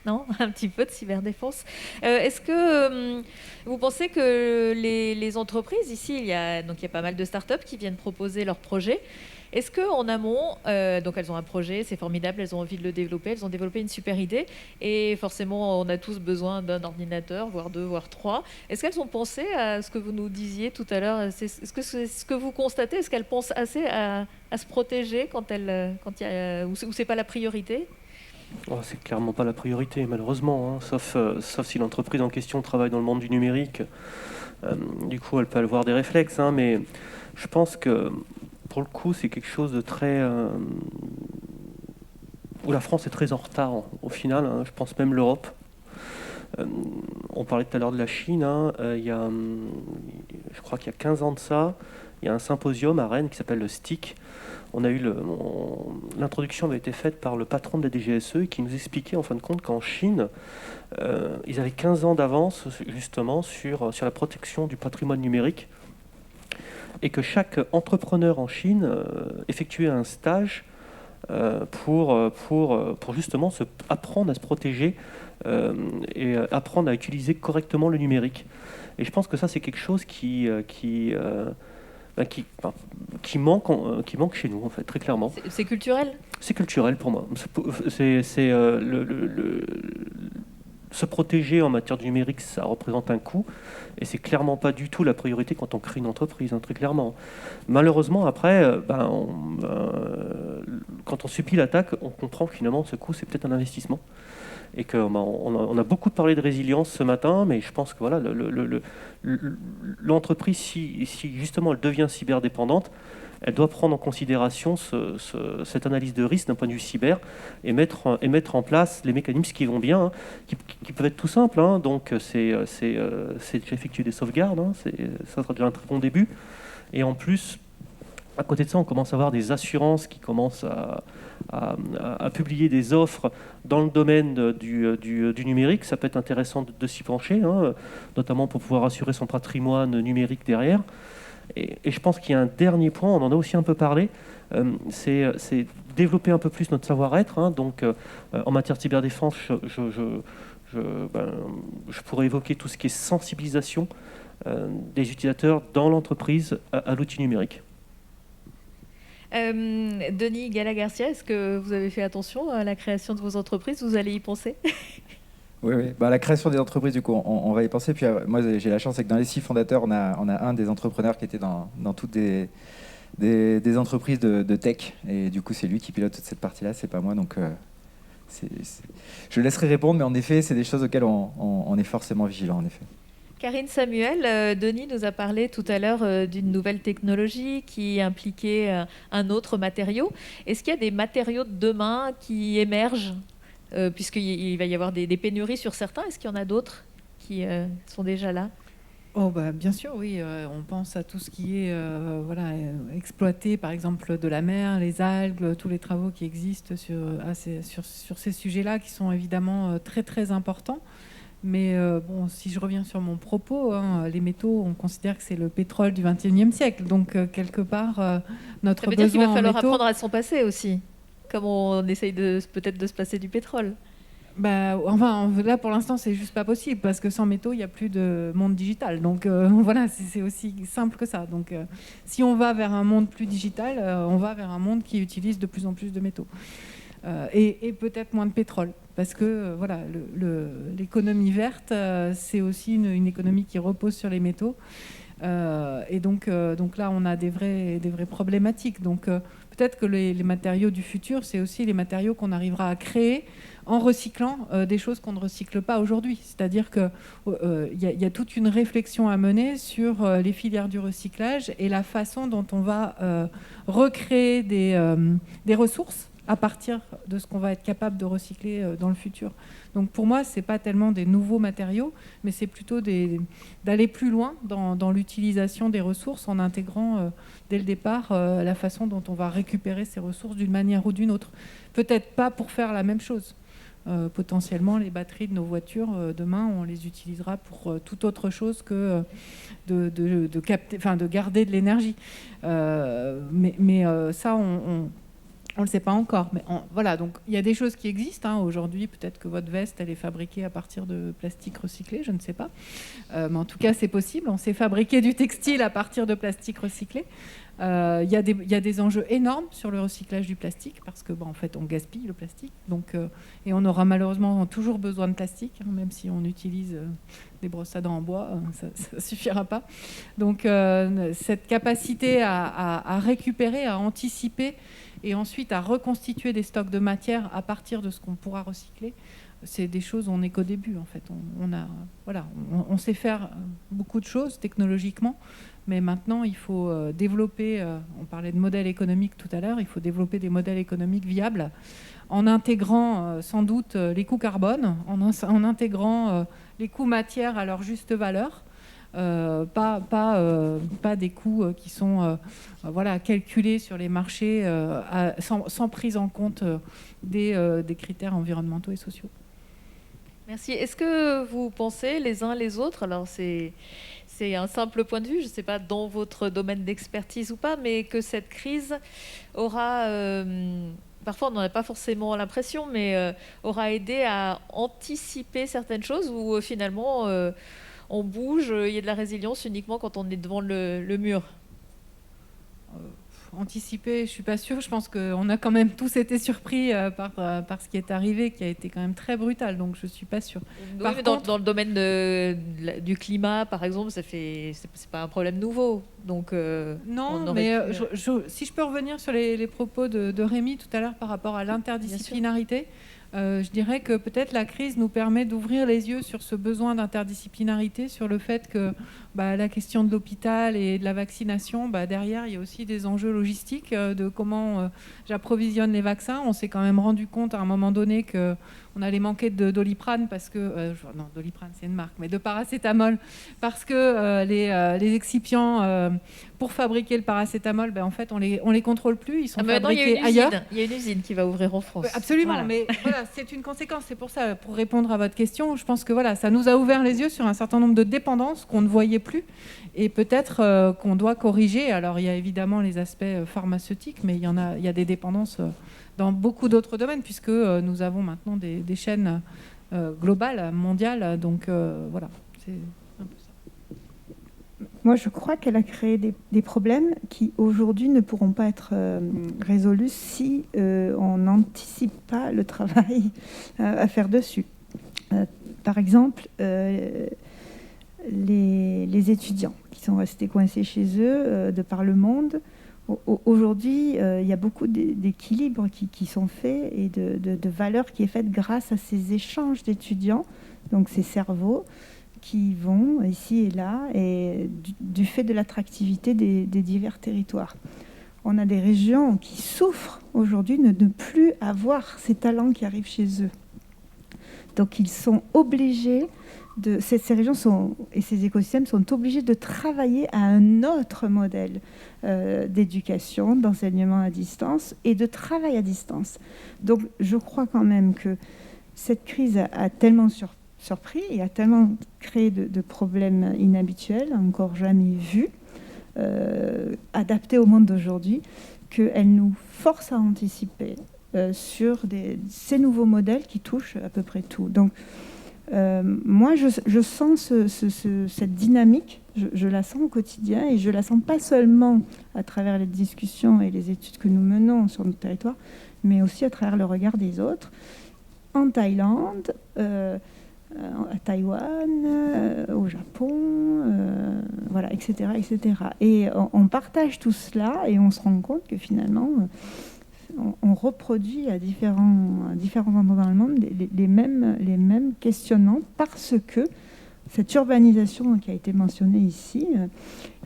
non? Un petit peu de cyberdéfense. Est-ce que vous pensez que les entreprises, ici, il y a pas mal de startups qui viennent proposer leurs projets. Est-ce qu'en amont, donc elles ont un projet, c'est formidable, elles ont envie de le développer, elles ont développé une super idée, et forcément on a tous besoin d'un ordinateur, voire 2, voire 3. Est-ce qu'elles ont pensé à ce que vous nous disiez tout à l'heure? Est-ce que c'est ce que vous constatez? Est-ce qu'elles pensent assez à se protéger quand ou c'est pas la priorité? Oh, c'est clairement pas la priorité, malheureusement, hein, sauf si l'entreprise en question travaille dans le monde du numérique. Du coup, elle peut avoir des réflexes, hein, mais je pense que pour le coup, c'est quelque chose de très... où la France est très en retard, au final, hein, je pense même l'Europe. On parlait tout à l'heure de la Chine, hein, je crois qu'il y a 15 ans de ça, il y a un symposium à Rennes qui s'appelle le STIC. L'introduction avait été faite par le patron de la DGSE et qui nous expliquait en fin de compte qu'en Chine, ils avaient 15 ans d'avance justement sur la protection du patrimoine numérique et que chaque entrepreneur en Chine effectuait un stage pour justement apprendre à se protéger et apprendre à utiliser correctement le numérique. Et je pense que ça, c'est quelque chose qui manque chez nous, en fait, très clairement. C'est culturel ? C'est culturel pour moi. Se protéger en matière de numérique, ça représente un coût, et c'est clairement pas du tout la priorité quand on crée une entreprise, hein, très clairement. Malheureusement, après, quand on subit l'attaque, on comprend que finalement, ce coût, c'est peut-être un investissement. Et on a beaucoup parlé de résilience ce matin, mais je pense que voilà, l'entreprise, si justement elle devient cyberdépendante, elle doit prendre en considération cette analyse de risque d'un point de vue cyber et mettre en place les mécanismes qui vont bien, hein, qui peuvent être tout simples. Hein, donc c'est effectuer des sauvegardes, hein, ça sera déjà un très bon début. Et en plus, à côté de ça, on commence à avoir des assurances qui commencent à publier des offres dans le domaine du numérique. Ça peut être intéressant de s'y pencher, hein, notamment pour pouvoir assurer son patrimoine numérique derrière. Et je pense qu'il y a un dernier point, on en a aussi un peu parlé, c'est développer un peu plus notre savoir-être. Hein, donc, en matière de cyberdéfense, je pourrais évoquer tout ce qui est sensibilisation des utilisateurs dans l'entreprise à l'outil numérique. Denis Gala-Garcia, est-ce que vous avez fait attention à la création de vos entreprises? Vous allez y penser? Oui. La création des entreprises, du coup, on va y penser. Puis moi, j'ai la chance, c'est que dans les 6 fondateurs, on a un des entrepreneurs qui était dans toutes des entreprises de tech. Et du coup, c'est lui qui pilote toute cette partie-là, c'est pas moi. Donc, je laisserai répondre, mais en effet, c'est des choses auxquelles on est forcément vigilant, en effet. Karine Samuel, Denis nous a parlé tout à l'heure d'une nouvelle technologie qui impliquait un autre matériau. Est-ce qu'il y a des matériaux de demain qui émergent, puisqu'il va y avoir des pénuries sur certains? Est-ce qu'il y en a d'autres qui sont déjà là? Bien sûr, oui. On pense à tout ce qui est exploité, par exemple, de la mer, les algues, tous les travaux qui existent sur ces sujets-là qui sont évidemment très, très importants. Mais si je reviens sur mon propos, les métaux, on considère que c'est le pétrole du XXIe siècle. Donc, quelque part, notre besoin en métaux... Ça veut dire qu'il va falloir apprendre à s'en passer aussi, comme on essaye peut-être de se passer du pétrole. Là, pour l'instant, c'est juste pas possible, parce que sans métaux, il n'y a plus de monde digital. Donc, voilà, c'est aussi simple que ça. Donc, si on va vers un monde plus digital, on va vers un monde qui utilise de plus en plus de métaux. Et peut-être moins de pétrole. Parce que l'économie verte, c'est aussi une économie qui repose sur les métaux. Et donc là, on a des vraies problématiques. Donc peut-être que les matériaux du futur, c'est aussi les matériaux qu'on arrivera à créer en recyclant des choses qu'on ne recycle pas aujourd'hui. C'est-à-dire qu'il y a toute une réflexion à mener sur les filières du recyclage et la façon dont on va recréer des ressources à partir de ce qu'on va être capable de recycler dans le futur. Donc pour moi, ce n'est pas tellement des nouveaux matériaux, mais c'est plutôt d'aller plus loin dans l'utilisation des ressources en intégrant dès le départ la façon dont on va récupérer ces ressources d'une manière ou d'une autre. Peut-être pas pour faire la même chose. Potentiellement, les batteries de nos voitures, demain, on les utilisera pour toute autre chose que de garder de l'énergie. Mais ça, On ne le sait pas encore, mais voilà, donc il y a des choses qui existent. Aujourd'hui, peut-être que votre veste, elle est fabriquée à partir de plastique recyclé, je ne sais pas. Mais en tout cas, c'est possible. On sait fabriquer du textile à partir de plastique recyclé. Il y a des enjeux énormes sur le recyclage du plastique, parce que, en fait, on gaspille le plastique. Donc, et on aura malheureusement toujours besoin de plastique, même si on utilise des brosses à dents en bois, ça ne suffira pas. Donc, cette capacité à récupérer, à anticiper, et ensuite à reconstituer des stocks de matière à partir de ce qu'on pourra recycler, c'est des choses, on n'est qu'au début en fait. On sait faire beaucoup de choses technologiquement, mais maintenant il faut développer, on parlait de modèles économiques tout à l'heure, il faut développer des modèles économiques viables en intégrant sans doute les coûts carbone, en intégrant les coûts matière à leur juste valeur. Pas des coûts qui sont calculés sur les marchés sans prise en compte des critères environnementaux et sociaux. Merci. Est-ce que vous pensez les uns les autres, alors c'est un simple point de vue, je ne sais pas dans votre domaine d'expertise ou pas, mais que cette crise aura, parfois on n'en a pas forcément l'impression, mais aura aidé à anticiper certaines choses ou finalement on bouge, il y a de la résilience uniquement quand on est devant le mur? Anticiper, je ne suis pas sûre. Je pense qu'on a quand même tous été surpris par ce qui est arrivé, qui a été quand même très brutal. Donc, je ne suis pas sûre. Oui, mais dans le domaine du climat, par exemple, c'est pas un problème nouveau. Donc, non, mais si je peux revenir sur les propos de Rémi tout à l'heure par rapport à l'interdisciplinarité, je dirais que peut-être la crise nous permet d'ouvrir les yeux sur ce besoin d'interdisciplinarité, sur le fait que la question de l'hôpital et de la vaccination, derrière, il y a aussi des enjeux logistiques de comment j'approvisionne les vaccins. On s'est quand même rendu compte à un moment donné qu'on allait manquer de Doliprane parce que... non, Doliprane, c'est une marque, mais de paracétamol, parce que les excipients pour fabriquer le paracétamol, en fait, on les contrôle plus. Ils sont fabriqués ailleurs. Il y a une usine qui va ouvrir en France. Absolument, voilà. Mais voilà, c'est une conséquence. C'est pour ça, pour répondre à votre question, je pense que ça nous a ouvert les yeux sur un certain nombre de dépendances qu'on ne voyait plus et peut-être qu'on doit corriger. Alors, il y a évidemment les aspects pharmaceutiques, mais il y a des dépendances dans beaucoup d'autres domaines puisque nous avons maintenant des chaînes globales, mondiales. Donc, voilà, c'est un peu ça. Moi, je crois qu'elle a créé des problèmes qui, aujourd'hui, ne pourront pas être résolus si on n'anticipe pas le travail à faire dessus. Par exemple, les étudiants qui sont restés coincés chez eux de par le monde. Aujourd'hui, il y a beaucoup d'équilibres qui sont faits et de valeurs qui est faite grâce à ces échanges d'étudiants, donc ces cerveaux qui vont ici et là, et du fait de l'attractivité des divers territoires. On a des régions qui souffrent aujourd'hui de ne plus avoir ces talents qui arrivent chez eux. Donc ils sont obligés, ces régions et ces écosystèmes sont obligés de travailler à un autre modèle d'éducation, d'enseignement à distance et de travail à distance. Donc je crois quand même que cette crise a tellement surpris et a tellement créé de problèmes inhabituels, encore jamais vus, adaptés au monde d'aujourd'hui, qu'elle nous force à anticiper sur ces nouveaux modèles qui touchent à peu près tout. Donc, moi, je sens cette dynamique, je la sens au quotidien, et je la sens pas seulement à travers les discussions et les études que nous menons sur notre territoire, mais aussi à travers le regard des autres, en Thaïlande, à Taïwan, au Japon, voilà, etc., etc. Et on partage tout cela et on se rend compte que finalement, on reproduit à différents endroits dans le monde les mêmes questionnements parce que cette urbanisation qui a été mentionnée ici,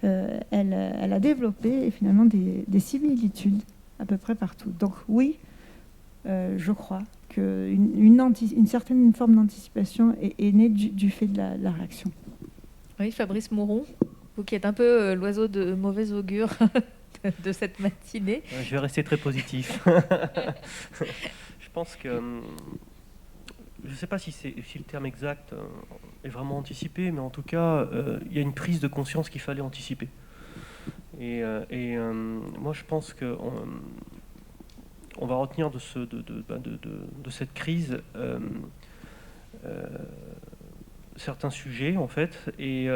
elle a développé finalement des similitudes à peu près partout. Donc oui, je crois qu'une certaine forme d'anticipation est née du fait de la réaction. Oui, Fabrice Mouron, vous qui êtes un peu l'oiseau de mauvais augure de cette matinée. Je vais rester très positif. Je pense que... Je ne sais pas si le terme exact est vraiment anticipé, mais en tout cas, il y a une prise de conscience qu'il fallait anticiper. Et moi, je pense que on va retenir de cette crise certains sujets en fait, et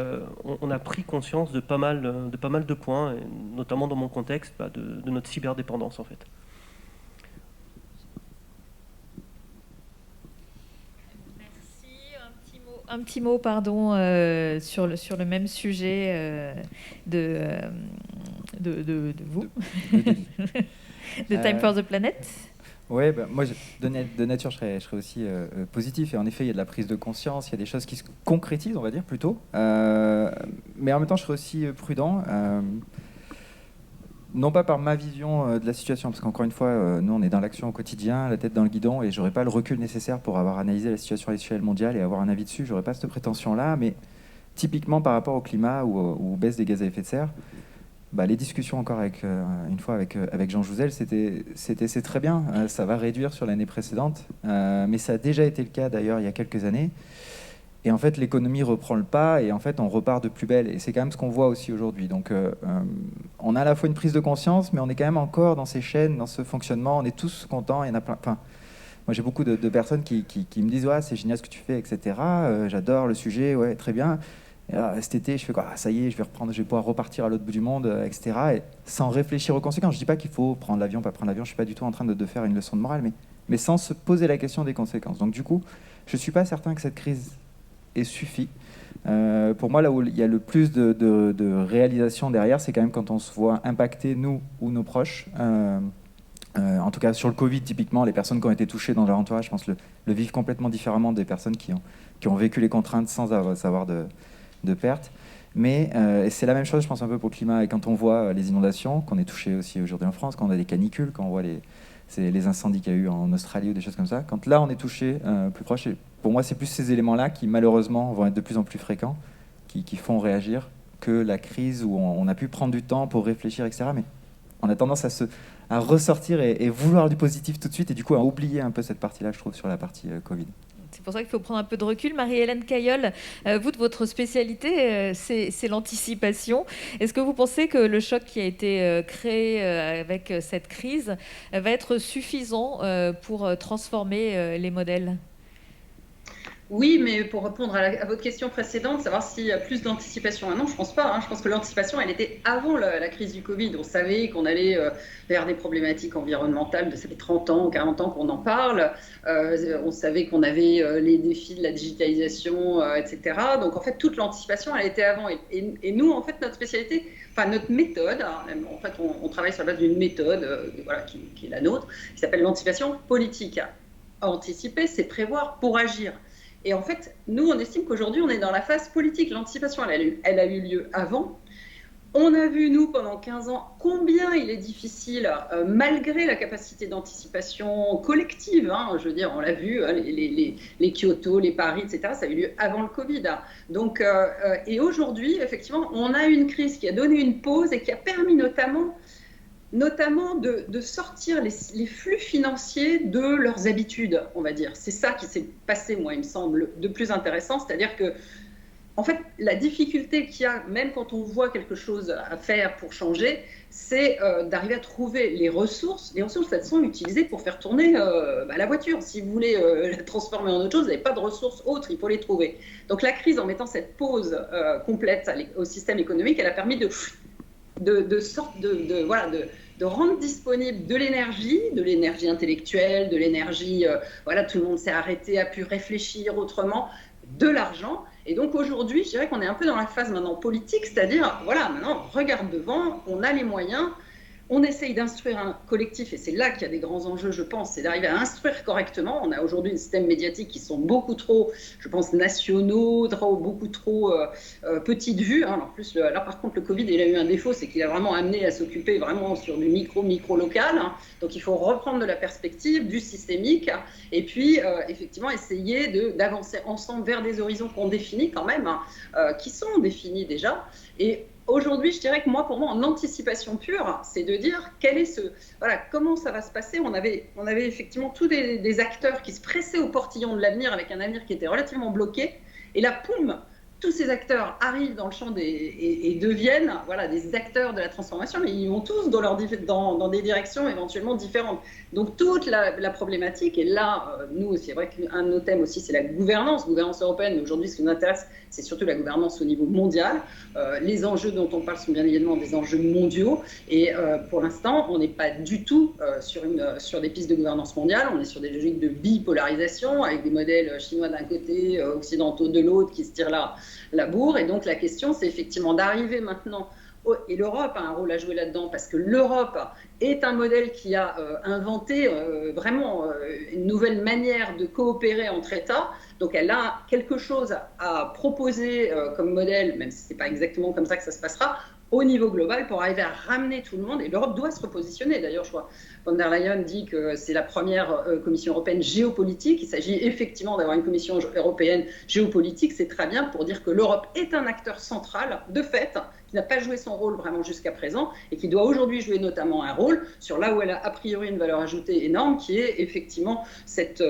on a pris conscience de pas mal de points, et notamment dans mon contexte de notre cyberdépendance en fait. Un petit mot, pardon, sur le même sujet de vous, de Time for the Planet. Oui, moi, de nature, je serais aussi positif. Et en effet, il y a de la prise de conscience, il y a des choses qui se concrétisent, on va dire, plutôt. Mais en même temps, je serais aussi prudent. Non pas par ma vision de la situation, parce qu'encore une fois, nous, on est dans l'action au quotidien, la tête dans le guidon, et je n'aurais pas le recul nécessaire pour avoir analysé la situation à l'échelle mondiale et avoir un avis dessus. Je n'aurais pas cette prétention-là. Mais typiquement, par rapport au climat ou aux baisses des gaz à effet de serre, les discussions encore une fois avec Jean Jouzel, c'est très bien, ça va réduire sur l'année précédente, mais ça a déjà été le cas d'ailleurs il y a quelques années. Et en fait, l'économie reprend le pas et en fait, on repart de plus belle. Et c'est quand même ce qu'on voit aussi aujourd'hui. Donc, on a à la fois une prise de conscience, mais on est quand même encore dans ces chaînes, dans ce fonctionnement. On est tous contents. Il y en a plein. Enfin, moi, j'ai beaucoup de personnes qui me disent « Ouais, c'est génial ce que tu fais, etc. J'adore le sujet, ouais, très bien. » Cet été, je fais quoi ? Ça y est, je vais pouvoir repartir à l'autre bout du monde, etc. Et sans réfléchir aux conséquences. Je dis pas qu'il faut prendre l'avion, pas prendre l'avion. Je suis pas du tout en train de faire une leçon de morale, mais sans se poser la question des conséquences. Donc du coup, je suis pas certain que cette crise ait suffi. Pour moi, là où il y a le plus de réalisation derrière, c'est quand même quand on se voit impacter, nous ou nos proches. En tout cas, sur le Covid, typiquement, les personnes qui ont été touchées dans leur entourage, je pense, le vivent complètement différemment des personnes qui ont vécu les contraintes sans savoir de pertes. Mais c'est la même chose, je pense, un peu pour le climat. Et quand on voit les inondations, qu'on est touché aussi aujourd'hui en France, quand on a des canicules, quand on voit les incendies qu'il y a eu en Australie ou des choses comme ça, quand là on est touché plus proche, et pour moi c'est plus ces éléments-là qui malheureusement vont être de plus en plus fréquents, qui font réagir, que la crise où on a pu prendre du temps pour réfléchir, etc. Mais on a tendance à ressortir et vouloir du positif tout de suite, et du coup à oublier un peu cette partie-là, je trouve, sur la partie Covid. C'est pour ça qu'il faut prendre un peu de recul. Marie-Hélène Cailleul, vous, de votre spécialité, c'est l'anticipation. Est-ce que vous pensez que le choc qui a été créé avec cette crise va être suffisant pour transformer les modèles ? Oui, mais pour répondre à votre question précédente, savoir s'il y a plus d'anticipation maintenant, je ne pense pas. Je pense que l'anticipation, elle était avant la crise du Covid. On savait qu'on allait vers des problématiques environnementales. Ça fait 30 ans, 40 ans qu'on en parle. On savait qu'on avait les défis de la digitalisation, etc. Donc, en fait, toute l'anticipation, elle était avant. Et nous, en fait, notre spécialité, enfin, notre méthode, en fait, on travaille sur la base d'une méthode qui est la nôtre, qui s'appelle l'anticipation politique. Anticiper, c'est prévoir pour agir. Et en fait, nous, on estime qu'aujourd'hui, on est dans la phase politique. L'anticipation, elle a eu lieu avant. On a vu, nous, pendant 15 ans, combien il est difficile, malgré la capacité d'anticipation collective, je veux dire, on l'a vu, les Kyoto, les Paris, etc., ça a eu lieu avant le Covid. Donc, et aujourd'hui, effectivement, on a une crise qui a donné une pause et qui a permis notamment de sortir les flux financiers de leurs habitudes, on va dire. C'est ça qui s'est passé, moi, il me semble, de plus intéressant. C'est-à-dire que, en fait, la difficulté qu'il y a, même quand on voit quelque chose à faire pour changer, c'est d'arriver à trouver les ressources. Les ressources, elles sont utilisées pour faire tourner la voiture. Si vous voulez la transformer en autre chose, vous n'avez pas de ressources autres, il faut les trouver. Donc la crise, en mettant cette pause complète au système économique, elle a permis de rendre disponible de l'énergie intellectuelle, de l'énergie, tout le monde s'est arrêté, a pu réfléchir autrement, de l'argent. Et donc aujourd'hui, je dirais qu'on est un peu dans la phase maintenant politique, c'est-à-dire, maintenant on regarde devant, on a les moyens, on essaye d'instruire un collectif, et c'est là qu'il y a des grands enjeux, je pense, c'est d'arriver à instruire correctement. On a aujourd'hui des systèmes médiatiques qui sont beaucoup trop, je pense, nationaux, beaucoup trop petite vue. En plus, là, par contre, le Covid, il a eu un défaut, c'est qu'il a vraiment amené à s'occuper vraiment sur du micro-local. Donc, il faut reprendre de la perspective, du systémique, et puis, effectivement, essayer d'avancer ensemble vers des horizons qu'on définit quand même, qui sont définis déjà. Et aujourd'hui, je dirais que pour moi, en anticipation pure, c'est de dire comment ça va se passer. On avait effectivement tous des acteurs qui se pressaient au portillon de l'avenir, avec un avenir qui était relativement bloqué. Et là, poum, tous ces acteurs arrivent dans le champ et deviennent des acteurs de la transformation, mais ils vont tous dans des directions éventuellement différentes. Donc toute la problématique, et là, nous, c'est vrai qu'un de nos thèmes aussi, c'est la gouvernance européenne, mais aujourd'hui, ce qui nous intéresse, c'est surtout la gouvernance au niveau mondial. Les enjeux dont on parle sont bien évidemment des enjeux mondiaux, et pour l'instant, on n'est pas du tout sur des pistes de gouvernance mondiale, on est sur des logiques de bipolarisation, avec des modèles chinois d'un côté, occidentaux de l'autre, qui se tirent la bourre. Et donc la question, c'est effectivement d'arriver maintenant, et l'Europe a un rôle à jouer là-dedans, parce que l'Europe est un modèle qui a inventé vraiment une nouvelle manière de coopérer entre États. Donc elle a quelque chose à proposer comme modèle, même si ce n'est pas exactement comme ça que ça se passera, au niveau global pour arriver à ramener tout le monde. Et l'Europe doit se repositionner. D'ailleurs, je crois von der Leyen dit que c'est la première commission européenne géopolitique. Il s'agit effectivement d'avoir une commission européenne géopolitique. C'est très bien pour dire que l'Europe est un acteur central, de fait, qui n'a pas joué son rôle vraiment jusqu'à présent et qui doit aujourd'hui jouer notamment un rôle sur là où elle a a priori une valeur ajoutée énorme, qui est effectivement cette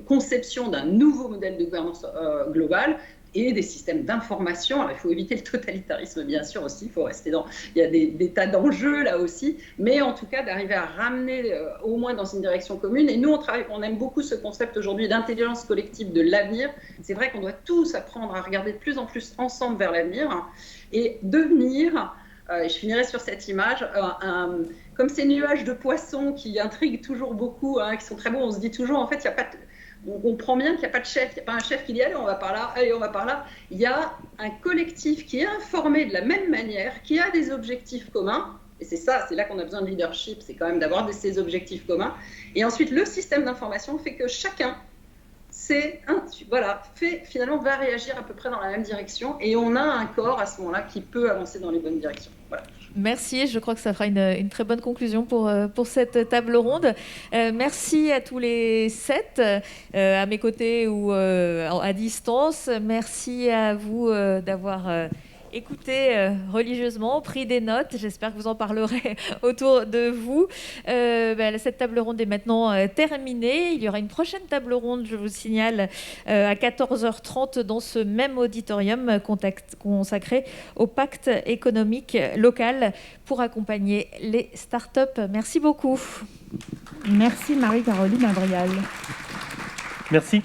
conception d'un nouveau modèle de gouvernance globale et des systèmes d'information. Alors, il faut éviter le totalitarisme, bien sûr, aussi. Il faut rester dans... Il y a des tas d'enjeux, là aussi. Mais en tout cas, d'arriver à ramener au moins dans une direction commune. Et nous, on aime beaucoup ce concept aujourd'hui d'intelligence collective de l'avenir. C'est vrai qu'on doit tous apprendre à regarder de plus en plus ensemble vers l'avenir et devenir... je finirai sur cette image, comme ces nuages de poissons qui intriguent toujours beaucoup, qui sont très beaux. On se dit toujours, en fait, il n'y a pas de... On comprend bien qu'il n'y a pas de chef, il n'y a pas un chef qui dit allez on va par là, allez on va par là. Il y a un collectif qui est informé de la même manière, qui a des objectifs communs, et c'est là qu'on a besoin de leadership, c'est quand même d'avoir ces objectifs communs. Et ensuite le système d'information fait que chacun fait finalement va réagir à peu près dans la même direction, et on a un corps à ce moment-là qui peut avancer dans les bonnes directions. Voilà. Merci, je crois que ça fera une très bonne conclusion pour cette table ronde. Merci à tous les 7, à mes côtés ou à distance. Merci à vous d'avoir écouté religieusement, pris des notes. J'espère que vous en parlerez autour de vous. Cette table ronde est maintenant terminée. Il y aura une prochaine table ronde, je vous signale, à 14h30 dans ce même auditorium consacré au pacte économique local pour accompagner les startups. Merci beaucoup. Merci Marie-Caroline Adrial. Merci.